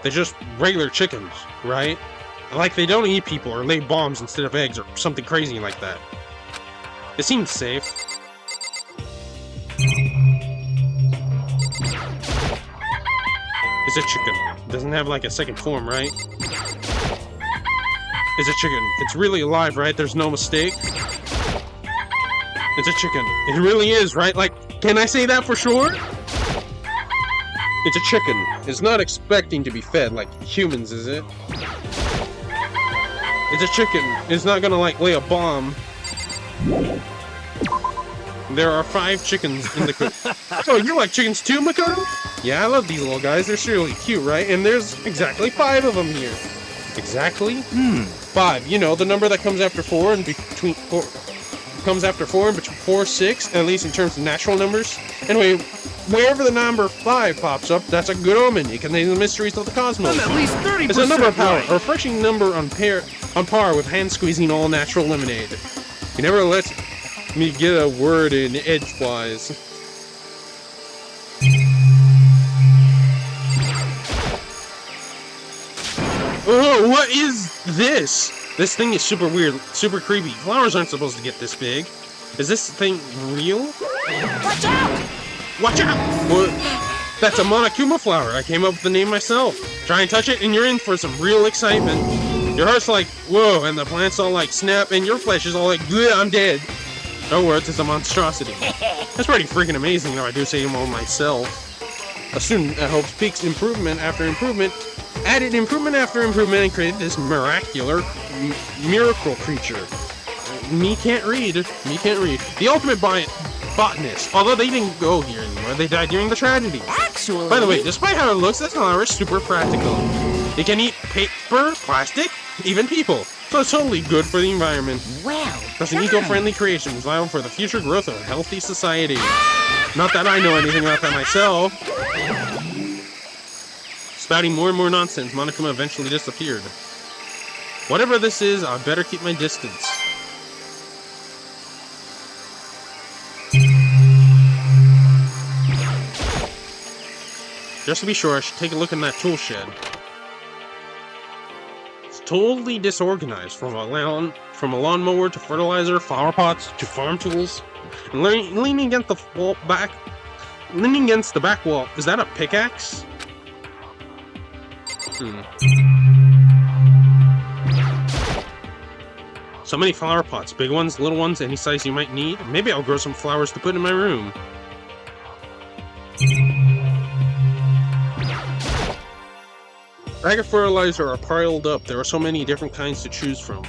They're just regular chickens, right? Like they don't eat people or lay bombs instead of eggs or something crazy like that. It seems safe. It's a chicken. Doesn't have like a second form, right? It's a chicken. It's really alive, right? There's no mistake. It's a chicken. It really is, right? Like, can I say that for sure? It's a chicken. It's not expecting to be fed like humans, is it? It's a chicken. It's not gonna, like, lay a bomb. There are 5 chickens in the coop. Oh, you like chickens too, Makoto? Yeah, I love these little guys. They're really cute, right? And there's exactly 5 of them here. Exactly? 5. You know, the number that comes after 4 and between 4... comes after 4 and between 4, 6, at least in terms of natural numbers. Anyway, wherever the number 5 pops up, that's a good omen. It contains the mysteries of the cosmos. I'm at least 30% It's a number of power, right. a refreshing number on par with hand-squeezing all natural lemonade. You never let me get a word in edgewise. Oh, what is this? This thing is super weird, super creepy. Flowers aren't supposed to get this big. Is this thing real? Watch out! Watch out! What? That's a Monokuma flower. I came up with the name myself. Try and touch it and you're in for some real excitement. Your heart's like, whoa, and the plant's all like, snap, and your flesh is all like, bleh, I'm dead. No words, it's a monstrosity. That's pretty freaking amazing, though I do say so myself. A student at Hope's Peaks improvement after improvement, added improvement after improvement, and created this miracle creature. Me can't read. Me can't read. The ultimate botanist. Although they didn't go here anymore, they died during the tragedy. Actually... By the way, despite how it looks, this flower is super practical. It can eat paper, plastic, even people. So it's totally good for the environment. Well, That's an eco-friendly creation vital for the future growth of a healthy society. Not that I know anything about that myself. Spouting more and more nonsense, Monokuma eventually disappeared. Whatever this is, I better keep my distance. Just to be sure, I should take a look in that tool shed. It's totally disorganized, from a lawnmower to fertilizer, flower pots to farm tools. And leaning against the back wall, is that a pickaxe? So many flower pots, big ones, little ones, any size you might need. Maybe I'll grow some flowers to put in my room. Bag of fertilizer are piled up. There are so many different kinds to choose from.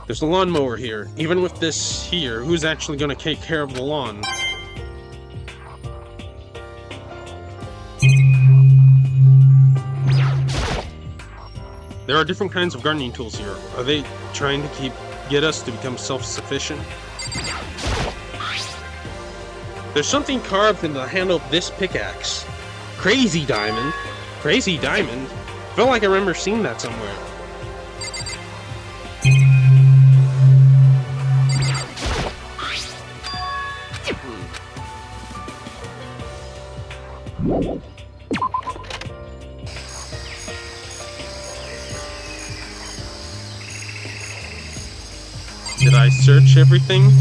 There's a lawnmower here. Even with this here, who's actually going to take care of the lawn? There are different kinds of gardening tools here. Are they trying to get us to become self-sufficient? There's something carved in the handle of this pickaxe. Crazy diamond. Crazy diamond? I feel like I remember seeing that somewhere. Did I search everything?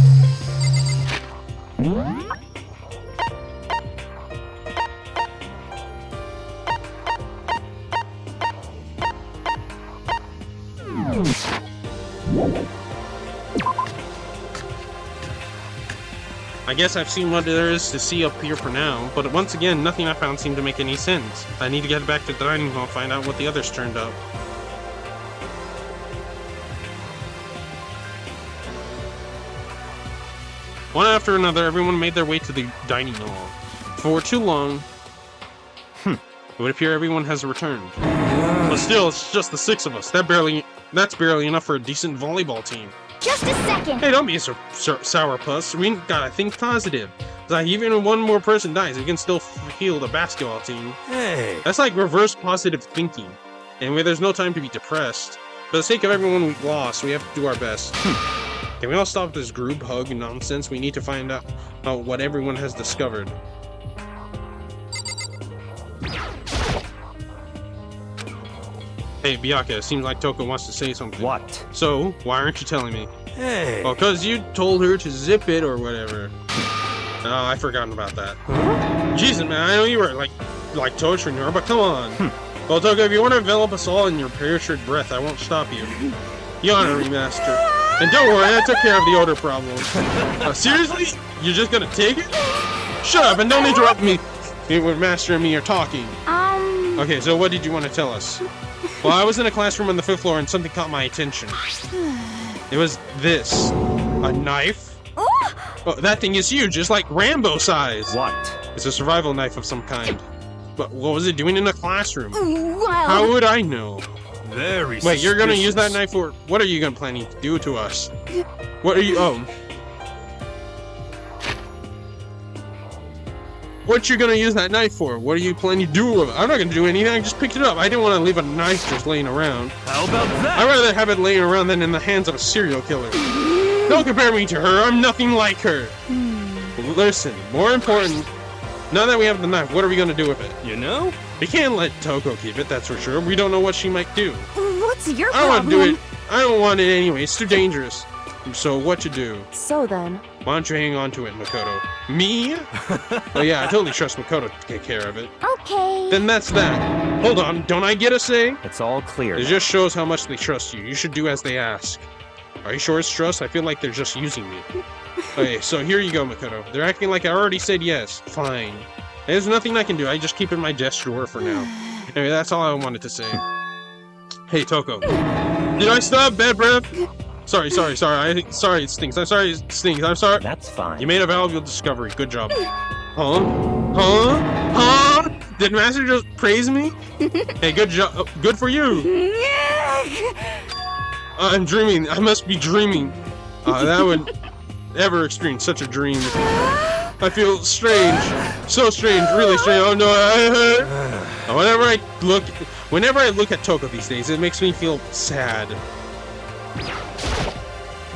I guess I've seen what there is to see up here for now, but once again, nothing I found seemed to make any sense. I need to get back to the dining hall and find out what the others turned up. One after another, everyone made their way to the dining hall. For too long, it would appear everyone has returned. But still, it's just the 6 of us. That's barely enough for a decent volleyball team. Just a second! Hey, don't be so sourpuss. We gotta think positive. Like, even if one more person dies, we can still field a basketball team. Hey! That's like reverse positive thinking. And where there's no time to be depressed. For the sake of everyone we've lost, we have to do our best. Can we all stop this group hug nonsense? We need to find out what everyone has discovered. Hey, Byakuya, it seems like Toko wants to say something. What? So, why aren't you telling me? Hey. Well, because you told her to zip it or whatever. Oh, I forgotten about that. Jesus, man, I know you were like torturing her, but come on. Well, Toko, if you want to envelop us all in your parachute breath, I won't stop you. You honor me, Master. And don't worry, I took care of the odor problem. Seriously? You're just gonna take it? Shut up and don't interrupt me when Master and me are talking. Okay, so what did you want to tell us? Well, I was in a classroom on the 5th floor and something caught my attention. It was this. A knife? Oh, that thing is huge, it's like Rambo size. What? It's a survival knife of some kind. But what was it doing in the classroom? Well, How would I know? Very Wait, you're gonna use that suspicious. knife for... What are you gonna planning to do to us? What are you... Oh. What you gonna use that knife for? What are you planning to do with it? I'm not gonna do anything, I just picked it up. I didn't want to leave a knife just laying around. How about that? I'd rather have it laying around than in the hands of a serial killer. Don't compare me to her, I'm nothing like her. Listen, more important, now that we have the knife, what are we gonna do with it? You know? We can't let Toko keep it, that's for sure. We don't know what she might do. what's your I don't want problem? to do it. I don't want it anyway, it's too dangerous. So what you do? So then, Why don't you hang on to it, Makoto? Me? Oh yeah, I totally trust Makoto to take care of it. Okay. Then that's that. Hold on, don't I get a say? It's all clear. It just shows how much they trust you. You should do as they ask. Are you sure it's trust? I feel like they're just using me. Okay, so here you go, Makoto. They're acting like I already said yes. Fine. There's nothing I can do. I just keep it in my desk drawer for now. Anyway, that's all I wanted to say. Hey, Toko. Did I stop bad breath? Sorry, sorry, it stinks. I'm sorry, it stinks. I'm sorry. That's fine. You made a valuable discovery. Good job. Huh? Huh? Huh? Did Master just praise me? Hey, good job. Good for you. I'm dreaming. I must be dreaming. That would ever experience such a dream. I feel strange. So strange. Really strange. Oh no. Whenever I look at Toko these days, it makes me feel sad.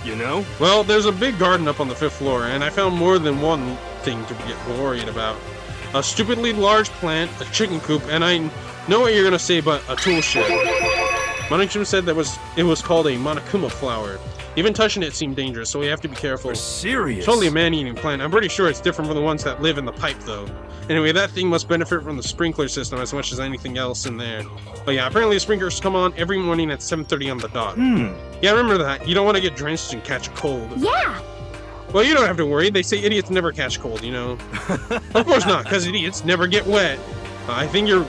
You know? Well, there's a big garden up on the 5th floor, and I found more than one thing to get worried about. A stupidly large plant, a chicken coop, and I know what you're gonna say, but a tool shed. Monokuma said that it was called a Monokuma flower. Even touching it seemed dangerous, so we have to be careful. You're serious? Totally a man-eating plant. I'm pretty sure it's different from the ones that live in the pipe, though. Anyway, that thing must benefit from the sprinkler system as much as anything else in there. But yeah, apparently the sprinklers come on every morning at 7:30 on the dot. Yeah, remember that. You don't want to get drenched and catch a cold. Yeah. Well, you don't have to worry. They say idiots never catch cold, you know? Of course not, because idiots never get wet. I think you're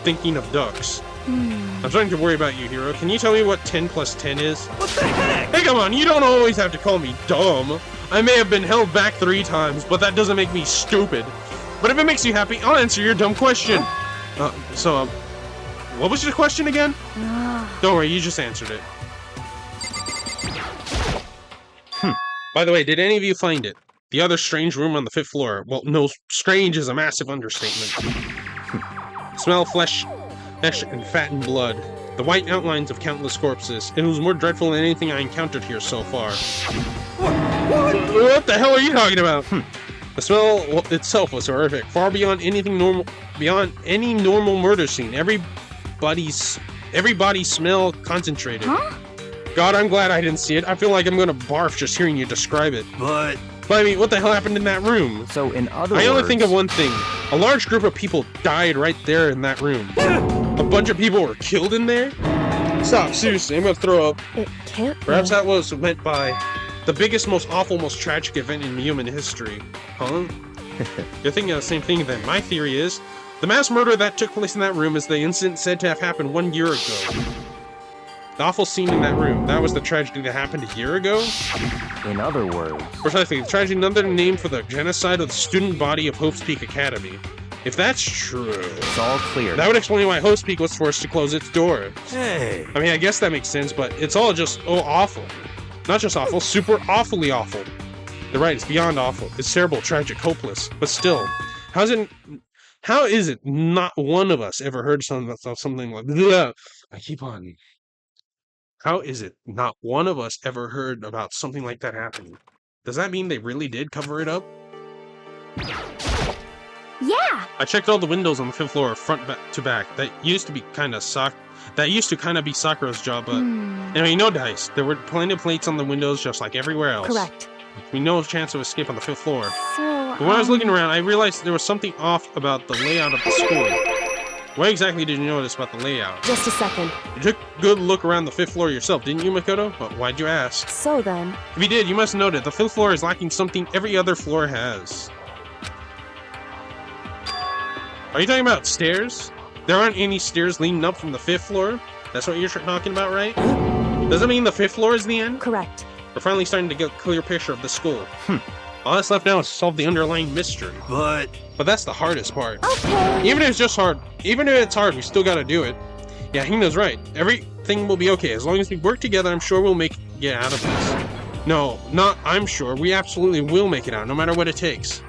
thinking of ducks. I'm starting to worry about you, Hiro. Can you tell me what 10 plus 10 is? What the heck? Hey, come on, you don't always have to call me dumb. I may have been held back 3 times, but that doesn't make me stupid. But if it makes you happy, I'll answer your dumb question. What was your question again? Don't worry, you just answered it. By the way, did any of you find it? The other strange room on the 5th floor. Well, no, strange is a massive understatement. Smell flesh and fat and blood. The white outlines of countless corpses. It was more dreadful than anything I encountered here so far. What the hell are you talking about? The smell itself was horrific, far beyond anything normal, beyond any normal murder scene. Every body smell concentrated. Huh? God, I'm glad I didn't see it. I feel like I'm gonna barf just hearing you describe it. But I mean, what the hell happened in that room? So in other I words... only think of one thing. A large group of people died right there in that room. A bunch of people were killed in there? Stop, seriously, I'm gonna throw up. it can't be. Perhaps that was meant by the biggest, most awful, most tragic event in human history. Huh? You're thinking of the same thing then. My theory is, the mass murder that took place in that room is the incident said to have happened 1 year ago. The awful scene in that room, that was the tragedy that happened a year ago? In other words... Precisely, the tragedy another name for the genocide of the student body of Hope's Peak Academy. If that's true... It's all clear. That would explain why Hope's Peak was forced to close its doors. hey, I mean, I guess that makes sense, but it's all just, awful. Not just awful, super awfully awful. You're right, it's beyond awful. It's terrible, tragic, hopeless. But still, how is it not one of us ever heard something like... Bleh. I keep on... How is it not one of us ever heard about something like that happening? Does that mean they really did cover it up? Yeah! I checked all the windows on the 5th floor, front to back. That used to be kind of be Sakura's job, but anyway, no dice. There were plenty of plates on the windows, just like everywhere else. Correct. We no chance of escape on the 5th floor. So, But when I was looking around, I realized there was something off about the layout of the school. What exactly did you notice about the layout? Just a second. You took a good look around the 5th floor yourself, didn't you, Makoto? But why'd you ask? So then, If you did, you must note it. The 5th floor is lacking something every other floor has. Are you talking about stairs? There aren't any stairs leading up from the 5th floor? That's what you're talking about, right? Does that mean the 5th floor is the end? correct. We're finally starting to get a clear picture of the school. All that's left now is to solve the underlying mystery. But that's the hardest part. okay. Even if it's hard, we still gotta do it. Yeah, Hina's right. Everything will be okay. As long as we work together, I'm sure we'll make it out of this. No, not I'm sure. We absolutely will make it out, no matter what it takes.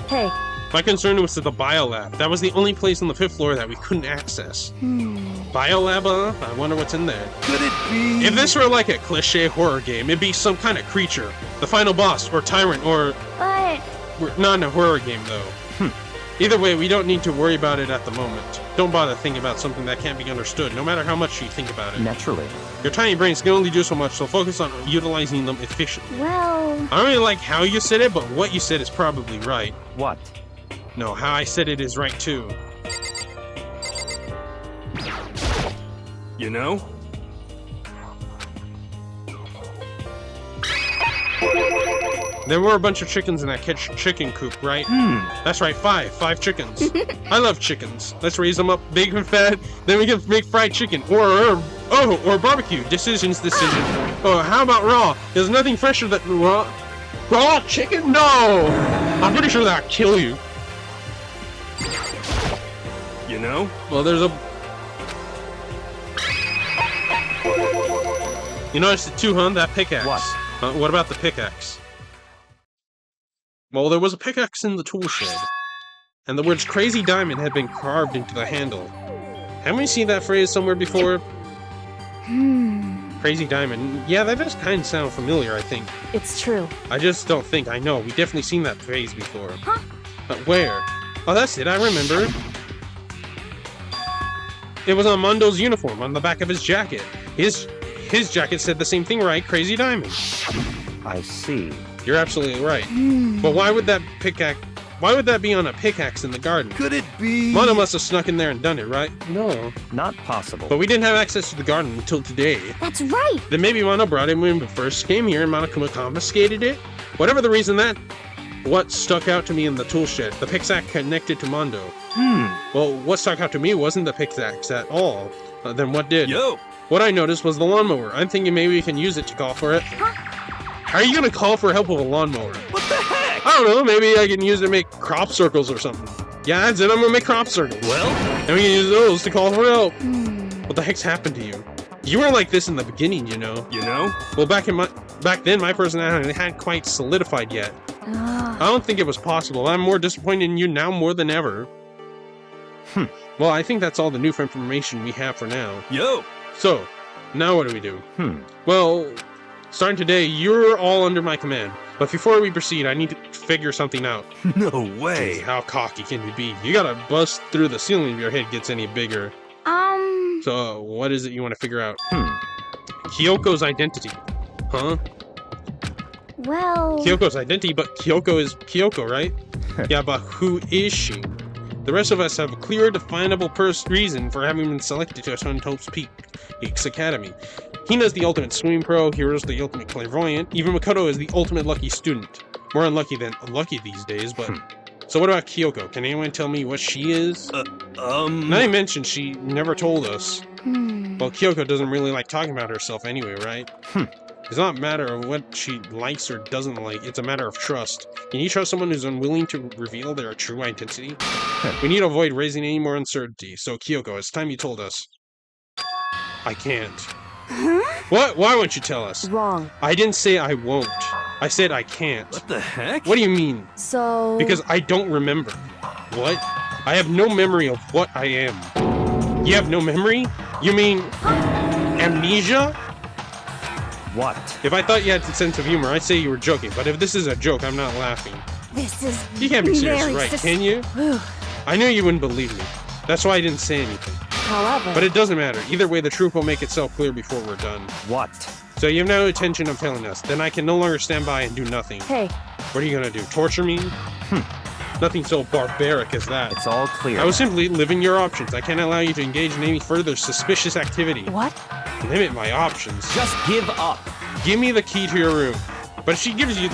Hey, My concern was to the biolab. That was the only place on the 5th floor that we couldn't access. Biolab, huh? I wonder what's in there. could it be? If this were like a cliché horror game, it'd be some kind of creature. The final boss, or tyrant, or... But We're not in a horror game, though. Either way, we don't need to worry about it at the moment. Don't bother thinking about something that can't be understood, no matter how much you think about it. Naturally. Your tiny brains can only do so much, so focus on utilizing them efficiently. well, I don't really like how you said it, but what you said is probably right. What? No, how I said it is right, too. You know? There were a bunch of chickens in that chicken coop, right? That's right, 5 chickens. I love chickens. Let's raise them up big and fat, then we can make fried chicken. Or barbecue. Decision. Oh, how about raw? There's nothing fresher than raw chicken? No! I'm pretty sure that'll kill you. You know? Well, there's a... You noticed it too, huh? That pickaxe. What? What about the pickaxe? Well, there was a pickaxe in the tool shed, and the words Crazy Diamond had been carved into the handle. Haven't we seen that phrase somewhere before? Crazy Diamond. Yeah, that does kind of sound familiar, I think. it's true. I just don't think I know. We definitely seen that phrase before. But where? Oh, that's it. I remember. It was on Mondo's uniform, on the back of his jacket. His jacket said the same thing, right? Crazy Diamond. I see. You're absolutely right. But why would that be on a pickaxe in the garden? Could it be? Mondo must have snuck in there and done it, right? No. Not possible. But we didn't have access to the garden until today. that's right. Then maybe Mondo brought it when we first came here and Monokuma confiscated it? Whatever the reason what stuck out to me in the tool shed, the pickaxe connected to Mondo. Well, what stuck out to me wasn't the pickaxe at all. Then what did? Yo! What I noticed was the lawnmower. I'm thinking maybe we can use it to call for it. How are you gonna call for help with a lawnmower? What the heck? I don't know, maybe I can use it to make crop circles or something. Yeah, that's it, I'm gonna make crop circles. Well? And we can use those to call for help. What the heck's happened to you? You weren't like this in the beginning, you know. You know? Well, back then, my personality hadn't quite solidified yet. I don't think it was possible. I'm more disappointed in you now more than ever. Well, I think that's all the new information we have for now. Yo! So, now what do we do? Well, starting today, you're all under my command. But before we proceed, I need to figure something out. No Hey, way! how cocky can you be? You gotta bust through the ceiling if your head gets any bigger. So, what is it you want to figure out? Kyoko's identity. Huh? Well, Kyoko's identity, but Kyoko is Kyoko, right? Yeah, but who is she? The rest of us have a clear, definable reason for having been selected to attend Hope's Peaks Academy. Hina's the ultimate swimming pro, Hiro's the ultimate clairvoyant, even Makoto is the ultimate lucky student. More unlucky than unlucky these days, but... So what about Kyoko? Can anyone tell me what she is? Not to mention, she never told us. Well, Kyoko doesn't really like talking about herself anyway, right? It's not a matter of what she likes or doesn't like, it's a matter of trust. Can you trust someone who's unwilling to reveal their true identity? We need to avoid raising any more uncertainty, so Kyoko, it's time you told us. I can't. What? Why won't you tell us? Wrong. I didn't say I won't. I said I can't. What the heck? What do you mean? So... Because I don't remember. What? I have no memory of what I am. You have no memory? You mean... Amnesia? What? If I thought you had a sense of humor, I'd say you were joking, but if this is a joke, I'm not laughing. This is You can't be serious, very right? Can you? I knew you wouldn't believe me. That's why I didn't say anything. However, But it doesn't matter. Either way, the truth will make itself clear before we're done. What? So you have no intention of telling us. Then I can no longer stand by and do nothing. hey, What are you gonna do? Torture me? Nothing so barbaric as that. It's all clear. I was simply living your options. I can't allow you to engage in any further suspicious activity. what? Limit my options. Just give up. Give me the key to your room. But if she gives you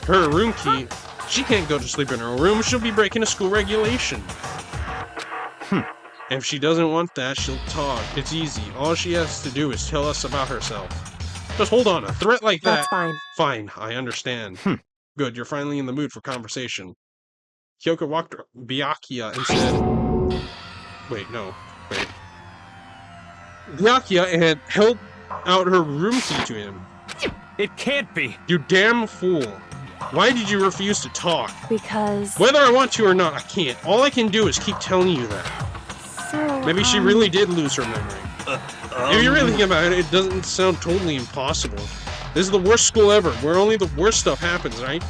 her room key, she can't go to sleep in her room. She'll be breaking a school regulation. And if she doesn't want that, she'll talk. It's easy. All she has to do is tell us about herself. Just hold on. A threat like that. That's fine. Fine, I understand. Good, you're finally in the mood for conversation. Kyoko walked Byakuya and said... Wait, no. Wait. Byakuya had held out her room key to him. It can't be. You damn fool. Why did you refuse to talk? Because... Whether I want to or not, I can't. All I can do is keep telling you that. So, Maybe she really did lose her memory. If you really think about it, it doesn't sound totally impossible. This is the worst school ever, where only the worst stuff happens, right?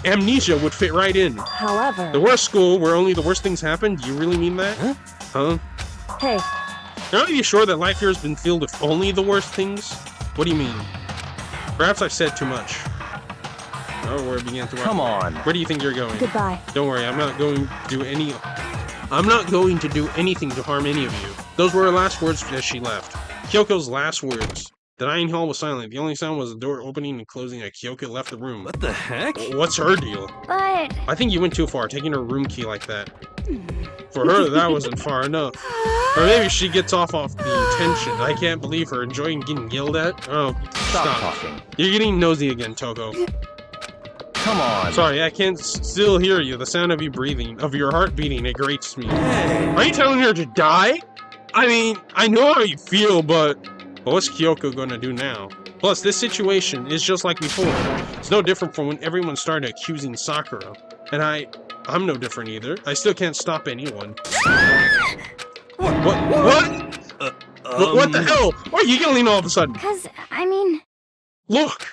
Amnesia would fit right in. However... The worst school, where only the worst things happen? Do you really mean that? Huh? Hey, Are you sure that life here has been filled with only the worst things? What do you mean? Perhaps I've said too much. Oh, where it began to... Come on. Where do you think you're going? goodbye. Don't worry, I'm not going to do anything to harm any of you. Those were her last words as she left. Kyoko's last words. The dining hall was silent. The only sound was the door opening and closing as Kyoko left the room. What the heck? What's her deal? but I think you went too far, taking her room key like that. For her, that wasn't far enough. Or maybe she gets off the tension. I can't believe her enjoying getting yelled at. Oh, Stop talking. You're getting nosy again, Toko. Come on. Sorry, I can't still hear you. The sound of you breathing, of your heart beating, it grates me. Are you telling her to die? I mean, I know how you feel, but what's Kyoko gonna do now? Plus, this situation is just like before. It's no different from when everyone started accusing Sakura. And I'm no different either. I still can't stop anyone. What? What the hell? Why are you yelling all of a sudden? because I mean, Look!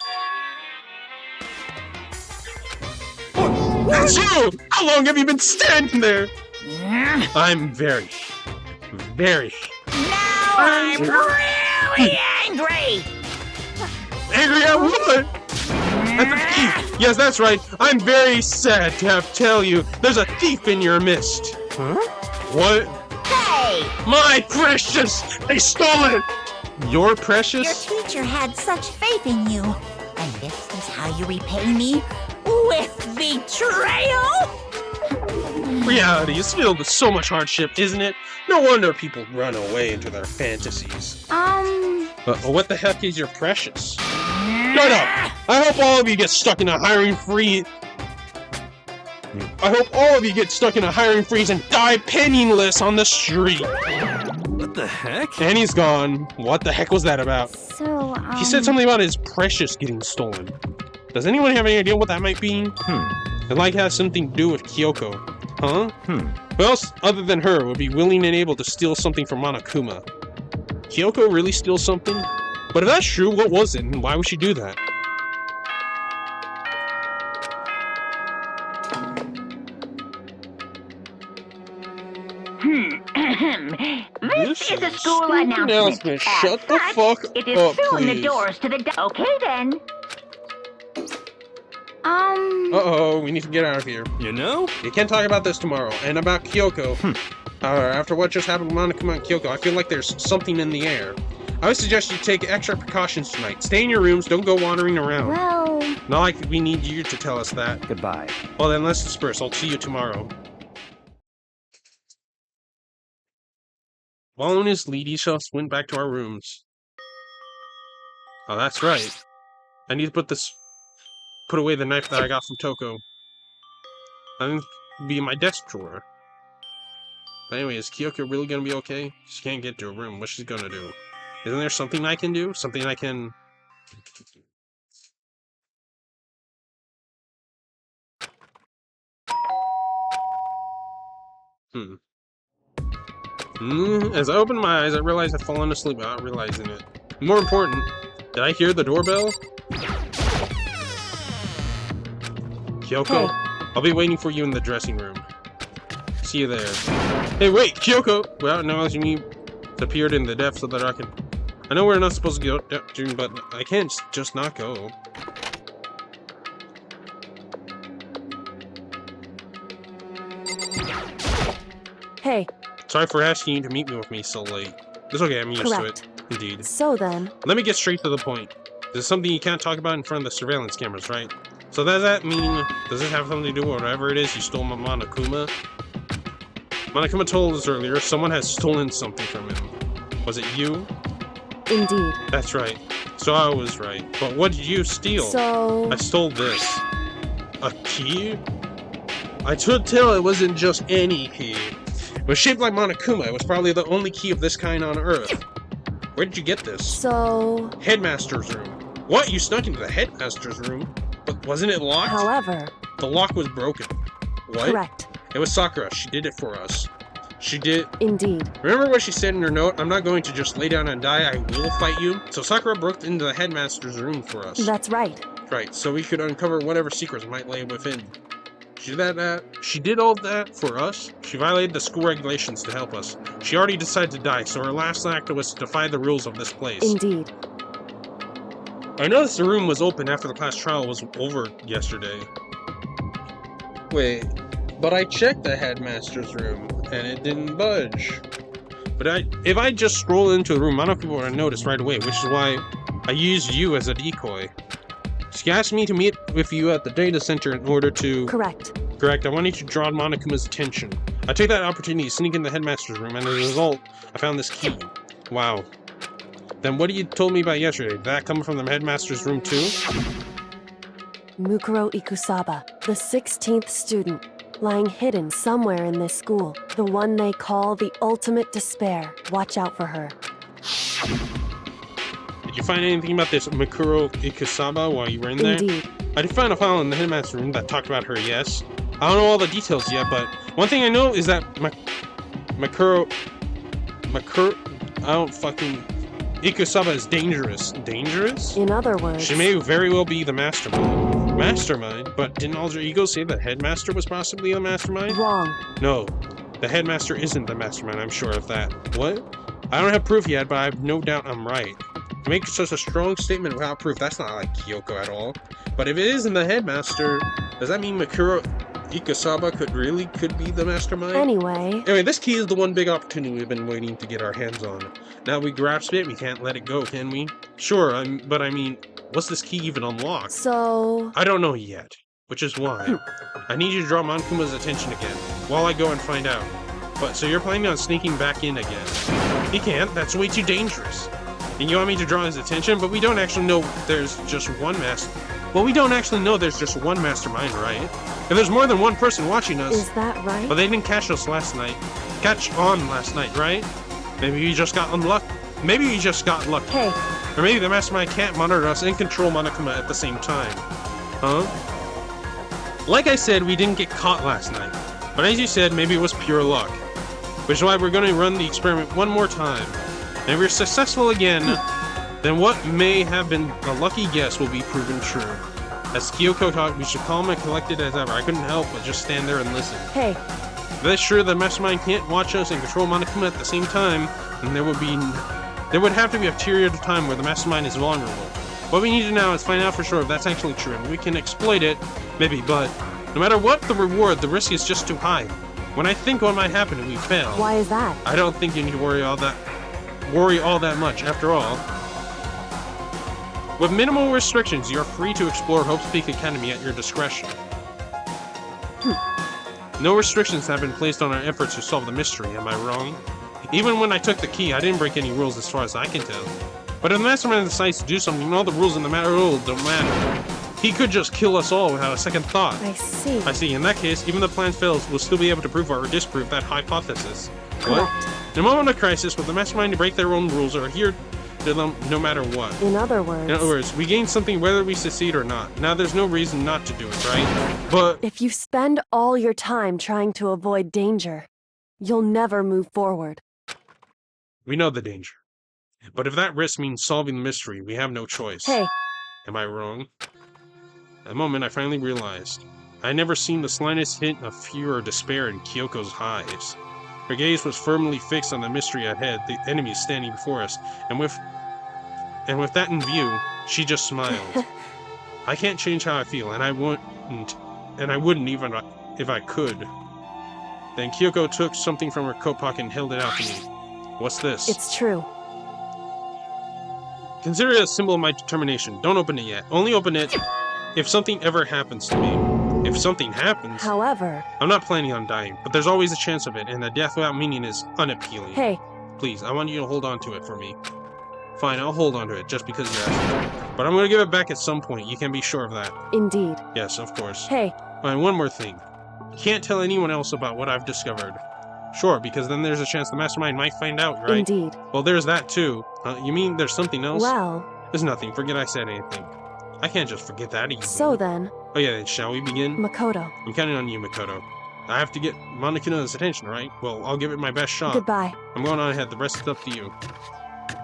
That's you! How long have you been standing there? I'm very Now I'm really angry! angry at what? At the thief! Yes, that's right. I'm very sad to have to tell you there's a thief in your midst. Huh? What? Hey! My precious! They stole it! Your Your precious? teacher had such faith in you. And this is how you repay me? With betrayal? Reality is filled with so much hardship, isn't it? No wonder people run away into their fantasies. What the heck is your precious? Shut up! I hope all of you get stuck in a hiring freeze. I hope all of you get stuck in a hiring freeze and die penniless on the street. What the heck? And he's gone. What the heck was that about? so, He said something about his precious getting stolen. Does anyone have any idea what that might be? It like has something to do with Kyoko. Huh? Who else other than her would be willing and able to steal something from Monokuma? Kyoko really steal something? But if that's true, what was it and why would she do that? This is a school announcement. Shut the As fuck such, it is up, soon the please. doors to the... Okay then. Uh-oh, we need to get out of here. You know? You can't talk about this tomorrow. And about Kyoko. After what just happened to Monokuma and Kyoko, I feel like there's something in the air. I would suggest you take extra precautions tonight. Stay in your rooms, don't go wandering around. well, Not like we need you to tell us that. Goodbye. Well then, let's disperse. I'll see you tomorrow. Following his lead, each of us went back to our rooms. Oh, that's right. I need to put away the knife that I got from Toko. I think it'll be in my desk drawer. But anyway, is Kyoko really gonna be okay? She can't get to her room. What's she gonna do? Isn't there something I can do? Something I can... As I opened my eyes, I realized I'd fallen asleep without realizing it. More important, did I hear the doorbell? Kyoko, Hey. I'll be waiting for you in the dressing room. See you there. Hey, wait, Kyoko! Without acknowledging me, it appeared in the depths so that I can... I know we're not supposed to go, but I can't just not go. Hey. Sorry for asking you to meet me with me so late. It's okay, I'm used to it. Indeed. So then... Let me get straight to the point. There's something you can't talk about in front of the surveillance cameras, right? So does that mean... Does it have something to do with whatever it is you stole from Monokuma? Monokuma told us earlier someone has stolen something from him. Was it you? Indeed. That's right. So I was right. But what did you steal? So... I stole this. A key? I could tell it wasn't just any key. It was shaped like Monokuma. It was probably the only key of this kind on Earth. Where did you get this? So... Headmaster's room. What? You snuck into the headmaster's room? But wasn't it locked? However... The lock was broken. What? Correct. It was Sakura. She did it for us. She did... Indeed. Remember what she said in her note? I'm not going to just lay down and die. I will fight you. So Sakura broke into the headmaster's room for us. That's right. Right, so we could uncover whatever secrets might lay within. She did all that for us. She violated the school regulations to help us. She already decided to die, so her last act was to defy the rules of this place. Indeed. I noticed the room was open after the class trial was over yesterday. Wait, but I checked the headmaster's room, and it didn't budge. But if I just scroll into the room, Monokuma would have noticed right away, which is why I used you as a decoy. She asked me to meet with you at the data center in order to... Correct. Correct, I wanted to draw Monokuma's attention. I took that opportunity to sneak in the headmaster's room, and as a result, I found this key. Wow. Then what you told me about yesterday, did that come from the headmaster's room too? Mukuro Ikusaba, the 16th student, lying hidden somewhere in this school. The one they call the ultimate despair. Watch out for her. Did you find anything about this Mukuro Ikusaba while you were in there? Indeed. I did find a file in the headmaster's room that talked about her, yes. I don't know all the details yet, but one thing I know is that Mukuro... I don't fucking... Ikusaba is dangerous. Dangerous? In other words... She may very well be the mastermind. Mastermind? But didn't Alter Ego say the headmaster was possibly the mastermind? Wrong. No. The headmaster isn't the mastermind, I'm sure of that. What? I don't have proof yet, but I have no doubt I'm right. To make such a strong statement without proof, that's not like Kyoko at all. But if it isn't the headmaster, does that mean Mukuro Ikusaba could be the mastermind? Anyway, this key is the one big opportunity we've been waiting to get our hands on. Now we grasped it, we can't let it go, can we? Sure, but I mean, what's this key even unlock? so... I don't know yet, which is why I need you to draw Monkuma's attention again, while I go and find out. But, so you're planning on sneaking back in again? He can't, that's way too dangerous. And you want me to draw his attention, but we don't actually know there's just one we don't actually know there's just one mastermind, right? If there's more than one person watching us... Is that right? But they didn't catch on last night, right? Maybe we just got unlucky. Maybe we just got lucky. Hey. Or maybe the mastermind can't monitor us and control Monokuma at the same time. Huh? Like I said, we didn't get caught last night. But as you said, maybe it was pure luck. Which is why we're going to run the experiment one more time. And if we're successful again, then what may have been a lucky guess will be proven true. As Kyoko taught, we should calm and collected as ever. I couldn't help but just stand there and listen. Hey. If it's sure the mastermind can't watch us and control Monokuma at the same time, then there would have to be a period of time where the mastermind is vulnerable. What we need to now is find out for sure if that's actually true, and we can exploit it, maybe, but no matter what the reward, the risk is just too high. When I think what might happen if we fail... Why is that? I don't think you need to worry all that much, after all. With minimal restrictions, you're free to explore Hope's Peak Academy at your discretion. No restrictions have been placed on our efforts to solve the mystery, am I wrong? Even when I took the key, I didn't break any rules as far as I can tell. But if the mastermind decides to do something, all the rules in the matter don't matter. He could just kill us all without a second thought. I see. I see. In that case, even if the plan fails, we'll still be able to prove or disprove that hypothesis. Correct. What? In a moment of crisis, with the mastermind to break their own rules are here to them no matter what. In other words, we gain something whether we succeed or not. Now there's no reason not to do it, right? But if you spend all your time trying to avoid danger, you'll never move forward. We know the danger. But if that risk means solving the mystery, we have no choice. Hey. Am I wrong? At the moment, I finally realized. I had never seen the slightest hint of fear or despair in Kyoko's eyes. Her gaze was firmly fixed on the mystery ahead, the enemy standing before us, and with that in view, she just smiled. I can't change how I feel, and I wouldn't even if I could. Then Kyoko took something from her coat pocket and held it out to me. What's this? It's true. Consider it a symbol of my determination. Don't open it yet. Only open it if something ever happens to me. If something happens... However... I'm not planning on dying, but there's always a chance of it, and a death without meaning is unappealing. Hey. Please, I want you to hold on to it for me. Fine, I'll hold on to it, just because you're asking. But I'm gonna give it back at some point, you can be sure of that. Indeed. Yes, of course. Hey. And one more thing. You can't tell anyone else about what I've discovered. Sure, because then there's a chance the mastermind might find out, right? Indeed. Well, there's that too. You mean there's something else? Well... There's nothing, forget I said anything. I can't just forget that easily. So then... Oh yeah, then shall we begin? Makoto. I'm counting on you, Makoto. I have to get Monokuna's attention, right? Well, I'll give it my best shot. Goodbye. I'm going on ahead, the rest is up to you.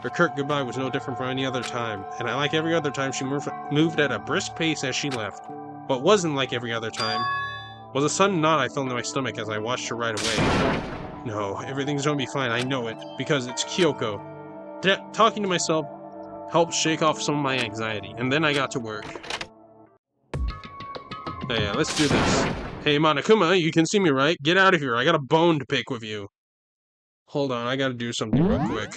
Her curt goodbye was no different from any other time, and like every other time she moved at a brisk pace as she left. What wasn't like every other time was a sudden knot I felt in my stomach as I watched her ride away. No, everything's gonna be fine, I know it, because it's Kyoko. Talking to myself helped shake off some of my anxiety, and then I got to work. Hey, yeah, let's do this. Hey, Monokuma, you can see me, right? Get out of here, I got a bone to pick with you. Hold on, I gotta do something real quick.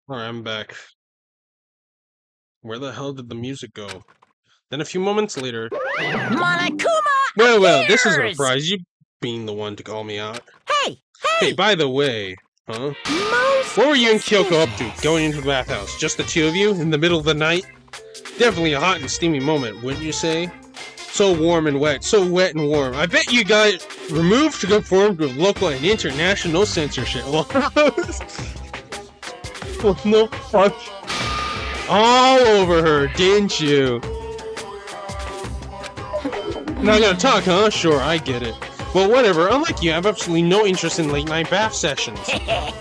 Alright, I'm back. Where the hell did the music go? Then a few moments later... Monokuma! Well, this is a surprise, you being the one to call me out. Hey! Hey, by the way, huh? What were you and Kyoko up to, going into the bathhouse? Just the two of you, in the middle of the night? Definitely a hot and steamy moment, wouldn't you say? So warm and wet, so wet and warm. I bet you got removed to conform with local and international censorship. Well, no fuck. All over her, didn't you? Not gonna talk, huh? Sure, I get it. Well, whatever. Unlike you, I have absolutely no interest in late-night bath sessions.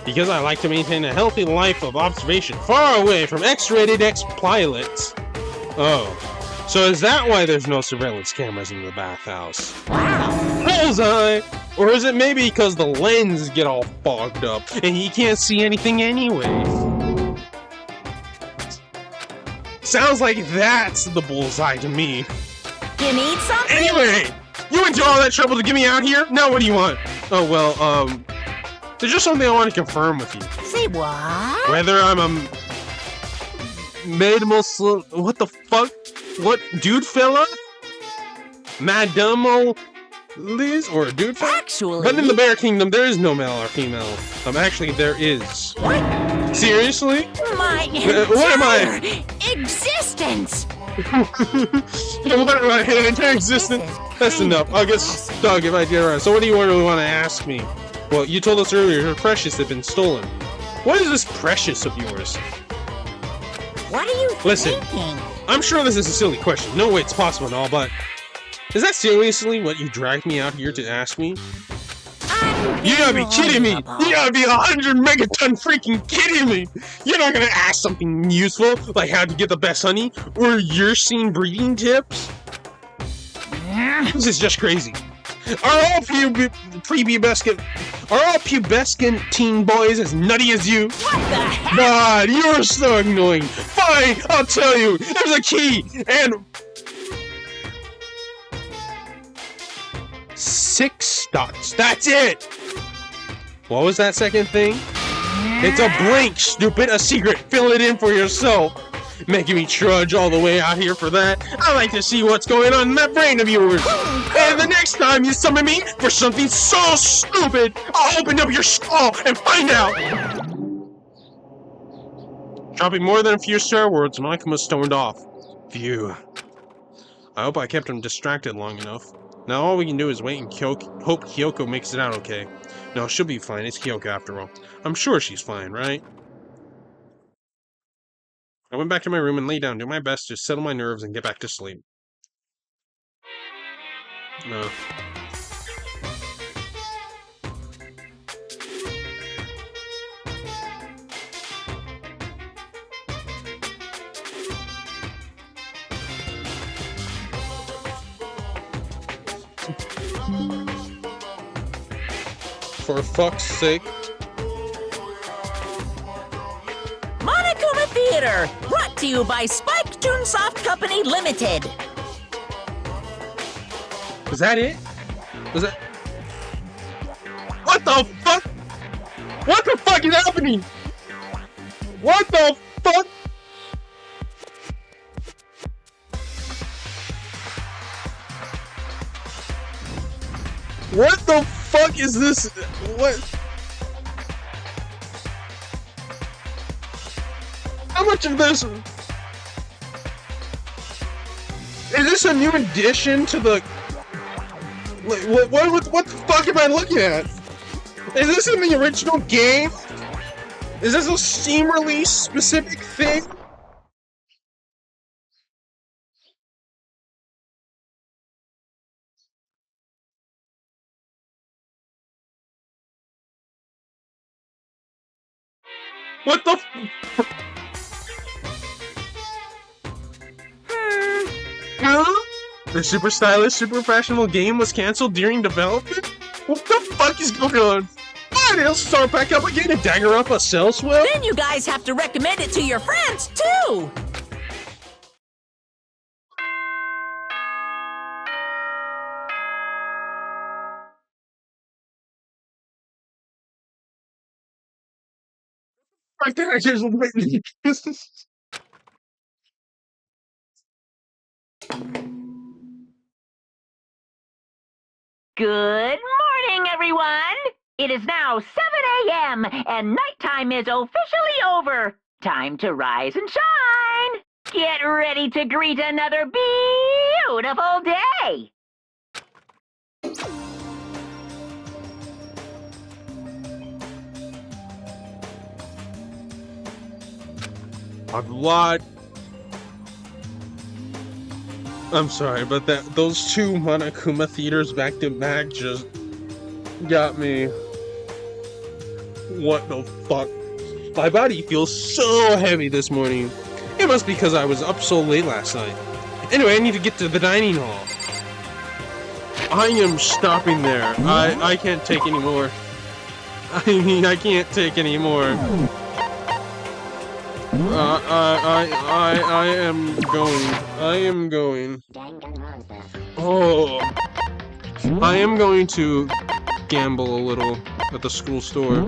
Because I like to maintain a healthy life of observation, far away from X-rated X-pilots. Oh. So is that why there's no surveillance cameras in the bathhouse? Wow. Bullseye! Or is it maybe because the lenses get all fogged up, and you can't see anything anyways? Sounds like that's the bullseye to me. You need something? Anyway! You went to all that trouble to get me out here? Now what do you want? Oh, well, there's just something I want to confirm with you. Say what? Whether I'm a Muslim... What the fuck? What? Dude fella? Madamo Liz? Or a dude fella? Actually... But in the Bear Kingdom, there is no male or female. Actually, there is. What? Seriously? My what am I? Existence! What am I? Entire existence? That's enough. I'll get stuck if I get around. So what do you really want to ask me? Well, you told us earlier her precious had been stolen. What is this precious of yours? What are you Listen, thinking? I'm sure this is a silly question. No way it's possible and all, but... Is that seriously what you dragged me out here to ask me? You gotta be kidding me! You gotta be 100 megaton freaking kidding me! You're not gonna ask something useful, like how to get the best honey, or your scene breeding tips? This is just crazy. Are all pubescent teen boys as nutty as you? What the heck? God, you're so annoying. Fine, I'll tell you. There's a key, and 6 dots. That's it! What was that second thing? It's a blank, stupid! A secret! Fill it in for yourself! Making me trudge all the way out here for that. I like to see what's going on in that brain of yours. And the next time you summon me for something so stupid, I'll open up your skull and find out! Dropping more than a few swear words, Monokuma stormed off. Phew. I hope I kept him distracted long enough. Now all we can do is wait and hope Kyoko makes it out okay. No, she'll be fine. It's Kyoko after all. I'm sure she's fine, right? I went back to my room and lay down, doing my best to settle my nerves and get back to sleep. No. For fuck's sake. Monokuma Theater, brought to you by Spike Toonsoft Company Limited. Was that it? Was that... What the fuck? What the fuck is happening? What the fuck? What the fuck is this? What? How much of this? Is this a new addition to the? Like, what the fuck am I looking at? Is this in the original game? Is this a Steam release specific thing? What the The super stylish, super fashionable game was cancelled during development? What the fuck is going on? Why did it start back up again and Danganronpa sells well? Then you guys have to recommend it to your friends, too! Like that, I just Good morning, everyone! It is now 7 a.m. and nighttime is officially over. Time to rise and shine! Get ready to greet another beautiful day! A lot. I'm sorry, but those two Monokuma theaters back to back just got me. What the fuck? My body feels so heavy this morning. It must be because I was up so late last night. Anyway, I need to get to the dining hall. I am stopping there. I can't take any more. I mean, I can't take any more. I am going. I am going. Oh. I am going to gamble a little at the school store.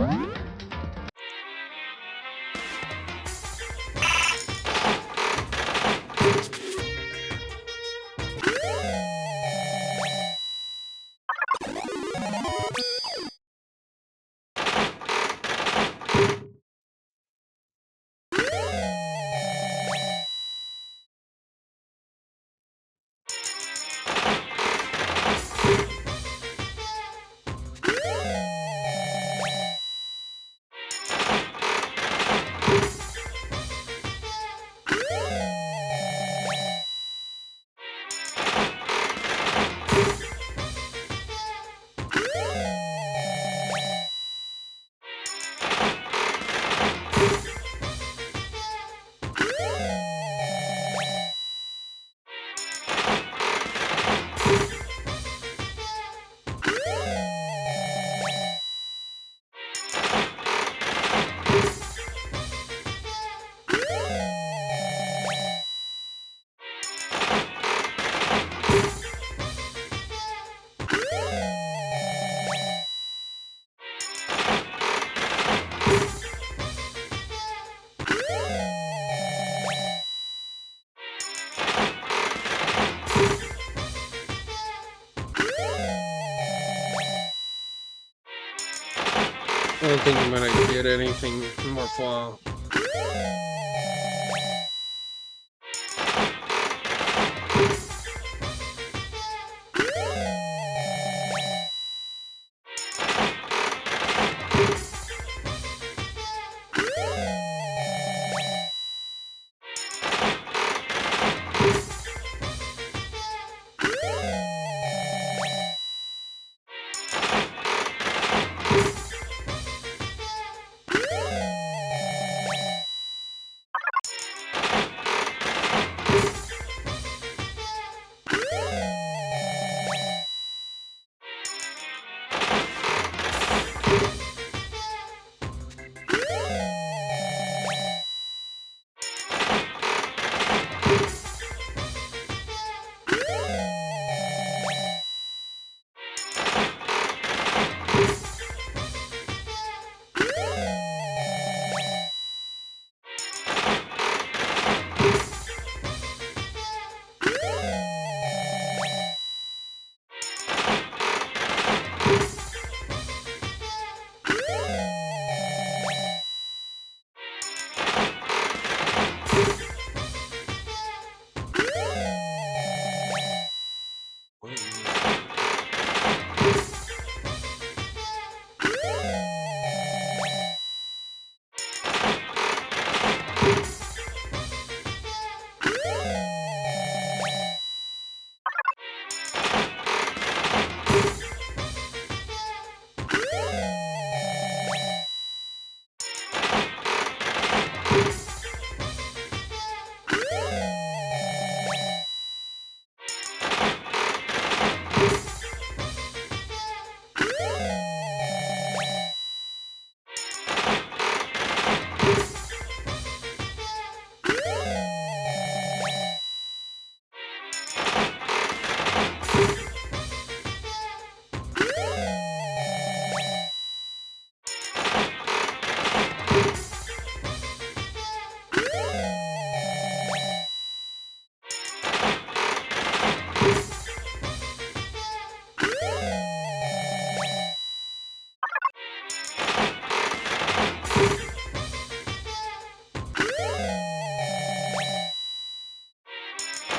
don't think I'm gonna get anything worthwhile.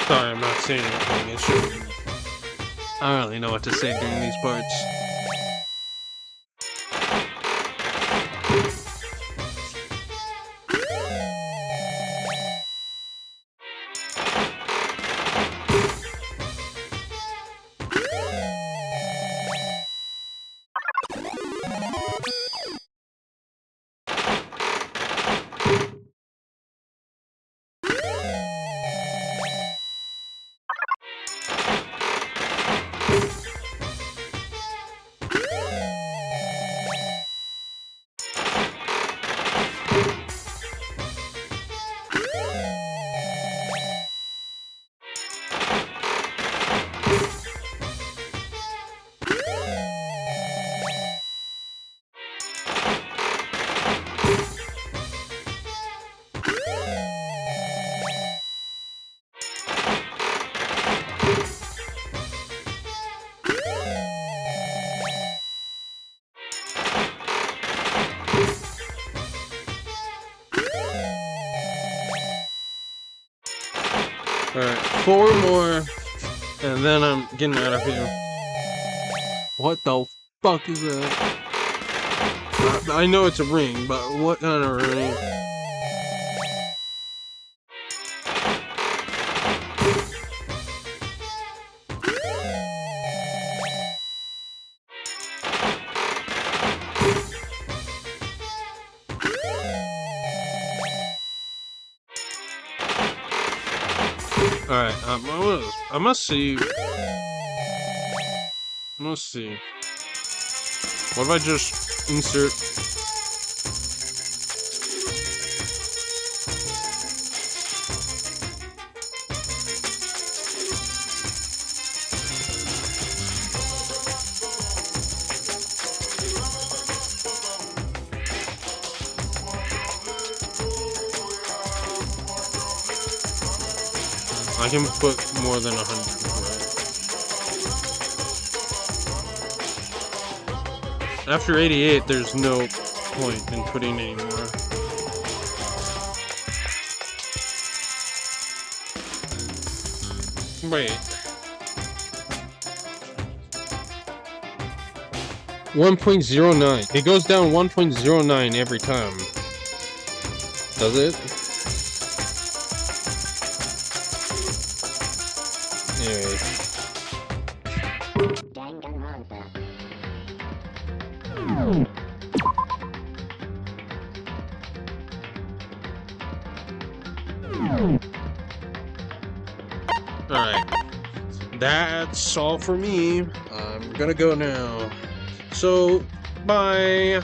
Sorry, I'm not saying anything. It's just, I don't really know what to say during these parts. Alright, 4 more, and then I'm getting out of here. What the fuck is that? I know it's a ring, but what kind of ring? Alright, I must see. Let's see. What if I just insert? I can put more than 100, right? After 88, there's no point in putting any more. Wait. 1.09. It goes down 1.09 every time. Does it? Anyway. Danganronpa. Alright. That's all for me. I'm gonna go now. So, bye.